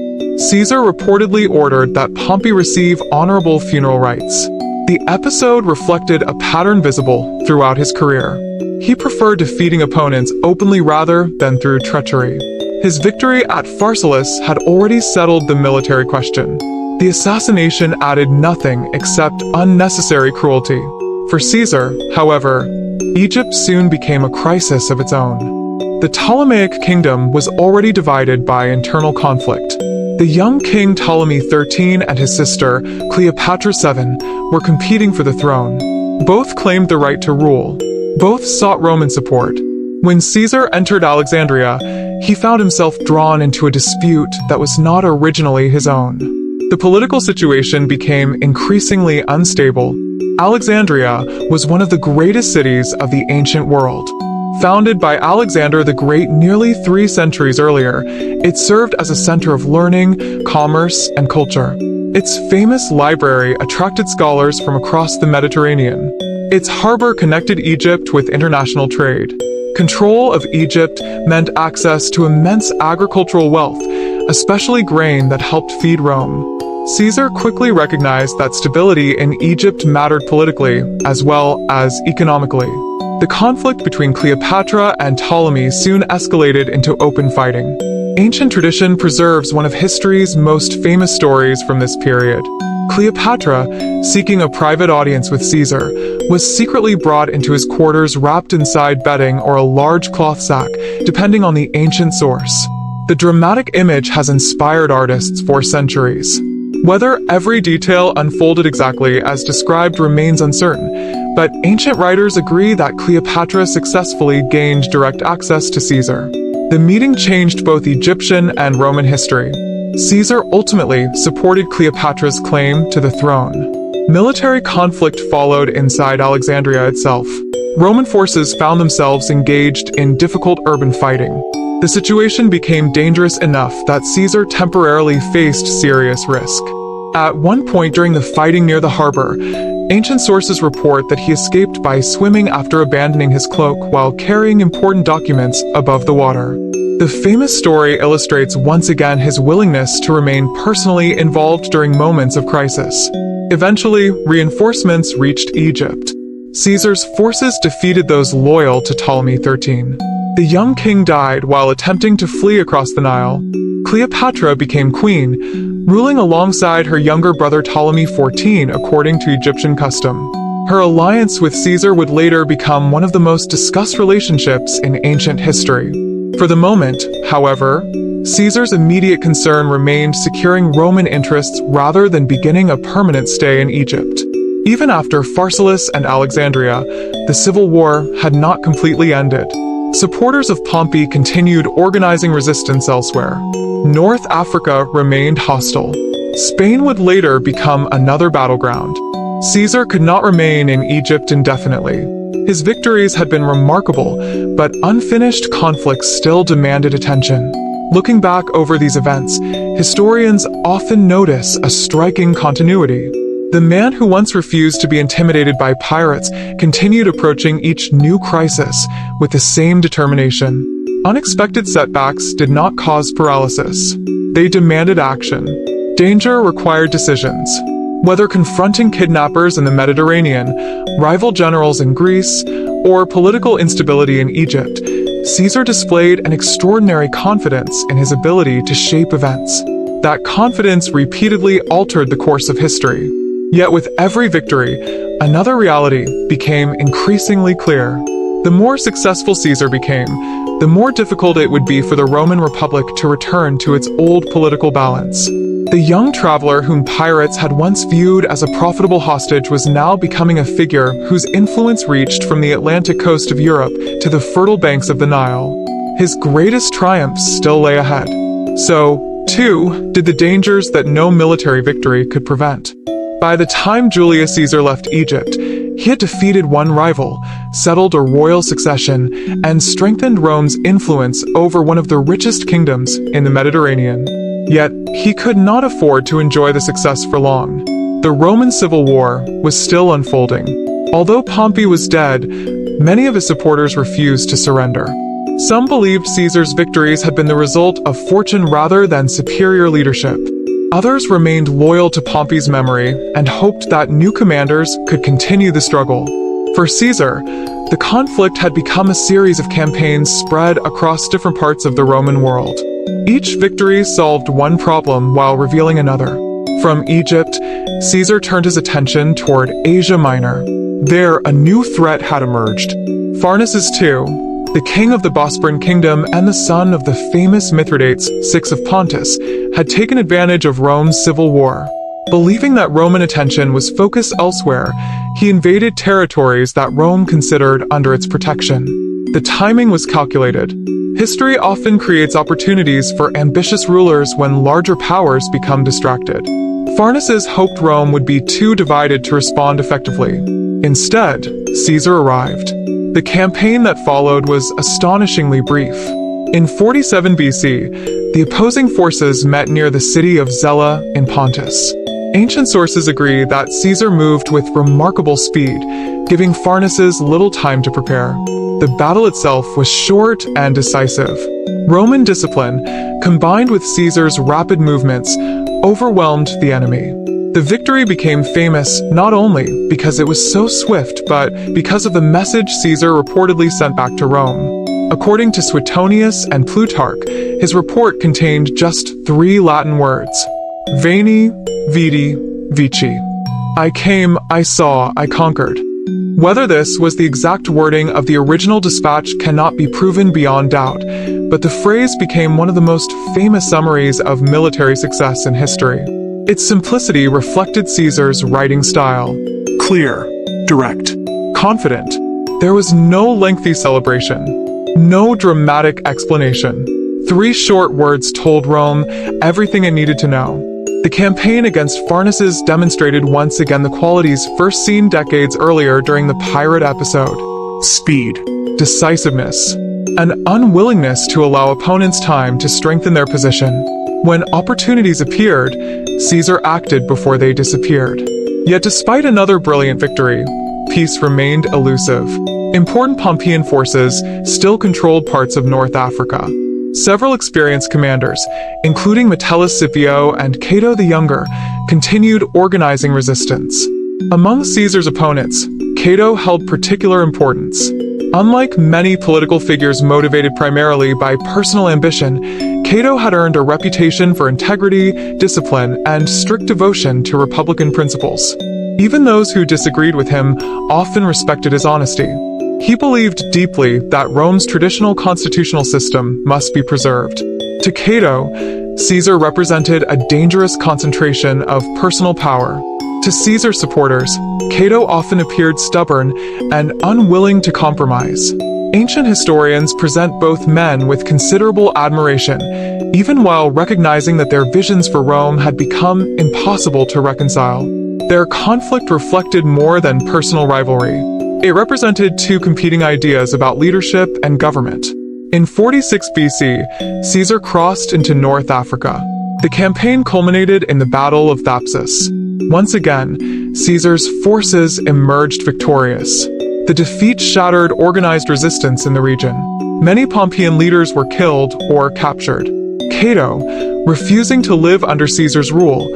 Caesar reportedly ordered that Pompey receive honorable funeral rites. The episode reflected a pattern visible throughout his career. He preferred defeating opponents openly rather than through treachery. His victory at Pharsalus had already settled the military question. The assassination added nothing except unnecessary cruelty. For Caesar, however, Egypt soon became a crisis of its own. The Ptolemaic kingdom was already divided by internal conflict. The young king Ptolemy XIII and his sister, Cleopatra VII, were competing for the throne. Both claimed the right to rule. Both sought Roman support. When Caesar entered Alexandria, he found himself drawn into a dispute that was not originally his own. The political situation became increasingly unstable. Alexandria was one of the greatest cities of the ancient world. Founded by Alexander the Great nearly 3 centuries earlier, it served as a center of learning, commerce, and culture. Its famous library attracted scholars from across the Mediterranean. Its harbor connected Egypt with international trade. Control of Egypt meant access to immense agricultural wealth, especially grain that helped feed Rome. Caesar quickly recognized that stability in Egypt mattered politically as well as economically. The conflict between Cleopatra and Ptolemy soon escalated into open fighting. Ancient tradition preserves one of history's most famous stories from this period. Cleopatra, seeking a private audience with Caesar, was secretly brought into his quarters wrapped inside bedding or a large cloth sack, depending on the ancient source. The dramatic image has inspired artists for centuries. Whether every detail unfolded exactly as described remains uncertain, but ancient writers agree that Cleopatra successfully gained direct access to Caesar. The meeting changed both Egyptian and Roman history. Caesar ultimately supported Cleopatra's claim to the throne. Military conflict followed inside Alexandria itself. Roman forces found themselves engaged in difficult urban fighting. The situation became dangerous enough that Caesar temporarily faced serious risk. At one point during the fighting near the harbor, ancient sources report that he escaped by swimming after abandoning his cloak while carrying important documents above the water. The famous story illustrates once again his willingness to remain personally involved during moments of crisis. Eventually, reinforcements reached Egypt. Caesar's forces defeated those loyal to Ptolemy XIII. The young king died while attempting to flee across the Nile. Cleopatra became queen, ruling alongside her younger brother Ptolemy XIV according to Egyptian custom. Her alliance with Caesar would later become one of the most discussed relationships in ancient history. For the moment, however, Caesar's immediate concern remained securing Roman interests rather than beginning a permanent stay in Egypt. Even after Pharsalus and Alexandria, the civil war had not completely ended. Supporters of Pompey continued organizing resistance elsewhere. North Africa remained hostile. Spain would later become another battleground. Caesar could not remain in Egypt indefinitely. His victories had been remarkable, but unfinished conflicts still demanded attention. Looking back over these events, historians often notice a striking continuity. The man who once refused to be intimidated by pirates continued approaching each new crisis with the same determination. Unexpected setbacks did not cause paralysis. They demanded action. Danger required decisions. Whether confronting kidnappers in the Mediterranean, rival generals in Greece, or political instability in Egypt, Caesar displayed an extraordinary confidence in his ability to shape events. That confidence repeatedly altered the course of history. Yet with every victory, another reality became increasingly clear. The more successful Caesar became, the more difficult it would be for the Roman Republic to return to its old political balance. The young traveler whom pirates had once viewed as a profitable hostage was now becoming a figure whose influence reached from the Atlantic coast of Europe to the fertile banks of the Nile. His greatest triumphs still lay ahead. So, too, did the dangers that no military victory could prevent. By the time Julius Caesar left Egypt, he had defeated one rival, settled a royal succession, and strengthened Rome's influence over one of the richest kingdoms in the Mediterranean. Yet, he could not afford to enjoy the success for long. The Roman Civil War was still unfolding. Although Pompey was dead, many of his supporters refused to surrender. Some believed Caesar's victories had been the result of fortune rather than superior leadership. Others remained loyal to Pompey's memory and hoped that new commanders could continue the struggle. For Caesar, the conflict had become a series of campaigns spread across different parts of the Roman world. Each victory solved one problem while revealing another. From Egypt, Caesar turned his attention toward Asia Minor. There, a new threat had emerged. Pharnaces II, the king of the Bosporan kingdom and the son of the famous Mithridates VI of Pontus, had taken advantage of Rome's civil war. Believing that Roman attention was focused elsewhere, he invaded territories that Rome considered under its protection. The timing was calculated. History often creates opportunities for ambitious rulers when larger powers become distracted. Pharnaces hoped Rome would be too divided to respond effectively. Instead, Caesar arrived. The campaign that followed was astonishingly brief. In 47 BC, the opposing forces met near the city of Zela in Pontus. Ancient sources agree that Caesar moved with remarkable speed, giving Pharnaces little time to prepare. The battle itself was short and decisive. Roman discipline, combined with Caesar's rapid movements, overwhelmed the enemy. The victory became famous not only because it was so swift, but because of the message Caesar reportedly sent back to Rome. According to Suetonius and Plutarch, his report contained just 3 Latin words: Veni, Vidi, Vici. I came, I saw, I conquered. Whether this was the exact wording of the original dispatch cannot be proven beyond doubt, but the phrase became one of the most famous summaries of military success in history. Its simplicity reflected Caesar's writing style. Clear, direct, confident. There was no lengthy celebration, no dramatic explanation. 3 short words told Rome everything it needed to know. The campaign against Pharnaces demonstrated once again the qualities first seen decades earlier during the pirate episode: speed, decisiveness, and unwillingness to allow opponents time to strengthen their position. When opportunities appeared, Caesar acted before they disappeared. Yet despite another brilliant victory, peace remained elusive. Important Pompeian forces still controlled parts of North Africa. Several experienced commanders, including Metellus Scipio and Cato the Younger, continued organizing resistance. Among Caesar's opponents, Cato held particular importance. Unlike many political figures motivated primarily by personal ambition, Cato had earned a reputation for integrity, discipline, and strict devotion to republican principles. Even those who disagreed with him often respected his honesty. He believed deeply that Rome's traditional constitutional system must be preserved. To Cato, Caesar represented a dangerous concentration of personal power. To Caesar's supporters, Cato often appeared stubborn and unwilling to compromise. Ancient historians present both men with considerable admiration, even while recognizing that their visions for Rome had become impossible to reconcile. Their conflict reflected more than personal rivalry. It represented 2 competing ideas about leadership and government. In 46 BC, Caesar crossed into North Africa. The campaign culminated in the Battle of Thapsus. Once again, Caesar's forces emerged victorious. The defeat shattered organized resistance in the region. Many Pompeian leaders were killed or captured. Cato, refusing to live under Caesar's rule,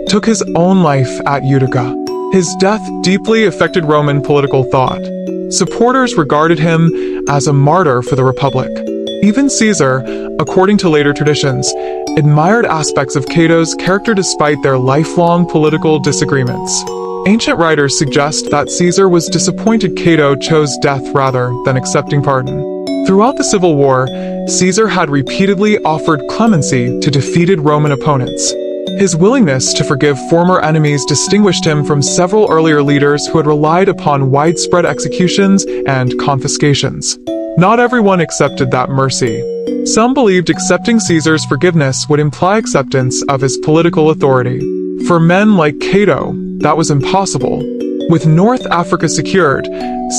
took his own life at Utica. His death deeply affected Roman political thought. Supporters regarded him as a martyr for the Republic. Even Caesar, according to later traditions, admired aspects of Cato's character despite their lifelong political disagreements. Ancient writers suggest that Caesar was disappointed Cato chose death rather than accepting pardon. Throughout the Civil War, Caesar had repeatedly offered clemency to defeated Roman opponents. His willingness to forgive former enemies distinguished him from several earlier leaders who had relied upon widespread executions and confiscations. Not everyone accepted that mercy. Some believed accepting Caesar's forgiveness would imply acceptance of his political authority. For men like Cato, that was impossible. With North Africa secured,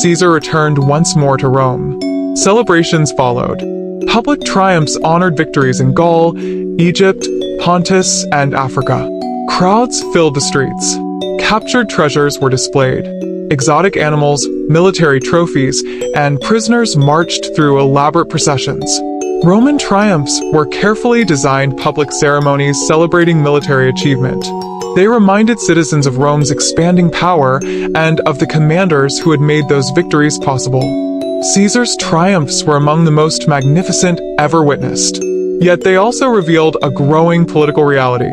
Caesar returned once more to Rome. Celebrations followed. Public triumphs honored victories in Gaul, Egypt, Pontus, and Africa. Crowds filled the streets. Captured treasures were displayed. Exotic animals, military trophies, and prisoners marched through elaborate processions. Roman triumphs were carefully designed public ceremonies celebrating military achievement. They reminded citizens of Rome's expanding power and of the commanders who had made those victories possible. Caesar's triumphs were among the most magnificent ever witnessed. Yet they also revealed a growing political reality.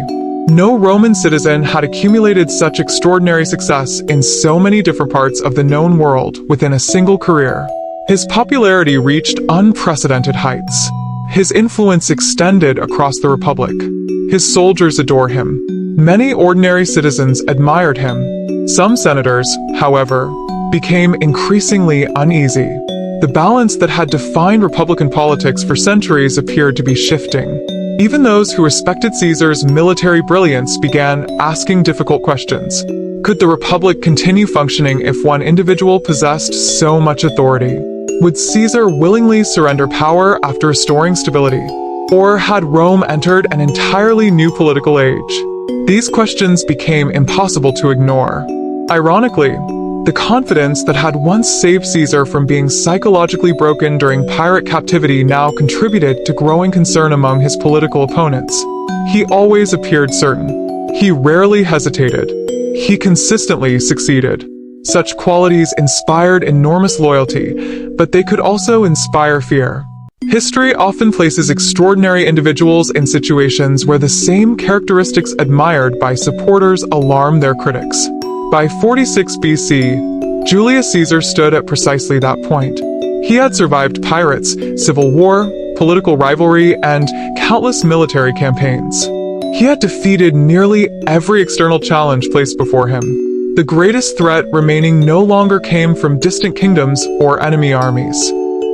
No Roman citizen had accumulated such extraordinary success in so many different parts of the known world within a single career. His popularity reached unprecedented heights. His influence extended across the Republic. His soldiers adore him. Many ordinary citizens admired him. Some senators, however, became increasingly uneasy. The balance that had defined Republican politics for centuries appeared to be shifting. Even those who respected Caesar's military brilliance began asking difficult questions. Could the Republic continue functioning if one individual possessed so much authority? Would Caesar willingly surrender power after restoring stability? Or had Rome entered an entirely new political age? These questions became impossible to ignore. Ironically, the confidence that had once saved Caesar from being psychologically broken during pirate captivity now contributed to growing concern among his political opponents. He always appeared certain. He rarely hesitated. He consistently succeeded. Such qualities inspired enormous loyalty, but they could also inspire fear. History often places extraordinary individuals in situations where the same characteristics admired by supporters alarm their critics. By 46 BC, Julius Caesar stood at precisely that point. He had survived pirates, civil war, political rivalry, and countless military campaigns. He had defeated nearly every external challenge placed before him. The greatest threat remaining no longer came from distant kingdoms or enemy armies.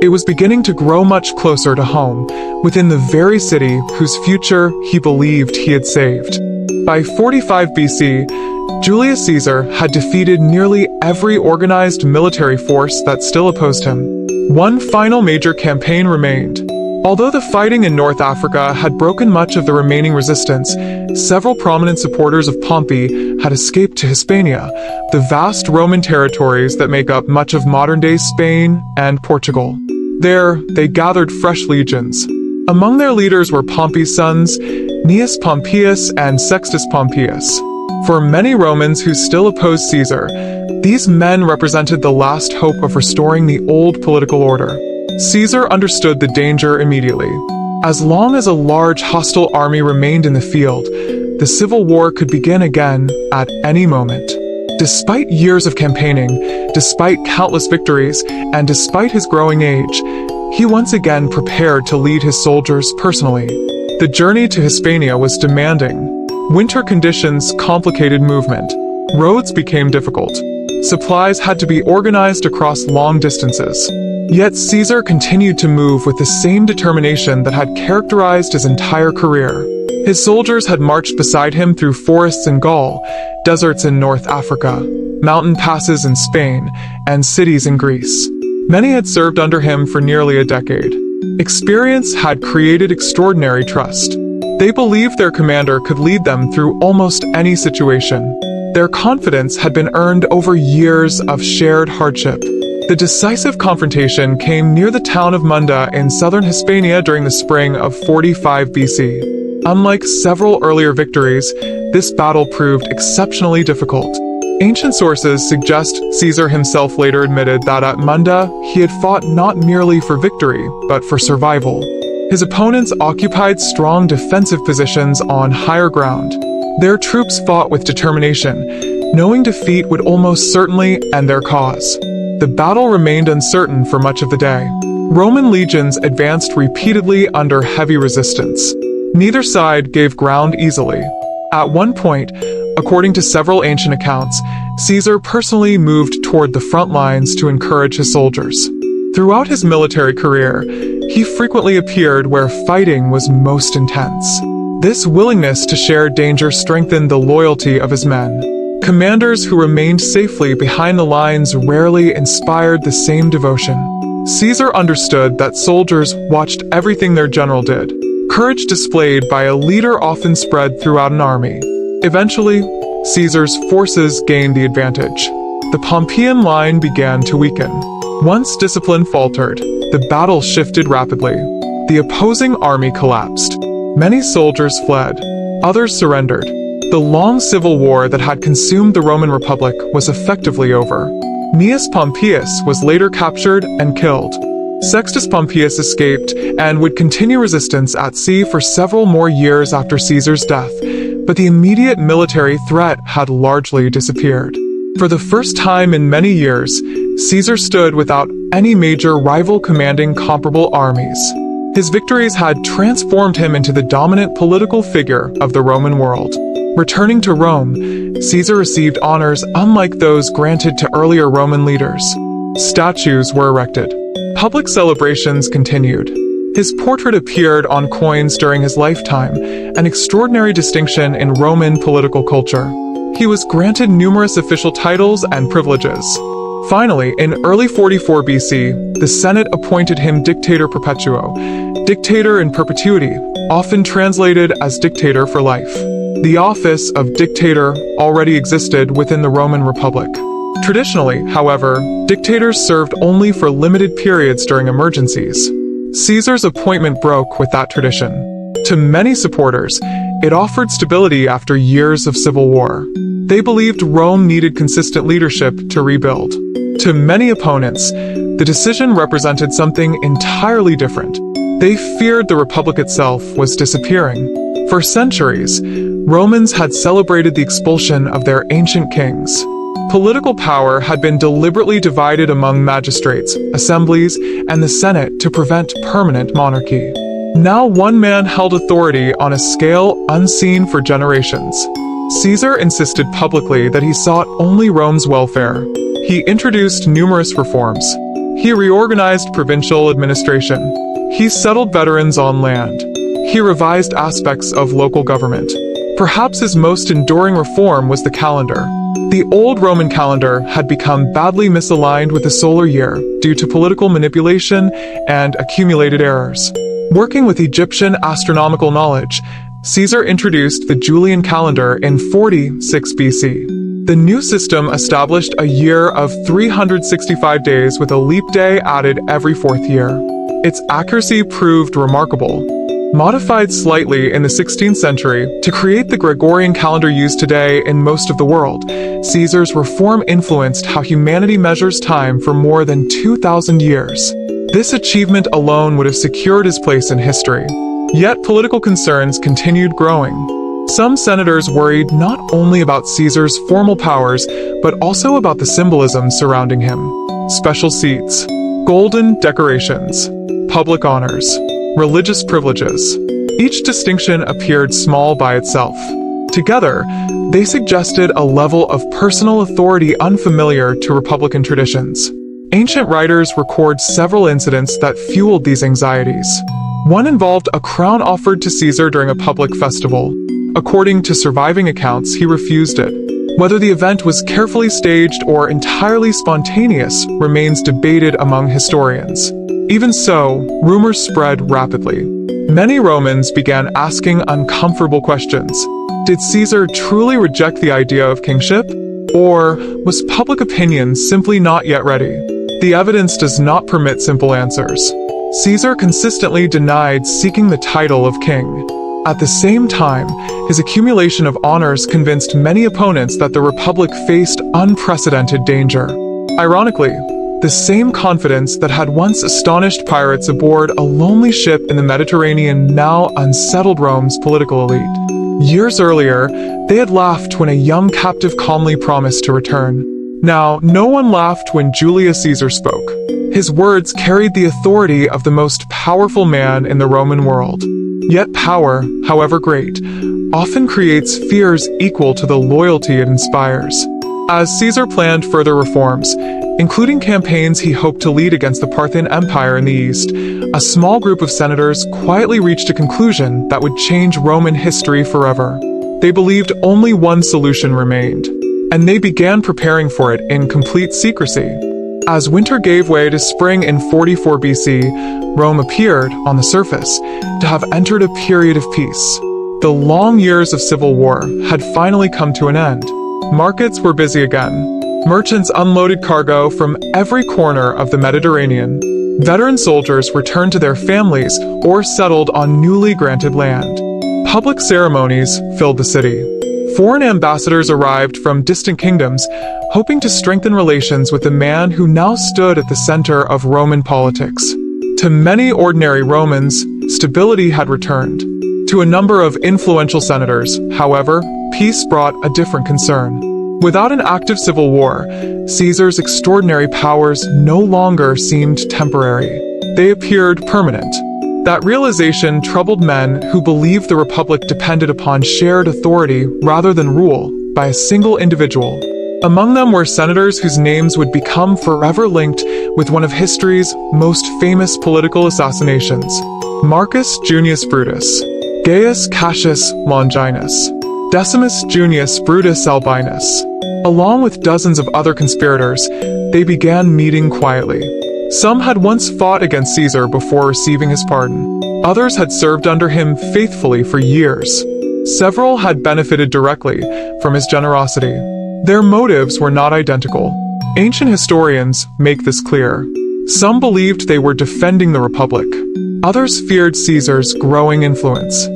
It was beginning to grow much closer to home, within the very city whose future he believed he had saved. By 45 BC, Julius Caesar had defeated nearly every organized military force that still opposed him. One final major campaign remained. Although the fighting in North Africa had broken much of the remaining resistance, several prominent supporters of Pompey had escaped to Hispania, the vast Roman territories that make up much of modern-day Spain and Portugal. There, they gathered fresh legions. Among their leaders were Pompey's sons, Gnaeus Pompeius and Sextus Pompeius. For many Romans who still opposed Caesar, these men represented the last hope of restoring the old political order. Caesar understood the danger immediately. As long as a large hostile army remained in the field, the civil war could begin again at any moment. Despite years of campaigning, despite countless victories, and despite his growing age, he once again prepared to lead his soldiers personally. The journey to Hispania was demanding. Winter conditions complicated movement. Roads became difficult. Supplies had to be organized across long distances. Yet Caesar continued to move with the same determination that had characterized his entire career. His soldiers had marched beside him through forests in Gaul, deserts in North Africa, mountain passes in Spain, and cities in Greece. Many had served under him for nearly a decade. Experience had created extraordinary trust. They believed their commander could lead them through almost any situation. Their confidence had been earned over years of shared hardship. The decisive confrontation came near the town of Munda in southern Hispania during the spring of 45 BC. Unlike several earlier victories, this battle proved exceptionally difficult. Ancient sources suggest Caesar himself later admitted that at Munda he had fought not merely for victory, but for survival. His opponents occupied strong defensive positions on higher ground. Their troops fought with determination, knowing defeat would almost certainly end their cause. The battle remained uncertain for much of the day. Roman legions advanced repeatedly under heavy resistance. Neither side gave ground easily. At one point, according to several ancient accounts, Caesar personally moved toward the front lines to encourage his soldiers. Throughout his military career, he frequently appeared where fighting was most intense. This willingness to share danger strengthened the loyalty of his men. Commanders who remained safely behind the lines rarely inspired the same devotion. Caesar understood that soldiers watched everything their general did. Courage displayed by a leader often spread throughout an army. Eventually, Caesar's forces gained the advantage. The Pompeian line began to weaken. Once discipline faltered, the battle shifted rapidly. The opposing army collapsed. Many soldiers fled. Others surrendered. The long civil war that had consumed the Roman Republic was effectively over. Gnaeus Pompeius was later captured and killed. Sextus Pompeius escaped and would continue resistance at sea for several more years after Caesar's death, but the immediate military threat had largely disappeared. For the first time in many years, Caesar stood without any major rival commanding comparable armies. His victories had transformed him into the dominant political figure of the Roman world. Returning to Rome, Caesar received honors unlike those granted to earlier Roman leaders. Statues were erected. Public celebrations continued. His portrait appeared on coins during his lifetime, an extraordinary distinction in Roman political culture. He was granted numerous official titles and privileges. Finally, in early 44 BC, the Senate appointed him Dictator Perpetuo, dictator in perpetuity, often translated as dictator for life. The office of dictator already existed within the Roman Republic. Traditionally, however, dictators served only for limited periods during emergencies. Caesar's appointment broke with that tradition. To many supporters, it offered stability after years of civil war. They believed Rome needed consistent leadership to rebuild. To many opponents, the decision represented something entirely different. They feared the Republic itself was disappearing. For centuries, Romans had celebrated the expulsion of their ancient kings. Political power had been deliberately divided among magistrates, assemblies, and the Senate to prevent permanent monarchy. Now one man held authority on a scale unseen for generations. Caesar insisted publicly that he sought only Rome's welfare. He introduced numerous reforms. He reorganized provincial administration. He settled veterans on land. He revised aspects of local government. Perhaps his most enduring reform was the calendar. The old Roman calendar had become badly misaligned with the solar year due to political manipulation and accumulated errors. Working with Egyptian astronomical knowledge, Caesar introduced the Julian calendar in 46 BC. The new system established a year of 365 days with a leap day added every fourth year. Its accuracy proved remarkable. Modified slightly in the 16th century to create the Gregorian calendar used today in most of the world, Caesar's reform influenced how humanity measures time for more than 2,000 years. This achievement alone would have secured his place in history. Yet political concerns continued growing. Some senators worried not only about Caesar's formal powers, but also about the symbolism surrounding him. Special seats, golden decorations, public honors, religious privileges. Each distinction appeared small by itself. Together, they suggested a level of personal authority unfamiliar to Republican traditions. Ancient writers record several incidents that fueled these anxieties. One involved a crown offered to Caesar during a public festival. According to surviving accounts, he refused it. Whether the event was carefully staged or entirely spontaneous remains debated among historians. Even so, rumors spread rapidly. Many Romans began asking uncomfortable questions. Did Caesar truly reject the idea of kingship? Or was public opinion simply not yet ready? The evidence does not permit simple answers. Caesar consistently denied seeking the title of king. At the same time, his accumulation of honors convinced many opponents that the Republic faced unprecedented danger. Ironically, the same confidence that had once astonished pirates aboard a lonely ship in the Mediterranean now unsettled Rome's political elite. Years earlier, they had laughed when a young captive calmly promised to return. Now, no one laughed when Julius Caesar spoke. His words carried the authority of the most powerful man in the Roman world. Yet power, however great, often creates fears equal to the loyalty it inspires. As Caesar planned further reforms, including campaigns he hoped to lead against the Parthian Empire in the east, a small group of senators quietly reached a conclusion that would change Roman history forever. They believed only one solution remained, and they began preparing for it in complete secrecy. As winter gave way to spring in 44 BC, Rome appeared, on the surface, to have entered a period of peace. The long years of civil war had finally come to an end. Markets were busy again. Merchants unloaded cargo from every corner of the Mediterranean. Veteran soldiers returned to their families or settled on newly granted land. Public ceremonies filled the city. Foreign ambassadors arrived from distant kingdoms, hoping to strengthen relations with the man who now stood at the center of Roman politics. To many ordinary Romans, stability had returned. To a number of influential senators, however, peace brought a different concern. Without an active civil war, Caesar's extraordinary powers no longer seemed temporary. They appeared permanent. That realization troubled men who believed the Republic depended upon shared authority rather than rule by a single individual. Among them were senators whose names would become forever linked with one of history's most famous political assassinations: Marcus Junius Brutus, Gaius Cassius Longinus, Decimus Junius Brutus Albinus. Along with dozens of other conspirators, they began meeting quietly. Some had once fought against Caesar before receiving his pardon. Others had served under him faithfully for years. Several had benefited directly from his generosity. Their motives were not identical. Ancient historians make this clear. Some believed they were defending the Republic. Others feared Caesar's growing influence.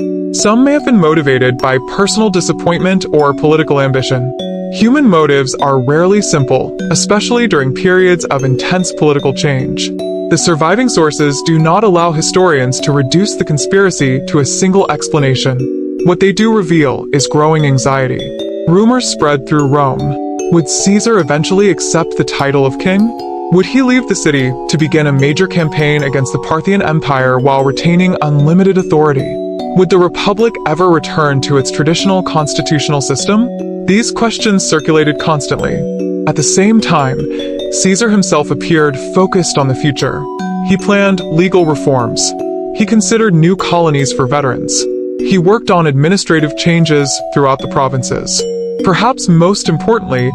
Some may have been motivated by personal disappointment or political ambition. Human motives are rarely simple, especially during periods of intense political change. The surviving sources do not allow historians to reduce the conspiracy to a single explanation. What they do reveal is growing anxiety. Rumors spread through Rome. Would Caesar eventually accept the title of king? Would he leave the city to begin a major campaign against the Parthian Empire while retaining unlimited authority? Would the Republic ever return to its traditional constitutional system? These questions circulated constantly. At the same time, Caesar himself appeared focused on the future. He planned legal reforms. He considered new colonies for veterans. He worked on administrative changes throughout the provinces. Perhaps most importantly,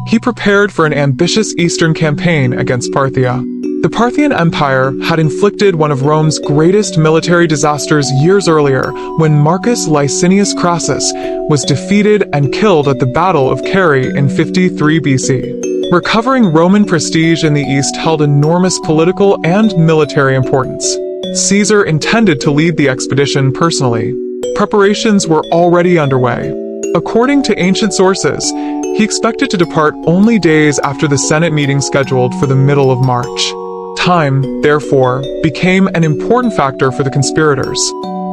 he prepared for an ambitious eastern campaign against Parthia. The Parthian Empire had inflicted one of Rome's greatest military disasters years earlier when Marcus Licinius Crassus was defeated and killed at the Battle of Carrhae in 53 BC. Recovering Roman prestige in the east held enormous political and military importance. Caesar intended to lead the expedition personally. Preparations were already underway. According to ancient sources, he expected to depart only days after the Senate meeting scheduled for the middle of March. Time, therefore, became an important factor for the conspirators.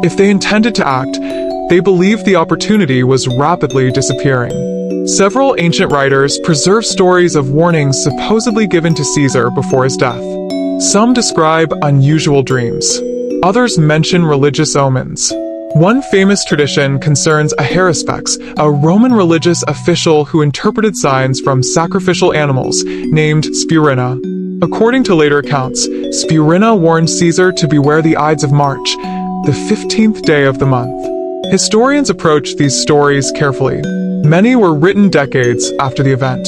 If they intended to act, they believed the opportunity was rapidly disappearing. Several ancient writers preserve stories of warnings supposedly given to Caesar before his death. Some describe unusual dreams. Others mention religious omens. One famous tradition concerns a haruspices, a Roman religious official who interpreted signs from sacrificial animals, named Spurina. According to later accounts, Spurina warned Caesar to beware the Ides of March, the 15th day of the month. Historians approach these stories carefully. Many were written decades after the event.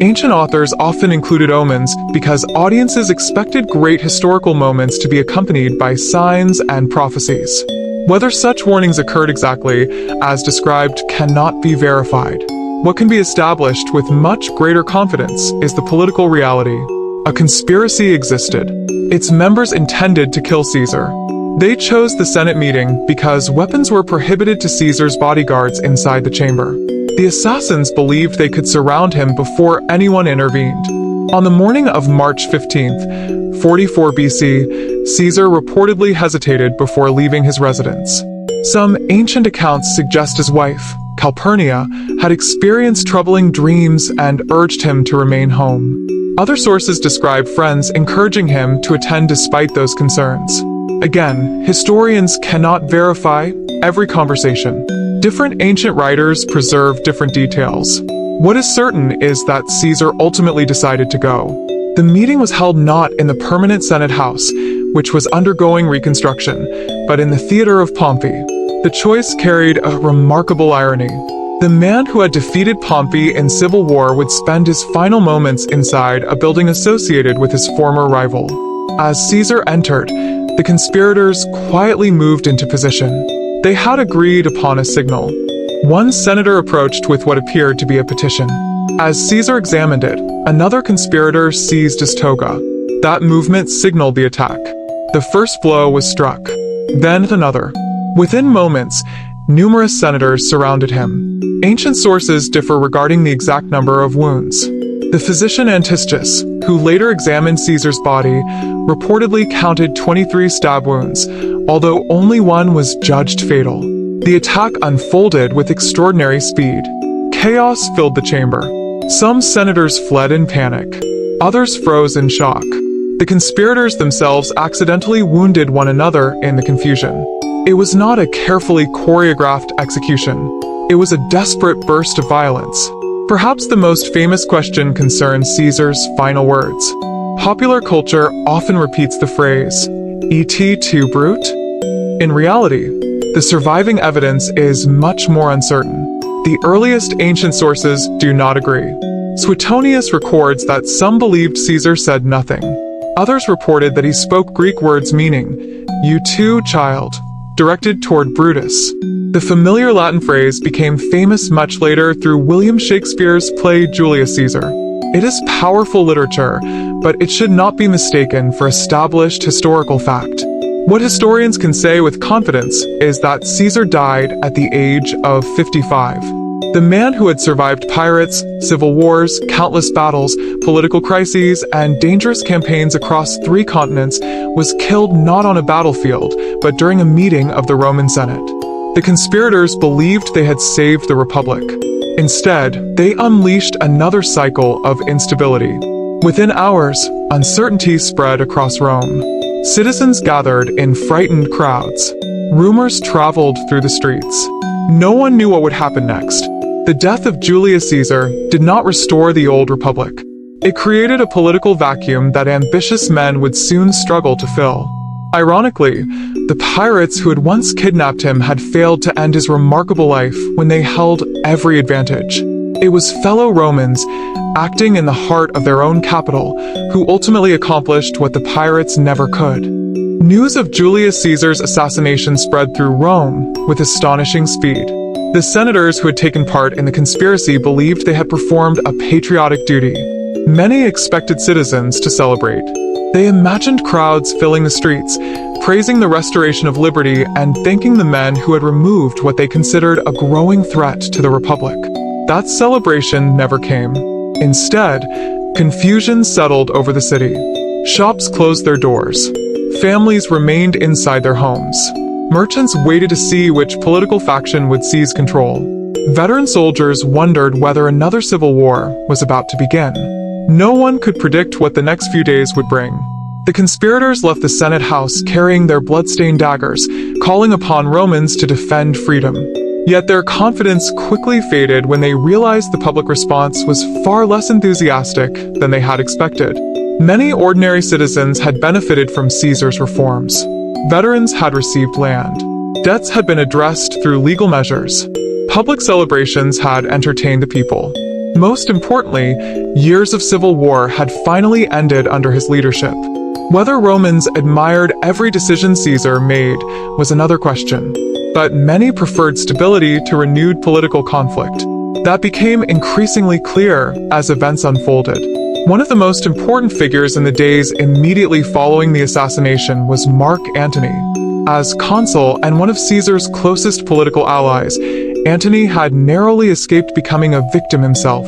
Ancient authors often included omens because audiences expected great historical moments to be accompanied by signs and prophecies. Whether such warnings occurred exactly as described cannot be verified. What can be established with much greater confidence is the political reality. A conspiracy existed. Its members intended to kill Caesar. They chose the Senate meeting because weapons were prohibited to Caesar's bodyguards inside the chamber. The assassins believed they could surround him before anyone intervened. On the morning of March 15th, 44 BC, Caesar reportedly hesitated before leaving his residence. Some ancient accounts suggest his wife, Calpurnia, had experienced troubling dreams and urged him to remain home. Other sources describe friends encouraging him to attend despite those concerns. Again, historians cannot verify every conversation. Different ancient writers preserve different details. What is certain is that Caesar ultimately decided to go. The meeting was held not in the permanent Senate House, which was undergoing reconstruction, but in the Theater of Pompey. The choice carried a remarkable irony. The man who had defeated Pompey in civil war would spend his final moments inside a building associated with his former rival. As Caesar entered, the conspirators quietly moved into position. They had agreed upon a signal. One senator approached with what appeared to be a petition. As Caesar examined it, another conspirator seized his toga. That movement signaled the attack. The first blow was struck. Then another. Within moments, numerous senators surrounded him. Ancient sources differ regarding the exact number of wounds. The physician Antistius, who later examined Caesar's body, reportedly counted 23 stab wounds, although only one was judged fatal. The attack unfolded with extraordinary speed. Chaos filled the chamber. Some senators fled in panic. Others froze in shock. The conspirators themselves accidentally wounded one another in the confusion. It was not a carefully choreographed execution. It was a desperate burst of violence. Perhaps the most famous question concerns Caesar's final words. Popular culture often repeats the phrase, "Et tu, Brute?" In reality, the surviving evidence is much more uncertain. The earliest ancient sources do not agree. Suetonius records that some believed Caesar said nothing. Others reported that he spoke Greek words meaning, "You too, child," directed toward Brutus. The familiar Latin phrase became famous much later through William Shakespeare's play Julius Caesar. It is powerful literature, but it should not be mistaken for established historical fact. What historians can say with confidence is that Caesar died at the age of 55. The man who had survived pirates, civil wars, countless battles, political crises, and dangerous campaigns across 3 continents was killed not on a battlefield, but during a meeting of the Roman Senate. The conspirators believed they had saved the Republic. Instead, they unleashed another cycle of instability. Within hours, uncertainty spread across Rome. Citizens gathered in frightened crowds. Rumors traveled through the streets. No one knew what would happen next. The death of Julius Caesar did not restore the old republic. It created a political vacuum that ambitious men would soon struggle to fill. Ironically, the pirates who had once kidnapped him had failed to end his remarkable life when they held every advantage. It was fellow Romans, acting in the heart of their own capital, who ultimately accomplished what the pirates never could. News of Julius Caesar's assassination spread through Rome with astonishing speed. The senators who had taken part in the conspiracy believed they had performed a patriotic duty. Many expected citizens to celebrate. They imagined crowds filling the streets, praising the restoration of liberty and thanking the men who had removed what they considered a growing threat to the Republic. That celebration never came. Instead, confusion settled over the city. Shops closed their doors. Families remained inside their homes. Merchants waited to see which political faction would seize control. Veteran soldiers wondered whether another civil war was about to begin. No one could predict what the next few days would bring. The conspirators left the Senate House carrying their blood-stained daggers, calling upon Romans to defend freedom. Yet their confidence quickly faded when they realized the public response was far less enthusiastic than they had expected. Many ordinary citizens had benefited from Caesar's reforms. Veterans had received land. Debts had been addressed through legal measures. Public celebrations had entertained the people. Most importantly, years of civil war had finally ended under his leadership. Whether Romans admired every decision Caesar made was another question, but many preferred stability to renewed political conflict. That became increasingly clear as events unfolded. One of the most important figures in the days immediately following the assassination was Mark Antony. As consul and one of Caesar's closest political allies, Antony had narrowly escaped becoming a victim himself.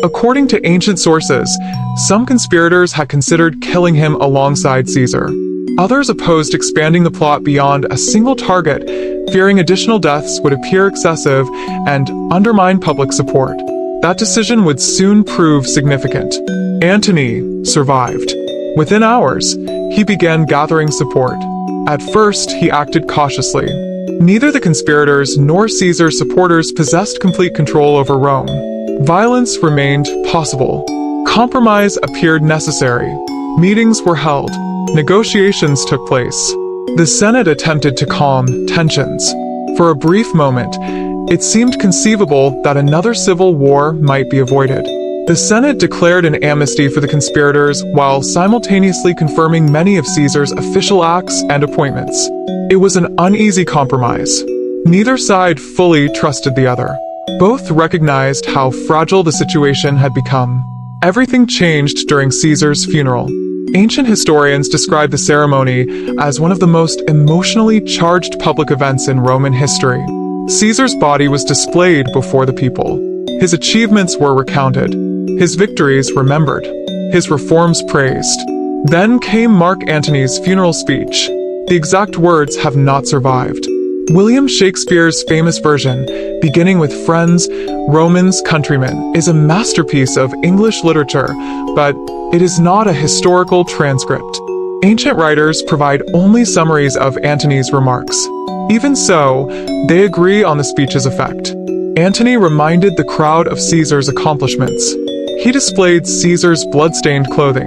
According to ancient sources, some conspirators had considered killing him alongside Caesar. Others opposed expanding the plot beyond a single target, fearing additional deaths would appear excessive and undermine public support. That decision would soon prove significant. Antony survived. Within hours, he began gathering support. At first, he acted cautiously. Neither the conspirators nor Caesar's supporters possessed complete control over Rome. Violence remained possible. Compromise appeared necessary. Meetings were held. Negotiations took place. The Senate attempted to calm tensions. For a brief moment, it seemed conceivable that another civil war might be avoided. The Senate declared an amnesty for the conspirators while simultaneously confirming many of Caesar's official acts and appointments. It was an uneasy compromise. Neither side fully trusted the other. Both recognized how fragile the situation had become. Everything changed during Caesar's funeral. Ancient historians describe the ceremony as one of the most emotionally charged public events in Roman history. Caesar's body was displayed before the people. His achievements were recounted. His victories remembered. His reforms praised. Then came Mark Antony's funeral speech. The exact words have not survived. William Shakespeare's famous version, beginning with "Friends, Romans, countrymen," is a masterpiece of English literature, but it is not a historical transcript. Ancient writers provide only summaries of Antony's remarks. Even so, they agree on the speech's effect. Antony reminded the crowd of Caesar's accomplishments. He displayed Caesar's blood-stained clothing.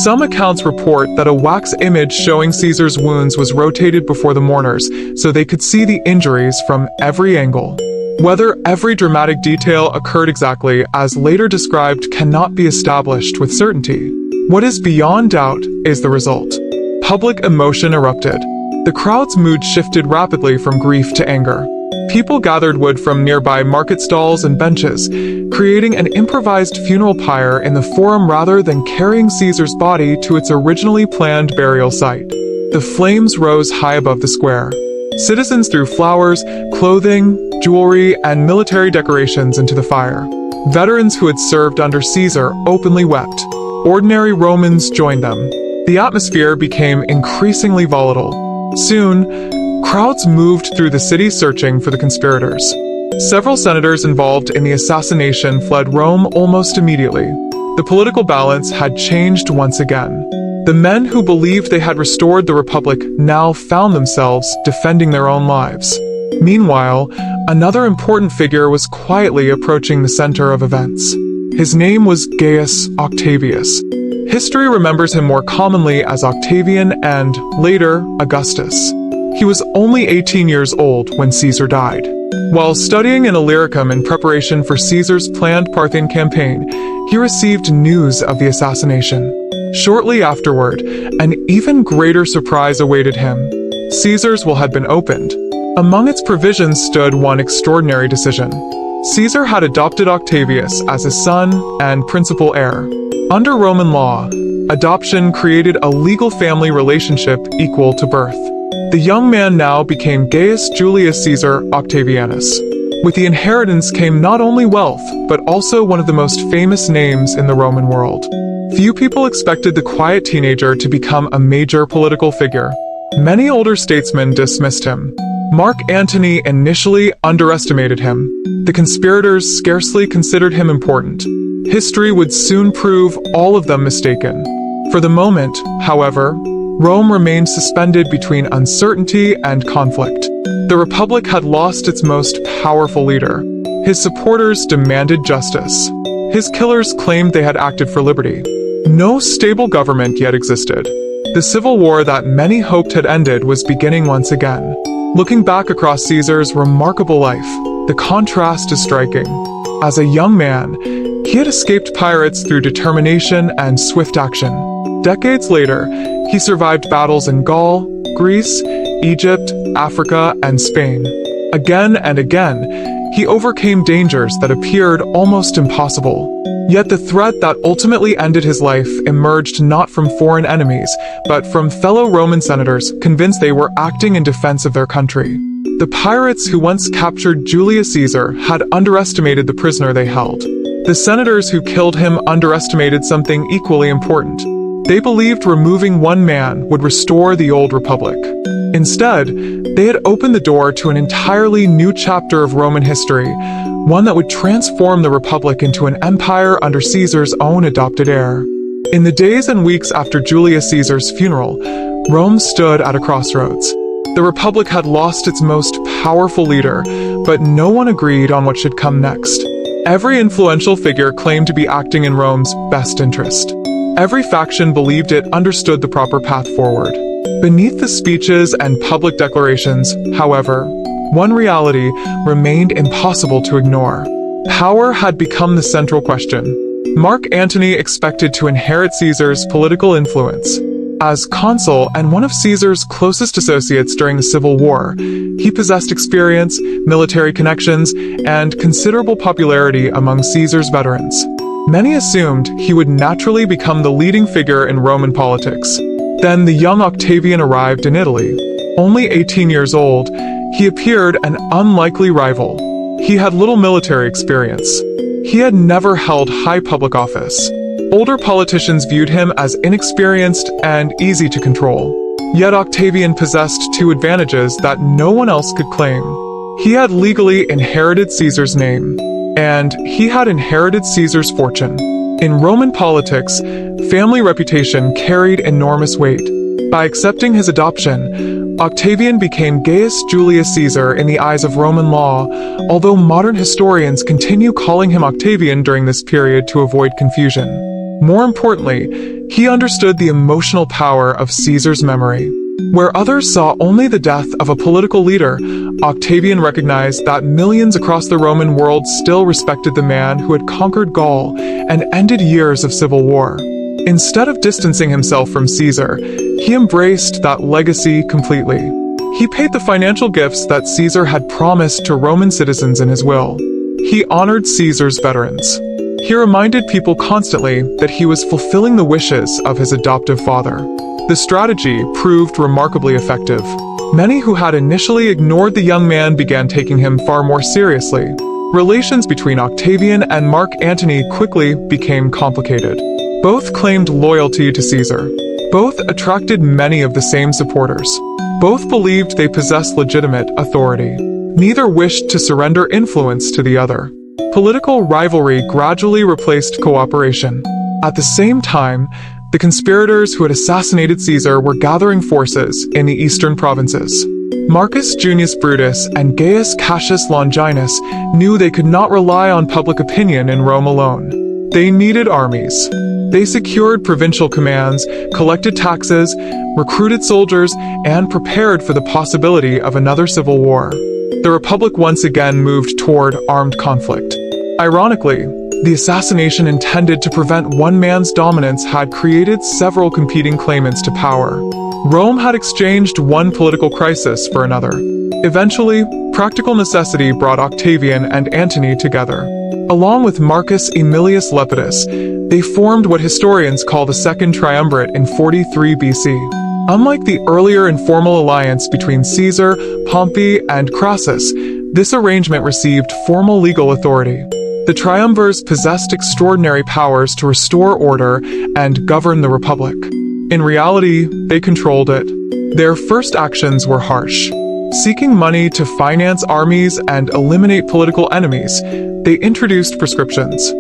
Some accounts report that a wax image showing Caesar's wounds was rotated before the mourners so they could see the injuries from every angle. Whether every dramatic detail occurred exactly as later described cannot be established with certainty. What is beyond doubt is the result. Public emotion erupted. The crowd's mood shifted rapidly from grief to anger. People gathered wood from nearby market stalls and benches, creating an improvised funeral pyre in the forum rather than carrying Caesar's body to its originally planned burial site. The flames rose high above the square. Citizens threw flowers, clothing, jewelry, and military decorations into the fire. Veterans who had served under Caesar openly wept. Ordinary Romans joined them. The atmosphere became increasingly volatile. Soon, crowds moved through the city searching for the conspirators. Several senators involved in the assassination fled Rome almost immediately. The political balance had changed once again. The men who believed they had restored the Republic now found themselves defending their own lives. Meanwhile, another important figure was quietly approaching the center of events. His name was Gaius Octavius. History remembers him more commonly as Octavian and, later, Augustus. He was only 18 years old when Caesar died. While studying in Illyricum in preparation for Caesar's planned Parthian campaign, he received news of the assassination. Shortly afterward, an even greater surprise awaited him. Caesar's will had been opened. Among its provisions stood one extraordinary decision. Caesar had adopted Octavius as his son and principal heir. Under Roman law, adoption created a legal family relationship equal to birth. The young man now became Gaius Julius Caesar Octavianus. With the inheritance came not only wealth, but also one of the most famous names in the Roman world. Few people expected the quiet teenager to become a major political figure. Many older statesmen dismissed him. Mark Antony initially underestimated him. The conspirators scarcely considered him important. History would soon prove all of them mistaken. For the moment, however, Rome remained suspended between uncertainty and conflict. The Republic had lost its most powerful leader. His supporters demanded justice. His killers claimed they had acted for liberty. No stable government yet existed. The civil war that many hoped had ended was beginning once again. Looking back across Caesar's remarkable life, the contrast is striking. As a young man, he had escaped pirates through determination and swift action. Decades later, he survived battles in Gaul, Greece, Egypt, Africa, and Spain. Again and again, he overcame dangers that appeared almost impossible. Yet the threat that ultimately ended his life emerged not from foreign enemies, but from fellow Roman senators convinced they were acting in defense of their country. The pirates who once captured Julius Caesar had underestimated the prisoner they held. The senators who killed him underestimated something equally important. They believed removing one man would restore the old republic. Instead, they had opened the door to an entirely new chapter of Roman history, one that would transform the Republic into an empire under Caesar's own adopted heir. In the days and weeks after Julius Caesar's funeral, Rome stood at a crossroads. The Republic had lost its most powerful leader, but no one agreed on what should come next. Every influential figure claimed to be acting in Rome's best interest. Every faction believed it understood the proper path forward. Beneath the speeches and public declarations, however, one reality remained impossible to ignore. Power had become the central question. Mark Antony expected to inherit Caesar's political influence. As consul and one of Caesar's closest associates during the Civil War, he possessed experience, military connections, and considerable popularity among Caesar's veterans. Many assumed he would naturally become the leading figure in Roman politics. Then the young Octavian arrived in Italy. Only 18 years old, he appeared an unlikely rival. He had little military experience. He had never held high public office. Older politicians viewed him as inexperienced and easy to control. Yet Octavian possessed two advantages that no one else could claim. He had legally inherited Caesar's name, and he had inherited Caesar's fortune. In Roman politics, family reputation carried enormous weight. By accepting his adoption, Octavian became Gaius Julius Caesar in the eyes of Roman law, although modern historians continue calling him Octavian during this period to avoid confusion. More importantly, he understood the emotional power of Caesar's memory. Where others saw only the death of a political leader, Octavian recognized that millions across the Roman world still respected the man who had conquered Gaul and ended years of civil war. Instead of distancing himself from Caesar, he embraced that legacy completely. He paid the financial gifts that Caesar had promised to Roman citizens in his will. He honored Caesar's veterans. He reminded people constantly that he was fulfilling the wishes of his adoptive father. The strategy proved remarkably effective. Many who had initially ignored the young man began taking him far more seriously. Relations between Octavian and Mark Antony quickly became complicated. Both claimed loyalty to Caesar. Both attracted many of the same supporters. Both believed they possessed legitimate authority. Neither wished to surrender influence to the other. Political rivalry gradually replaced cooperation. At the same time, the conspirators who had assassinated Caesar were gathering forces in the eastern provinces. Marcus Junius Brutus and Gaius Cassius Longinus knew they could not rely on public opinion in Rome alone. They needed armies. They secured provincial commands, collected taxes, recruited soldiers, and prepared for the possibility of another civil war. The Republic once again moved toward armed conflict. Ironically, the assassination intended to prevent one man's dominance had created several competing claimants to power. Rome had exchanged one political crisis for another. Eventually, practical necessity brought Octavian and Antony together. Along with Marcus Aemilius Lepidus, they formed what historians call the Second Triumvirate in 43 BC. Unlike the earlier informal alliance between Caesar, Pompey, and Crassus, this arrangement received formal legal authority. The triumvirs possessed extraordinary powers to restore order and govern the Republic. In reality, they controlled it. Their first actions were harsh. Seeking money to finance armies and eliminate political enemies, they introduced prescriptions.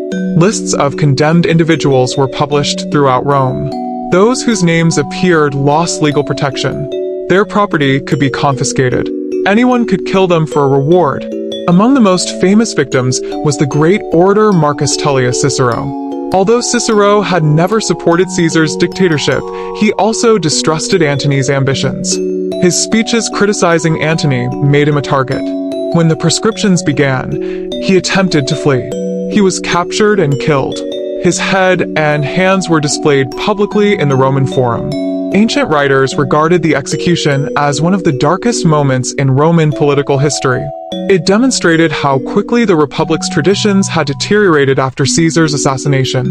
Lists of condemned individuals were published throughout Rome. Those whose names appeared lost legal protection. Their property could be confiscated. Anyone could kill them for a reward. Among the most famous victims was the great orator Marcus Tullius Cicero. Although Cicero had never supported Caesar's dictatorship, he also distrusted Antony's ambitions. His speeches criticizing Antony made him a target. When the proscriptions began, he attempted to flee. He was captured and killed. His head and hands were displayed publicly in the Roman Forum. Ancient writers regarded the execution as one of the darkest moments in Roman political history. It demonstrated how quickly the Republic's traditions had deteriorated after Caesar's assassination.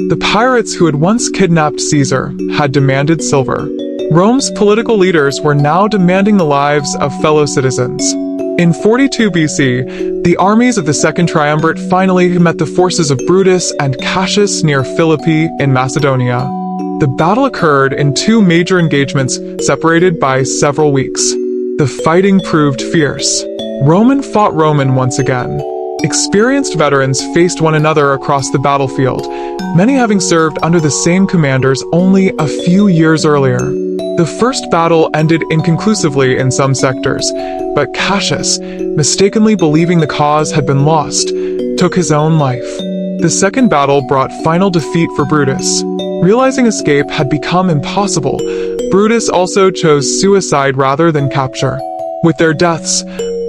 The pirates who had once kidnapped Caesar had demanded silver. Rome's political leaders were now demanding the lives of fellow citizens. In 42 BC, the armies of the Second Triumvirate finally met the forces of Brutus and Cassius near Philippi in Macedonia. The battle occurred in two major engagements separated by several weeks. The fighting proved fierce. Roman fought Roman once again. Experienced veterans faced one another across the battlefield, many having served under the same commanders only a few years earlier. The first battle ended inconclusively in some sectors, but Cassius, mistakenly believing the cause had been lost, took his own life. The second battle brought final defeat for Brutus. Realizing escape had become impossible, Brutus also chose suicide rather than capture. With their deaths,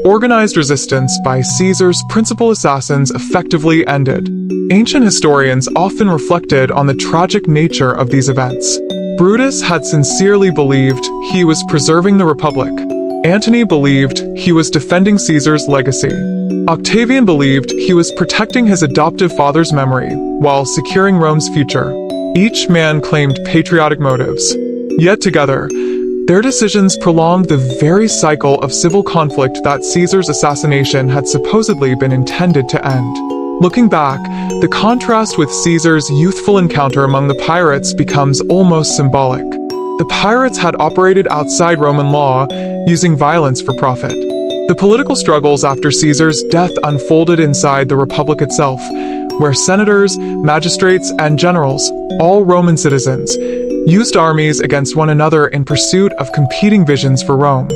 organized resistance by Caesar's principal assassins effectively ended. Ancient historians often reflected on the tragic nature of these events. Brutus had sincerely believed he was preserving the Republic. Antony believed he was defending Caesar's legacy. Octavian believed he was protecting his adoptive father's memory while securing Rome's future. Each man claimed patriotic motives. Yet together, their decisions prolonged the very cycle of civil conflict that Caesar's assassination had supposedly been intended to end. Looking back, the contrast with Caesar's youthful encounter among the pirates becomes almost symbolic. The pirates had operated outside Roman law, using violence for profit. The political struggles after Caesar's death unfolded inside the Republic itself, where senators, magistrates, and generals, all Roman citizens, used armies against one another in pursuit of competing visions for Rome.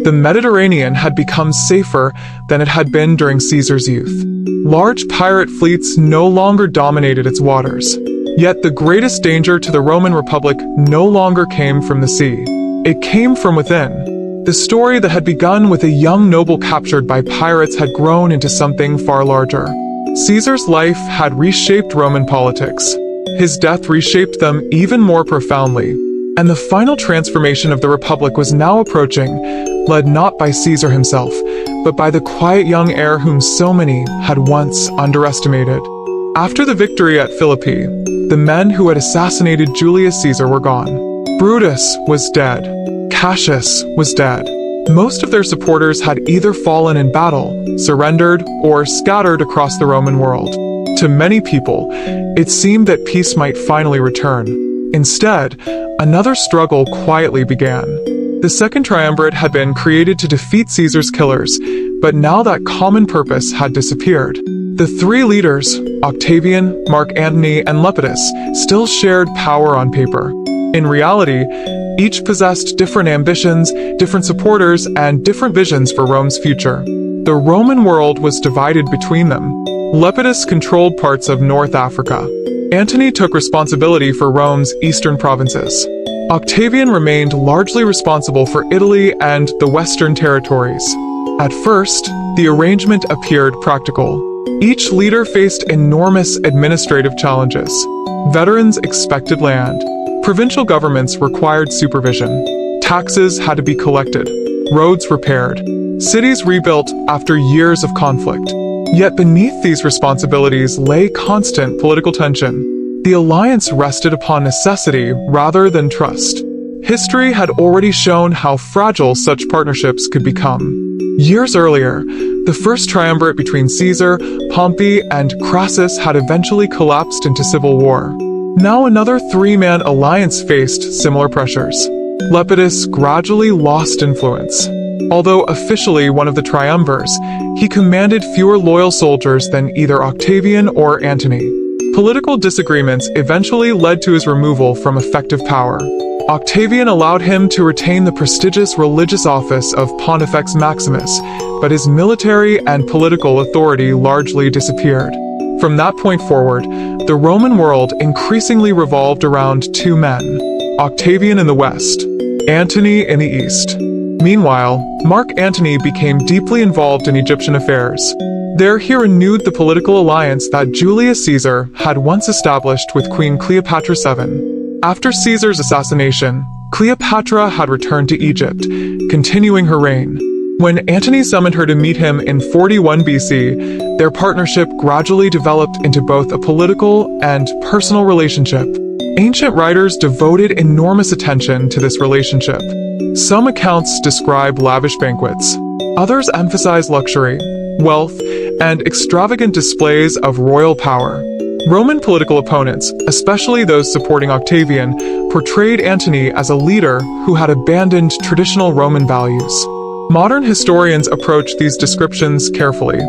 The Mediterranean had become safer than it had been during Caesar's youth. Large pirate fleets no longer dominated its waters. Yet the greatest danger to the Roman Republic no longer came from the sea. It came from within. The story that had begun with a young noble captured by pirates had grown into something far larger. Caesar's life had reshaped Roman politics. His death reshaped them even more profoundly. And the final transformation of the Republic was now approaching, led not by Caesar himself, but by the quiet young heir whom so many had once underestimated. After the victory at Philippi, the men who had assassinated Julius Caesar were gone. Brutus was dead. Cassius was dead. Most of their supporters had either fallen in battle, surrendered, or scattered across the Roman world. To many people, it seemed that peace might finally return. Instead, another struggle quietly began. The Second Triumvirate had been created to defeat Caesar's killers, but now that common purpose had disappeared. The three leaders, Octavian, Mark Antony, and Lepidus, still shared power on paper. In reality, each possessed different ambitions, different supporters, and different visions for Rome's future. The Roman world was divided between them. Lepidus controlled parts of North Africa. Antony took responsibility for Rome's eastern provinces. Octavian remained largely responsible for Italy and the western territories. At first, the arrangement appeared practical. Each leader faced enormous administrative challenges. Veterans expected land. Provincial governments required supervision. Taxes had to be collected. Roads repaired. Cities rebuilt after years of conflict. Yet beneath these responsibilities lay constant political tension. The alliance rested upon necessity rather than trust. History had already shown how fragile such partnerships could become. Years earlier, the first triumvirate between Caesar, Pompey, and Crassus had eventually collapsed into civil war. Now another three-man alliance faced similar pressures. Lepidus gradually lost influence. Although officially one of the triumvirs, he commanded fewer loyal soldiers than either Octavian or Antony. Political disagreements eventually led to his removal from effective power. Octavian allowed him to retain the prestigious religious office of Pontifex Maximus, but his military and political authority largely disappeared. From that point forward, the Roman world increasingly revolved around two men, Octavian in the west, Antony in the east. Meanwhile, Mark Antony became deeply involved in Egyptian affairs. There he renewed the political alliance that Julius Caesar had once established with Queen Cleopatra VII. After Caesar's assassination, Cleopatra had returned to Egypt, continuing her reign. When Antony summoned her to meet him in 41 BC, their partnership gradually developed into both a political and personal relationship. Ancient writers devoted enormous attention to this relationship. Some accounts describe lavish banquets. Others emphasize luxury, wealth, and extravagant displays of royal power. Roman political opponents, especially those supporting Octavian, portrayed Antony as a leader who had abandoned traditional Roman values. Modern historians approach these descriptions carefully.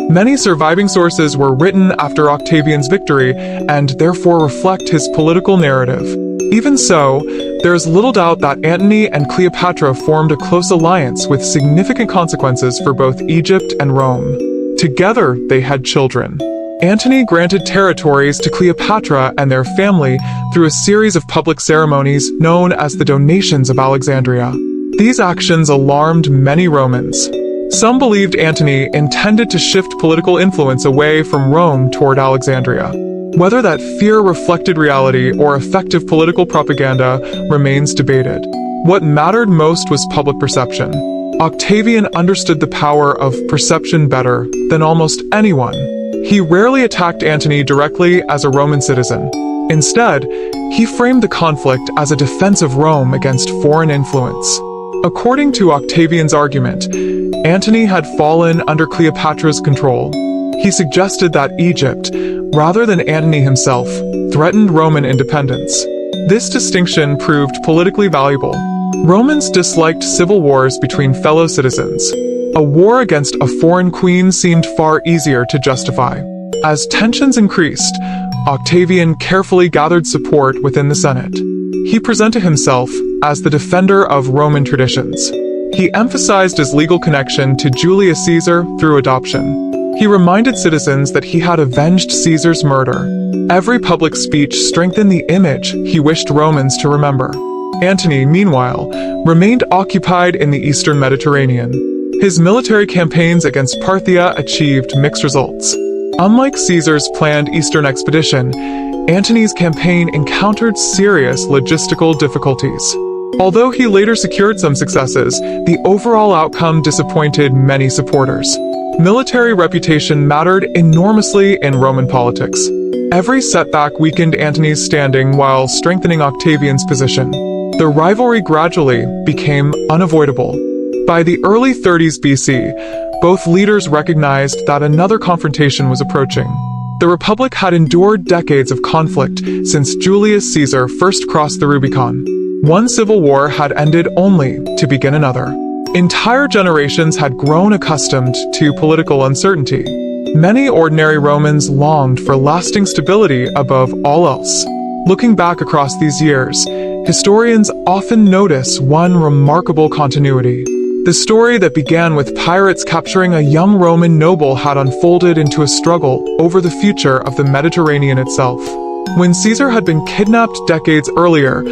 Many surviving sources were written after Octavian's victory and therefore reflect his political narrative. Even so, there is little doubt that Antony and Cleopatra formed a close alliance with significant consequences for both Egypt and Rome. Together, they had children. Antony granted territories to Cleopatra and their family through a series of public ceremonies known as the Donations of Alexandria. These actions alarmed many Romans. Some believed Antony intended to shift political influence away from Rome toward Alexandria. Whether that fear reflected reality or effective political propaganda remains debated. What mattered most was public perception. Octavian understood the power of perception better than almost anyone. He rarely attacked Antony directly as a Roman citizen. Instead, he framed the conflict as a defense of Rome against foreign influence. According to Octavian's argument, Antony had fallen under Cleopatra's control. He suggested that Egypt, rather than Antony himself, threatened Roman independence. This distinction proved politically valuable. Romans disliked civil wars between fellow citizens. A war against a foreign queen seemed far easier to justify. As tensions increased, Octavian carefully gathered support within the Senate. He presented himself as the defender of Roman traditions. He emphasized his legal connection to Julius Caesar through adoption. He reminded citizens that he had avenged Caesar's murder. Every public speech strengthened the image he wished Romans to remember. Antony, meanwhile, remained occupied in the eastern Mediterranean. His military campaigns against Parthia achieved mixed results. Unlike Caesar's planned eastern expedition, Antony's campaign encountered serious logistical difficulties. Although he later secured some successes, the overall outcome disappointed many supporters. Military reputation mattered enormously in Roman politics. Every setback weakened Antony's standing while strengthening Octavian's position. The rivalry gradually became unavoidable. By the early 30s BC, both leaders recognized that another confrontation was approaching. The Republic had endured decades of conflict since Julius Caesar first crossed the Rubicon. One civil war had ended only to begin another. Entire generations had grown accustomed to political uncertainty. Many ordinary Romans longed for lasting stability above all else. Looking back across these years, historians often notice one remarkable continuity. The story that began with pirates capturing a young Roman noble had unfolded into a struggle over the future of the Mediterranean itself. When Caesar had been kidnapped decades earlier,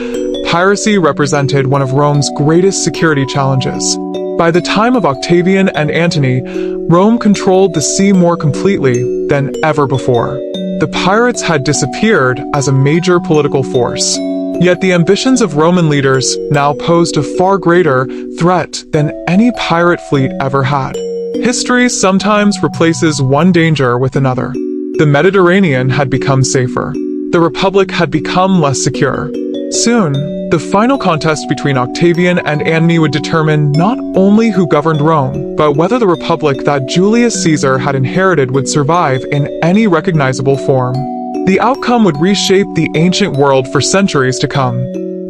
piracy represented one of Rome's greatest security challenges. By the time of Octavian and Antony, Rome controlled the sea more completely than ever before. The pirates had disappeared as a major political force. Yet the ambitions of Roman leaders now posed a far greater threat than any pirate fleet ever had. History sometimes replaces one danger with another. The Mediterranean had become safer. The Republic had become less secure. Soon, the final contest between Octavian and Antony would determine not only who governed Rome, but whether the Republic that Julius Caesar had inherited would survive in any recognizable form. The outcome would reshape the ancient world for centuries to come.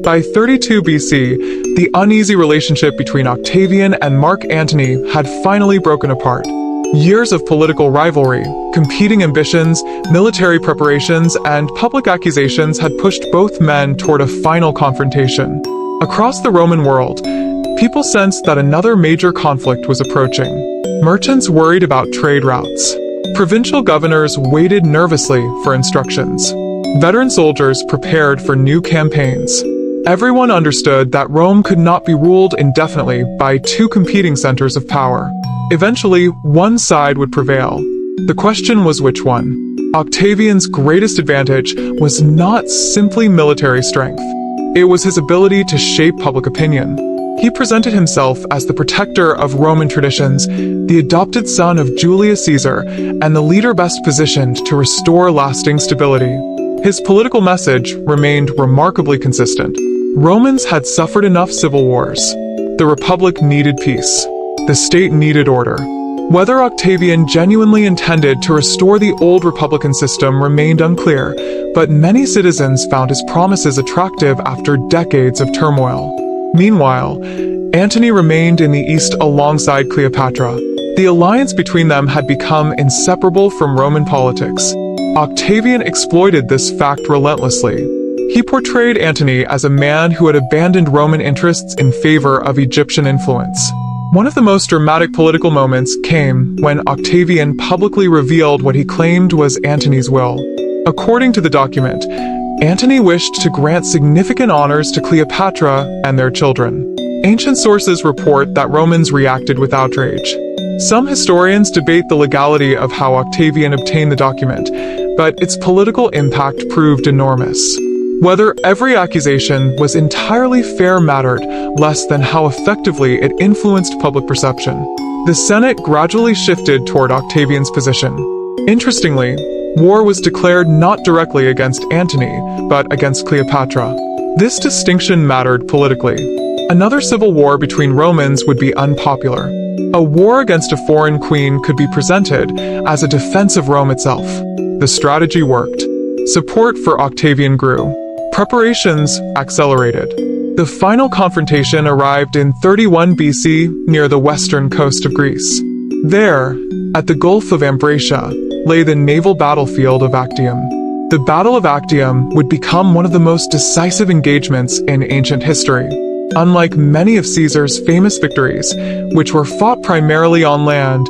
By 32 BC, the uneasy relationship between Octavian and Mark Antony had finally broken apart. Years of political rivalry, competing ambitions, military preparations, and public accusations had pushed both men toward a final confrontation. Across the Roman world, people sensed that another major conflict was approaching. Merchants worried about trade routes. Provincial governors waited nervously for instructions. Veteran soldiers prepared for new campaigns. Everyone understood that Rome could not be ruled indefinitely by two competing centers of power. Eventually, one side would prevail. The question was which one. Octavian's greatest advantage was not simply military strength. It was his ability to shape public opinion. He presented himself as the protector of Roman traditions, the adopted son of Julius Caesar, and the leader best positioned to restore lasting stability. His political message remained remarkably consistent. Romans had suffered enough civil wars. The Republic needed peace. The state needed order. Whether Octavian genuinely intended to restore the old republican system remained unclear, but many citizens found his promises attractive after decades of turmoil. Meanwhile, Antony remained in the east alongside Cleopatra. The alliance between them had become inseparable from Roman politics. Octavian exploited this fact relentlessly. He portrayed Antony as a man who had abandoned Roman interests in favor of Egyptian influence. One of the most dramatic political moments came when Octavian publicly revealed what he claimed was Antony's will. According to the document, Antony wished to grant significant honors to Cleopatra and their children. Ancient sources report that Romans reacted with outrage. Some historians debate the legality of how Octavian obtained the document, but its political impact proved enormous. Whether every accusation was entirely fair mattered less than how effectively it influenced public perception. The Senate gradually shifted toward Octavian's position. Interestingly, war was declared not directly against Antony, but against Cleopatra. This distinction mattered politically. Another civil war between Romans would be unpopular. A war against a foreign queen could be presented as a defense of Rome itself. The strategy worked. Support for Octavian grew. Preparations accelerated. The final confrontation arrived in 31 BC near the western coast of Greece. There, at the Gulf of Ambracia, lay the naval battlefield of Actium. The Battle of Actium would become one of the most decisive engagements in ancient history. Unlike many of Caesar's famous victories, which were fought primarily on land,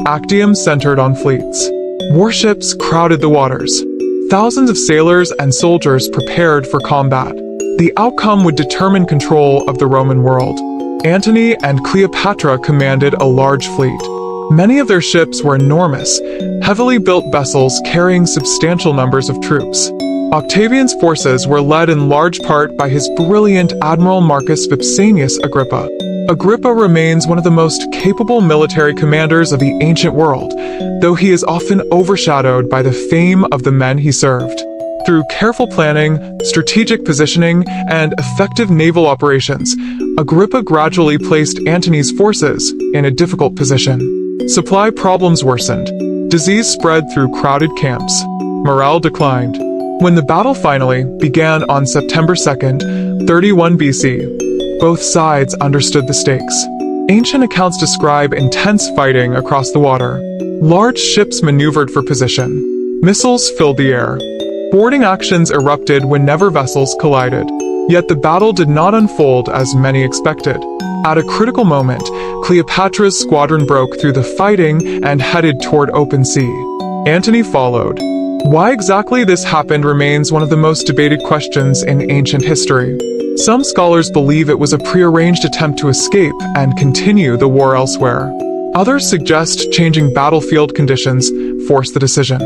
Actium centered on fleets. Warships crowded the waters. Thousands of sailors and soldiers prepared for combat. The outcome would determine control of the Roman world. Antony and Cleopatra commanded a large fleet. Many of their ships were enormous, heavily built vessels carrying substantial numbers of troops. Octavian's forces were led in large part by his brilliant Admiral Marcus Vipsanius Agrippa. Agrippa remains one of the most capable military commanders of the ancient world, though he is often overshadowed by the fame of the men he served. Through careful planning, strategic positioning, and effective naval operations, Agrippa gradually placed Antony's forces in a difficult position. Supply problems worsened. Disease spread through crowded camps. Morale declined. When the battle finally began on September 2nd, 31 BC, both sides understood the stakes. Ancient accounts describe intense fighting across the water. Large ships maneuvered for position. Missiles filled the air. Boarding actions erupted whenever vessels collided. Yet the battle did not unfold as many expected. At a critical moment, Cleopatra's squadron broke through the fighting and headed toward open sea. Antony followed. Why exactly this happened remains one of the most debated questions in ancient history. Some scholars believe it was a prearranged attempt to escape and continue the war elsewhere. Others suggest changing battlefield conditions forced the decision.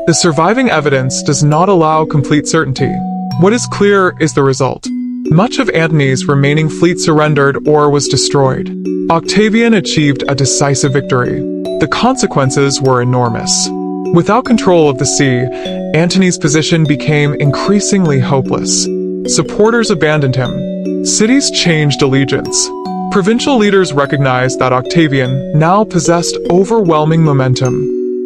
The surviving evidence does not allow complete certainty. What is clear is the result. Much of Antony's remaining fleet surrendered or was destroyed. Octavian achieved a decisive victory. The consequences were enormous. Without control of the sea, Antony's position became increasingly hopeless. Supporters abandoned him. Cities changed allegiance. Provincial leaders recognized that Octavian now possessed overwhelming momentum.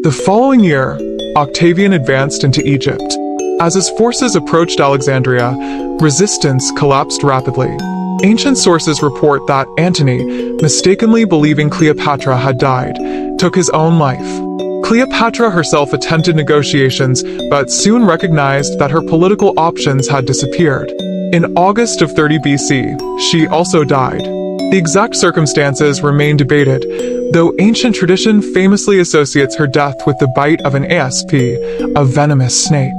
The following year, Octavian advanced into Egypt. As his forces approached Alexandria, resistance collapsed rapidly. Ancient sources report that Antony, mistakenly believing Cleopatra had died, took his own life. Cleopatra herself attempted negotiations, but soon recognized that her political options had disappeared. In August of 30 BC, she also died. The exact circumstances remain debated, though ancient tradition famously associates her death with the bite of an asp, a venomous snake.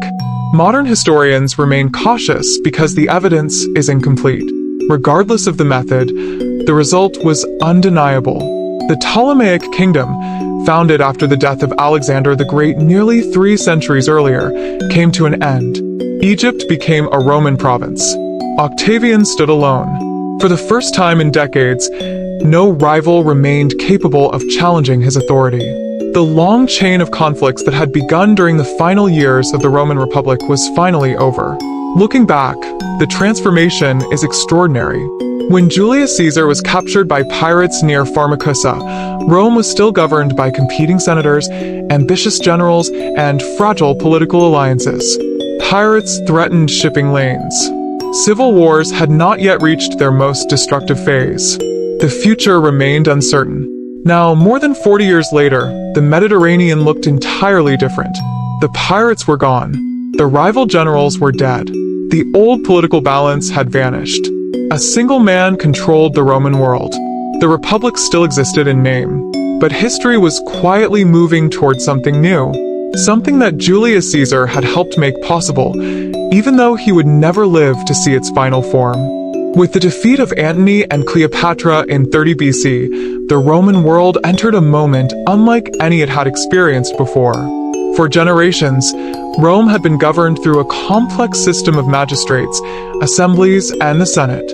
Modern historians remain cautious because the evidence is incomplete. Regardless of the method, the result was undeniable. The Ptolemaic kingdom, founded after the death of Alexander the Great nearly 3 centuries earlier, came to an end. Egypt became a Roman province. Octavian stood alone. For the first time in decades, no rival remained capable of challenging his authority. The long chain of conflicts that had begun during the final years of the Roman Republic was finally over. Looking back, the transformation is extraordinary. When Julius Caesar was captured by pirates near Pharmacusa, Rome was still governed by competing senators, ambitious generals, and fragile political alliances. Pirates threatened shipping lanes. Civil wars had not yet reached their most destructive phase. The future remained uncertain. Now, more than 40 years later, the Mediterranean looked entirely different. The pirates were gone. The rival generals were dead. The old political balance had vanished. A single man controlled the Roman world. The Republic still existed in name, but history was quietly moving toward something new. Something that Julius Caesar had helped make possible, even though he would never live to see its final form. With the defeat of Antony and Cleopatra in 30 BC, the Roman world entered a moment unlike any it had experienced before. For generations, Rome had been governed through a complex system of magistrates, assemblies, and the Senate.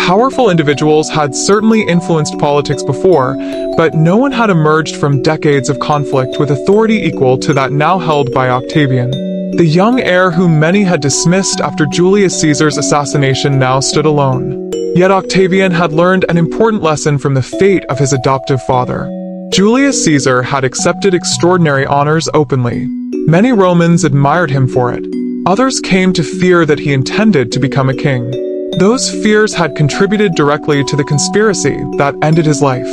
Powerful individuals had certainly influenced politics before, but no one had emerged from decades of conflict with authority equal to that now held by Octavian. The young heir whom many had dismissed after Julius Caesar's assassination now stood alone. Yet Octavian had learned an important lesson from the fate of his adoptive father. Julius Caesar had accepted extraordinary honors openly. Many Romans admired him for it. Others came to fear that he intended to become a king. Those fears had contributed directly to the conspiracy that ended his life.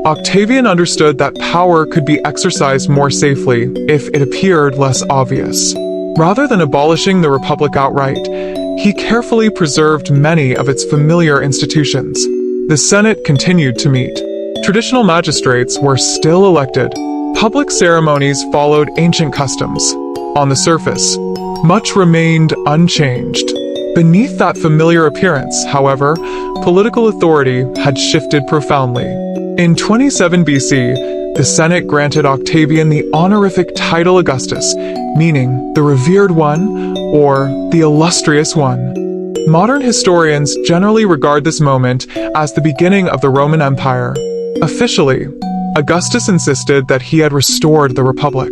Octavian understood that power could be exercised more safely if it appeared less obvious. Rather than abolishing the republic outright, he carefully preserved many of its familiar institutions. The Senate continued to meet. Traditional magistrates were still elected. Public ceremonies followed ancient customs. On the surface, much remained unchanged. Beneath that familiar appearance, however, political authority had shifted profoundly. In 27 BC, the Senate granted Octavian the honorific title Augustus, meaning the revered one or the illustrious one. Modern historians generally regard this moment as the beginning of the Roman Empire. Officially, Augustus insisted that he had restored the Republic.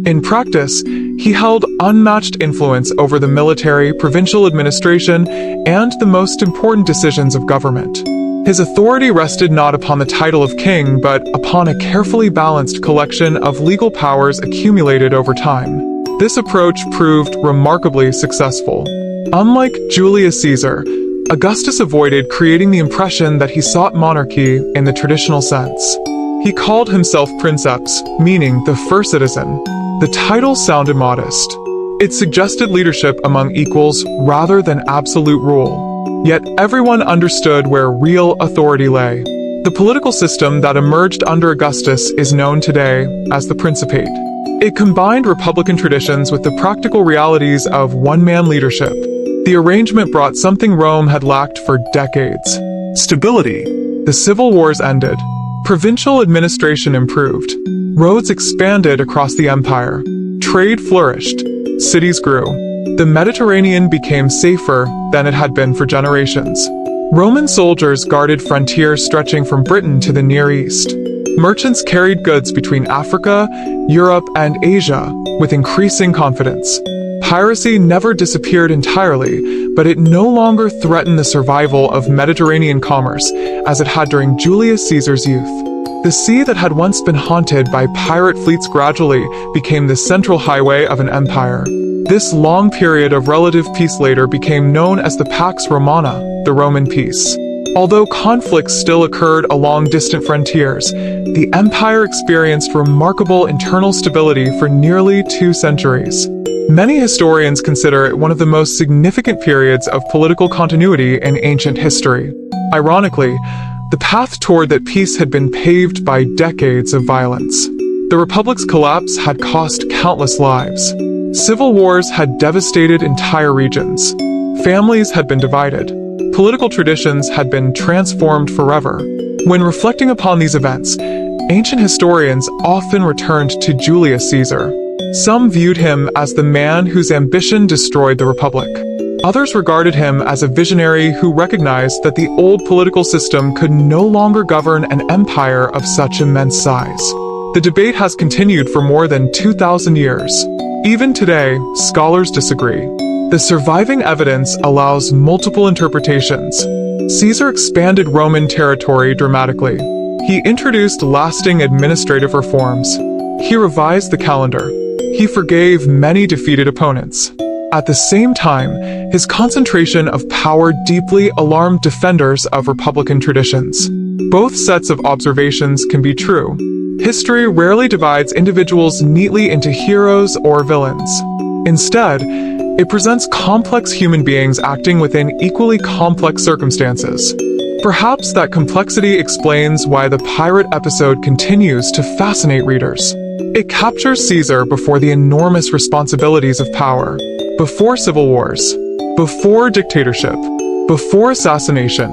In practice, he held unmatched influence over the military, provincial administration, and the most important decisions of government. His authority rested not upon the title of king, but upon a carefully balanced collection of legal powers accumulated over time. This approach proved remarkably successful. Unlike Julius Caesar, Augustus avoided creating the impression that he sought monarchy in the traditional sense. He called himself princeps, meaning the first citizen. The title sounded modest. It suggested leadership among equals rather than absolute rule. Yet everyone understood where real authority lay. The political system that emerged under Augustus is known today as the Principate. It combined republican traditions with the practical realities of one-man leadership. The arrangement brought something Rome had lacked for decades: stability. The civil wars ended. Provincial administration improved. Roads expanded across the empire. Trade flourished. Cities grew. The Mediterranean became safer than it had been for generations. Roman soldiers guarded frontiers stretching from Britain to the Near East. Merchants carried goods between Africa, Europe, and Asia with increasing confidence. Piracy never disappeared entirely, but it no longer threatened the survival of Mediterranean commerce as it had during Julius Caesar's youth. The sea that had once been haunted by pirate fleets gradually became the central highway of an empire. This long period of relative peace later became known as the Pax Romana, the Roman peace. Although conflicts still occurred along distant frontiers, the empire experienced remarkable internal stability for nearly 2 centuries. Many historians consider it one of the most significant periods of political continuity in ancient history. Ironically, the path toward that peace had been paved by decades of violence. The Republic's collapse had cost countless lives. Civil wars had devastated entire regions. Families had been divided. Political traditions had been transformed forever. When reflecting upon these events, ancient historians often returned to Julius Caesar. Some viewed him as the man whose ambition destroyed the Republic. Others regarded him as a visionary who recognized that the old political system could no longer govern an empire of such immense size. The debate has continued for more than 2,000 years. Even today, scholars disagree. The surviving evidence allows multiple interpretations. Caesar expanded Roman territory dramatically. He introduced lasting administrative reforms. He revised the calendar. He forgave many defeated opponents. At the same time, his concentration of power deeply alarmed defenders of republican traditions. Both sets of observations can be true. History rarely divides individuals neatly into heroes or villains. Instead, it presents complex human beings acting within equally complex circumstances. Perhaps that complexity explains why the pirate episode continues to fascinate readers. It captures Caesar before the enormous responsibilities of power, before civil wars, before dictatorship, before assassination.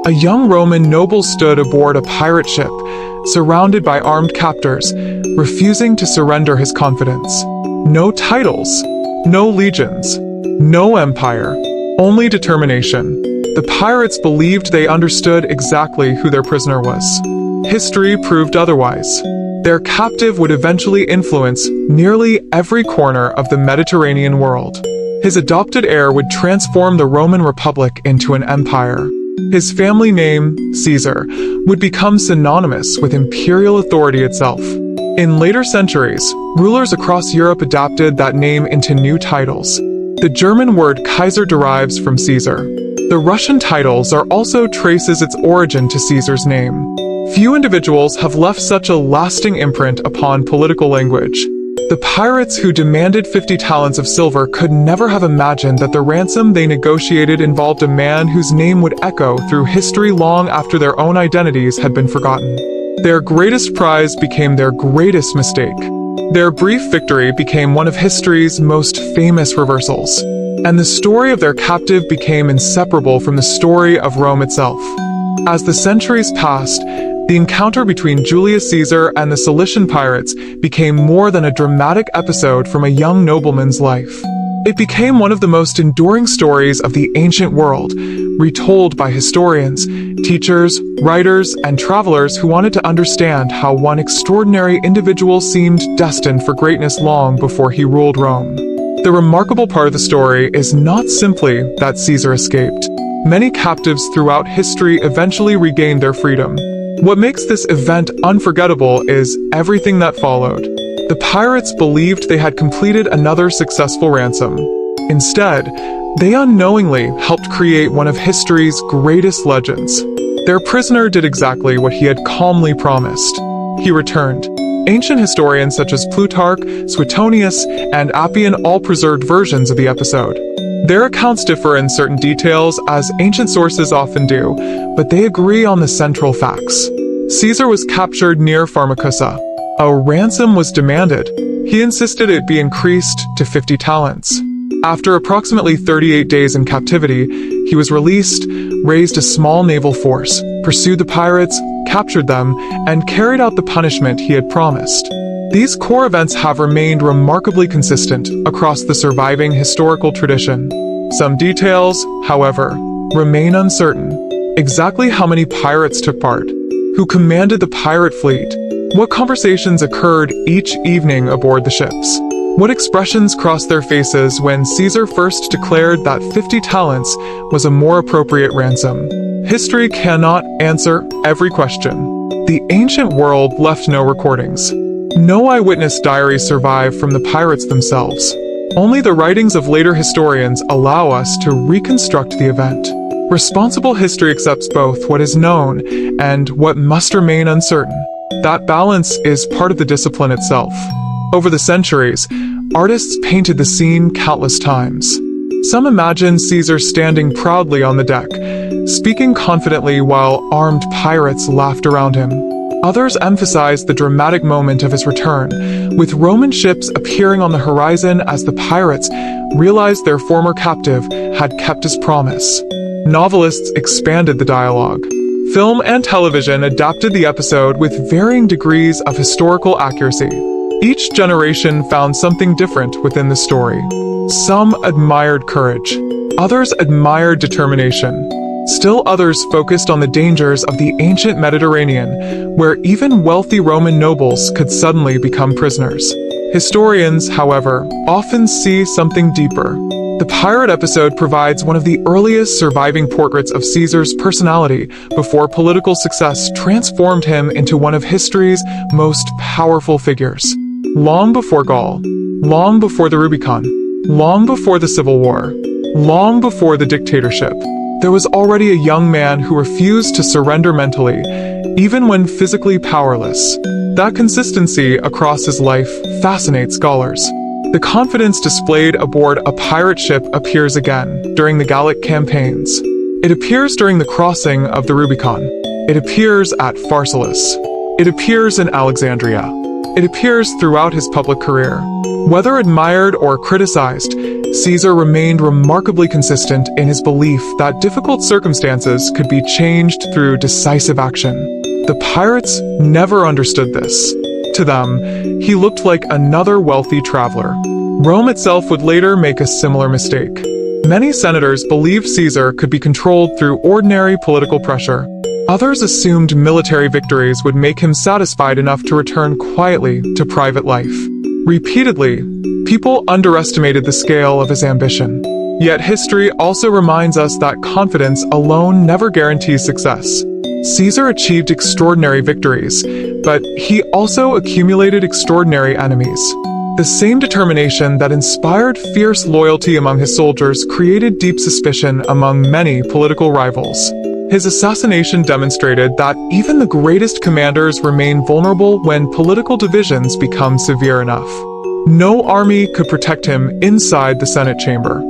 A young Roman noble stood aboard a pirate ship, surrounded by armed captors, refusing to surrender his confidence. No titles, no legions, no empire, only determination. The pirates believed they understood exactly who their prisoner was. History proved otherwise. Their captive would eventually influence nearly every corner of the Mediterranean world. His adopted heir would transform the Roman Republic into an empire. His family name, Caesar, would become synonymous with imperial authority itself. In later centuries, rulers across Europe adapted that name into new titles. The German word Kaiser derives from Caesar. The Russian titles are also traces its origin to Caesar's name. Few individuals have left such a lasting imprint upon political language. The pirates who demanded 50 talents of silver could never have imagined that the ransom they negotiated involved a man whose name would echo through history long after their own identities had been forgotten. Their greatest prize became their greatest mistake. Their brief victory became one of history's most famous reversals, and the story of their captive became inseparable from the story of Rome itself. As the centuries passed, the encounter between Julius Caesar and the Cilician pirates became more than a dramatic episode from a young nobleman's life. It became one of the most enduring stories of the ancient world, retold by historians, teachers, writers, and travelers who wanted to understand how one extraordinary individual seemed destined for greatness long before he ruled Rome. The remarkable part of the story is not simply that Caesar escaped. Many captives throughout history eventually regained their freedom. What makes this event unforgettable is everything that followed. The pirates believed they had completed another successful ransom. Instead, they unknowingly helped create one of history's greatest legends. Their prisoner did exactly what he had calmly promised. He returned. Ancient historians such as Plutarch, Suetonius, and Appian all preserved versions of the episode. Their accounts differ in certain details, as ancient sources often do, but they agree on the central facts. Caesar was captured near Pharmacusa. A ransom was demanded. He insisted it be increased to 50 talents. After approximately 38 days in captivity, he was released, raised a small naval force, pursued the pirates, captured them, and carried out the punishment he had promised. These core events have remained remarkably consistent across the surviving historical tradition. Some details, however, remain uncertain. Exactly how many pirates took part? Who commanded the pirate fleet? What conversations occurred each evening aboard the ships? What expressions crossed their faces when Caesar first declared that 50 talents was a more appropriate ransom? History cannot answer every question. The ancient world left no recordings. No eyewitness diaries survive from the pirates themselves. Only the writings of later historians allow us to reconstruct the event. Responsible history accepts both what is known and what must remain uncertain. That balance is part of the discipline itself. Over the centuries, artists painted the scene countless times. Some imagine Caesar standing proudly on the deck, speaking confidently while armed pirates laughed around him. Others emphasize the dramatic moment of his return, with Roman ships appearing on the horizon as the pirates realized their former captive had kept his promise. Novelists expanded the dialogue. Film and television adapted the episode with varying degrees of historical accuracy. Each generation found something different within the story. Some admired courage. Others admired determination. Still others focused on the dangers of the ancient Mediterranean, where even wealthy Roman nobles could suddenly become prisoners. Historians, however, often see something deeper. The pirate episode provides one of the earliest surviving portraits of Caesar's personality before political success transformed him into one of history's most powerful figures. Long before Gaul, long before the Rubicon, long before the Civil War, long before the dictatorship, there was already a young man who refused to surrender mentally, even when physically powerless. That consistency across his life fascinates scholars. The confidence displayed aboard a pirate ship appears again during the Gallic campaigns. It appears during the crossing of the Rubicon. It appears at Pharsalus. It appears in Alexandria. It appears throughout his public career. Whether admired or criticized, Caesar remained remarkably consistent in his belief that difficult circumstances could be changed through decisive action. The pirates never understood this. To them, he looked like another wealthy traveler. Rome itself would later make a similar mistake. Many senators believed Caesar could be controlled through ordinary political pressure. Others assumed military victories would make him satisfied enough to return quietly to private life. Repeatedly, people underestimated the scale of his ambition. Yet history also reminds us that confidence alone never guarantees success. Caesar achieved extraordinary victories, but he also accumulated extraordinary enemies. The same determination that inspired fierce loyalty among his soldiers created deep suspicion among many political rivals. His assassination demonstrated that even the greatest commanders remain vulnerable when political divisions become severe enough. No army could protect him inside the Senate chamber.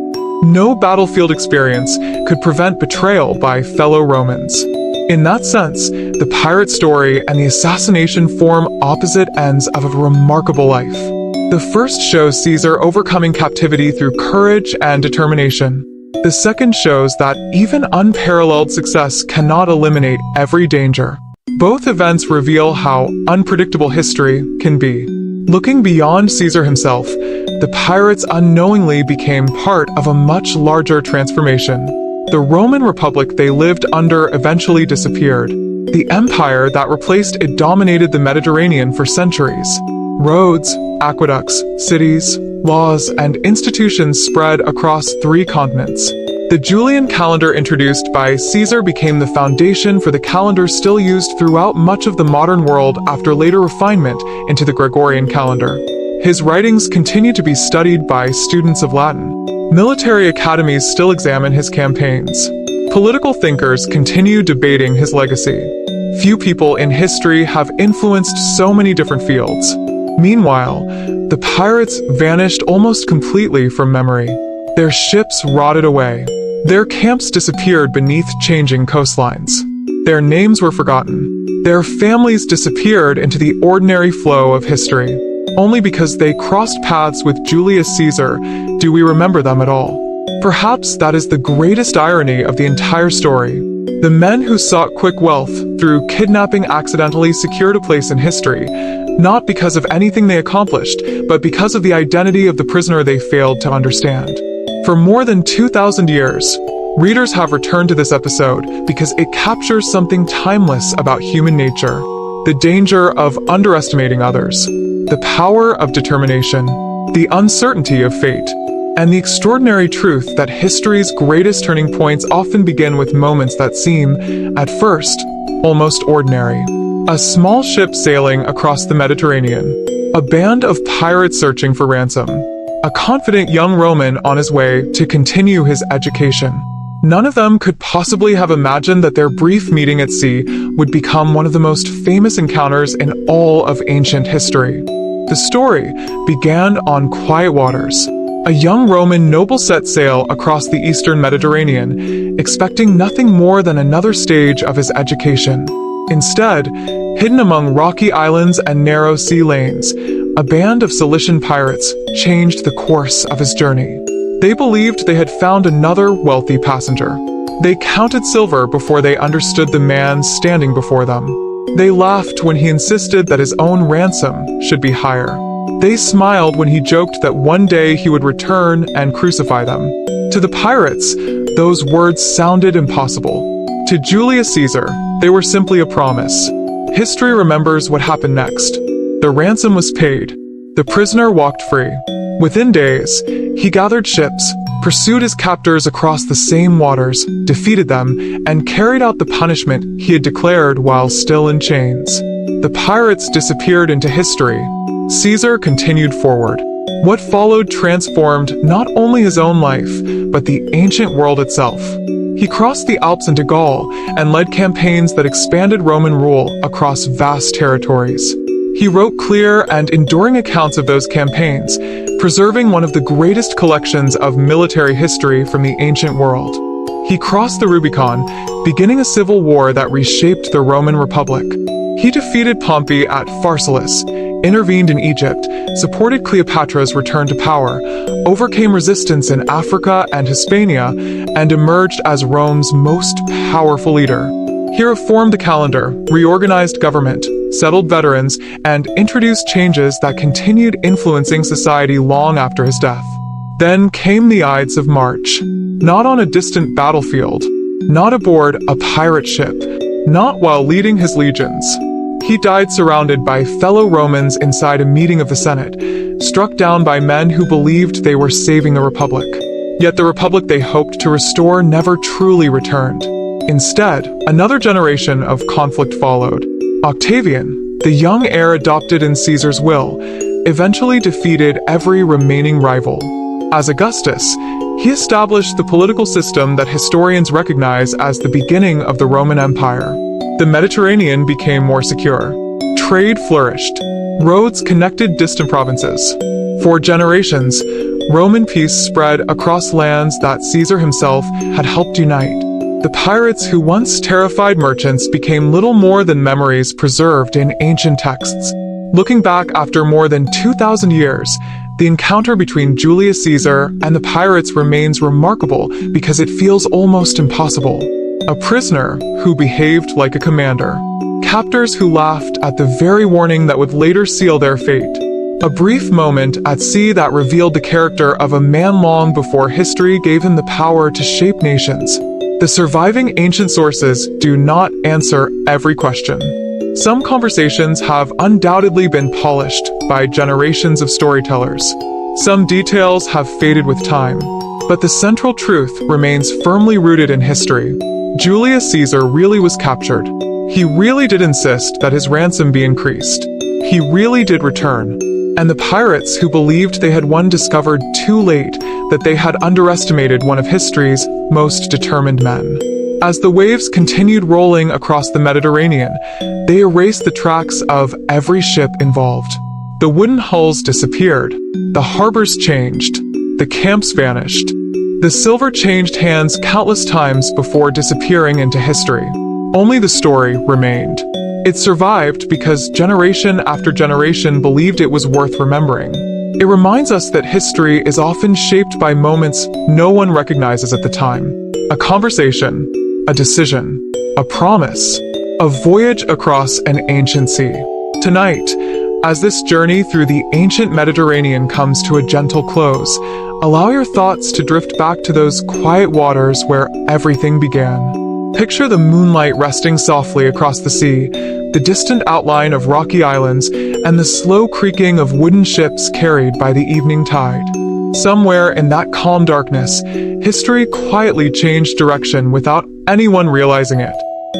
No battlefield experience could prevent betrayal by fellow Romans. In that sense, the pirate story and the assassination form opposite ends of a remarkable life. The first shows Caesar overcoming captivity through courage and determination. The second shows that even unparalleled success cannot eliminate every danger. Both events reveal how unpredictable history can be. Looking beyond Caesar himself, the pirates unknowingly became part of a much larger transformation. The Roman Republic they lived under eventually disappeared. The empire that replaced it dominated the Mediterranean for centuries. Roads, aqueducts, cities, laws, and institutions spread across 3 continents. The Julian calendar introduced by Caesar became the foundation for the calendar still used throughout much of the modern world after later refinement into the Gregorian calendar. His writings continue to be studied by students of Latin. Military academies still examine his campaigns. Political thinkers continue debating his legacy. Few people in history have influenced so many different fields. Meanwhile, the pirates vanished almost completely from memory. Their ships rotted away. Their camps disappeared beneath changing coastlines. Their names were forgotten. Their families disappeared into the ordinary flow of history. Only because they crossed paths with Julius Caesar do we remember them at all. Perhaps that is the greatest irony of the entire story. The men who sought quick wealth through kidnapping accidentally secured a place in history, not because of anything they accomplished, but because of the identity of the prisoner they failed to understand. For more than 2,000 years, readers have returned to this episode because it captures something timeless about human nature: the danger of underestimating others, the power of determination, the uncertainty of fate, and the extraordinary truth that history's greatest turning points often begin with moments that seem, at first, almost ordinary. A small ship sailing across the Mediterranean, a band of pirates searching for ransom, a confident young Roman on his way to continue his education. None of them could possibly have imagined that their brief meeting at sea would become one of the most famous encounters in all of ancient history. The story began on quiet waters. A young Roman noble set sail across the eastern Mediterranean, expecting nothing more than another stage of his education. Instead, hidden among rocky islands and narrow sea lanes, a band of Cilician pirates changed the course of his journey. They believed they had found another wealthy passenger. They counted silver before they understood the man standing before them. They laughed when he insisted that his own ransom should be higher. They smiled when he joked that one day he would return and crucify them. To the pirates, those words sounded impossible. To Julius Caesar, they were simply a promise. History remembers what happened next. The ransom was paid. The prisoner walked free. Within days, he gathered ships, pursued his captors across the same waters, defeated them, and carried out the punishment he had declared while still in chains. The pirates disappeared into history. Caesar continued forward. What followed transformed not only his own life, but the ancient world itself. He crossed the Alps into Gaul and led campaigns that expanded Roman rule across vast territories. He wrote clear and enduring accounts of those campaigns, preserving one of the greatest collections of military history from the ancient world. He crossed the Rubicon, beginning a civil war that reshaped the Roman Republic. He defeated Pompey at Pharsalus, intervened in Egypt, supported Cleopatra's return to power, overcame resistance in Africa and Hispania, and emerged as Rome's most powerful leader. He reformed the calendar, reorganized government, settled veterans, and introduced changes that continued influencing society long after his death. Then came the Ides of March. Not on a distant battlefield, not aboard a pirate ship, not while leading his legions. He died surrounded by fellow Romans inside a meeting of the Senate, struck down by men who believed they were saving the Republic. Yet the Republic they hoped to restore never truly returned. Instead, another generation of conflict followed. Octavian, the young heir adopted in Caesar's will, eventually defeated every remaining rival. As Augustus, he established the political system that historians recognize as the beginning of the Roman Empire. The Mediterranean became more secure. Trade flourished. Roads connected distant provinces. For generations, Roman peace spread across lands that Caesar himself had helped unite. The pirates who once terrified merchants became little more than memories preserved in ancient texts. Looking back after more than 2,000 years, the encounter between Julius Caesar and the pirates remains remarkable because it feels almost impossible. A prisoner who behaved like a commander. Captors who laughed at the very warning that would later seal their fate. A brief moment at sea that revealed the character of a man long before history gave him the power to shape nations. The surviving ancient sources do not answer every question. Some conversations have undoubtedly been polished by generations of storytellers. Some details have faded with time, but the central truth remains firmly rooted in history. Julius Caesar really was captured. He really did insist that his ransom be increased. He really did return. And the pirates who believed they had won discovered too late that they had underestimated one of history's most determined men. As the waves continued rolling across the Mediterranean, they erased the tracks of every ship involved. The wooden hulls disappeared. The harbors changed. The camps vanished. The silver changed hands countless times before disappearing into history. Only the story remained. It survived because generation after generation believed it was worth remembering. It reminds us that history is often shaped by moments no one recognizes at the time. A conversation, a decision, a promise, a voyage across an ancient sea. Tonight, as this journey through the ancient Mediterranean comes to a gentle close, allow your thoughts to drift back to those quiet waters where everything began. Picture the moonlight resting softly across the sea, the distant outline of rocky islands, and the slow creaking of wooden ships carried by the evening tide. Somewhere in that calm darkness, history quietly changed direction without anyone realizing it.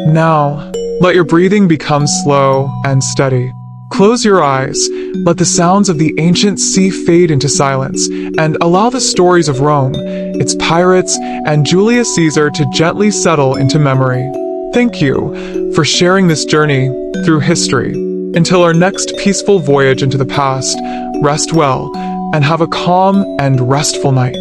Now, let your breathing become slow and steady. Close your eyes, let the sounds of the ancient sea fade into silence, and allow the stories of Rome, its pirates, and Julius Caesar to gently settle into memory. Thank you for sharing this journey through history. Until our next peaceful voyage into the past, rest well and have a calm and restful night.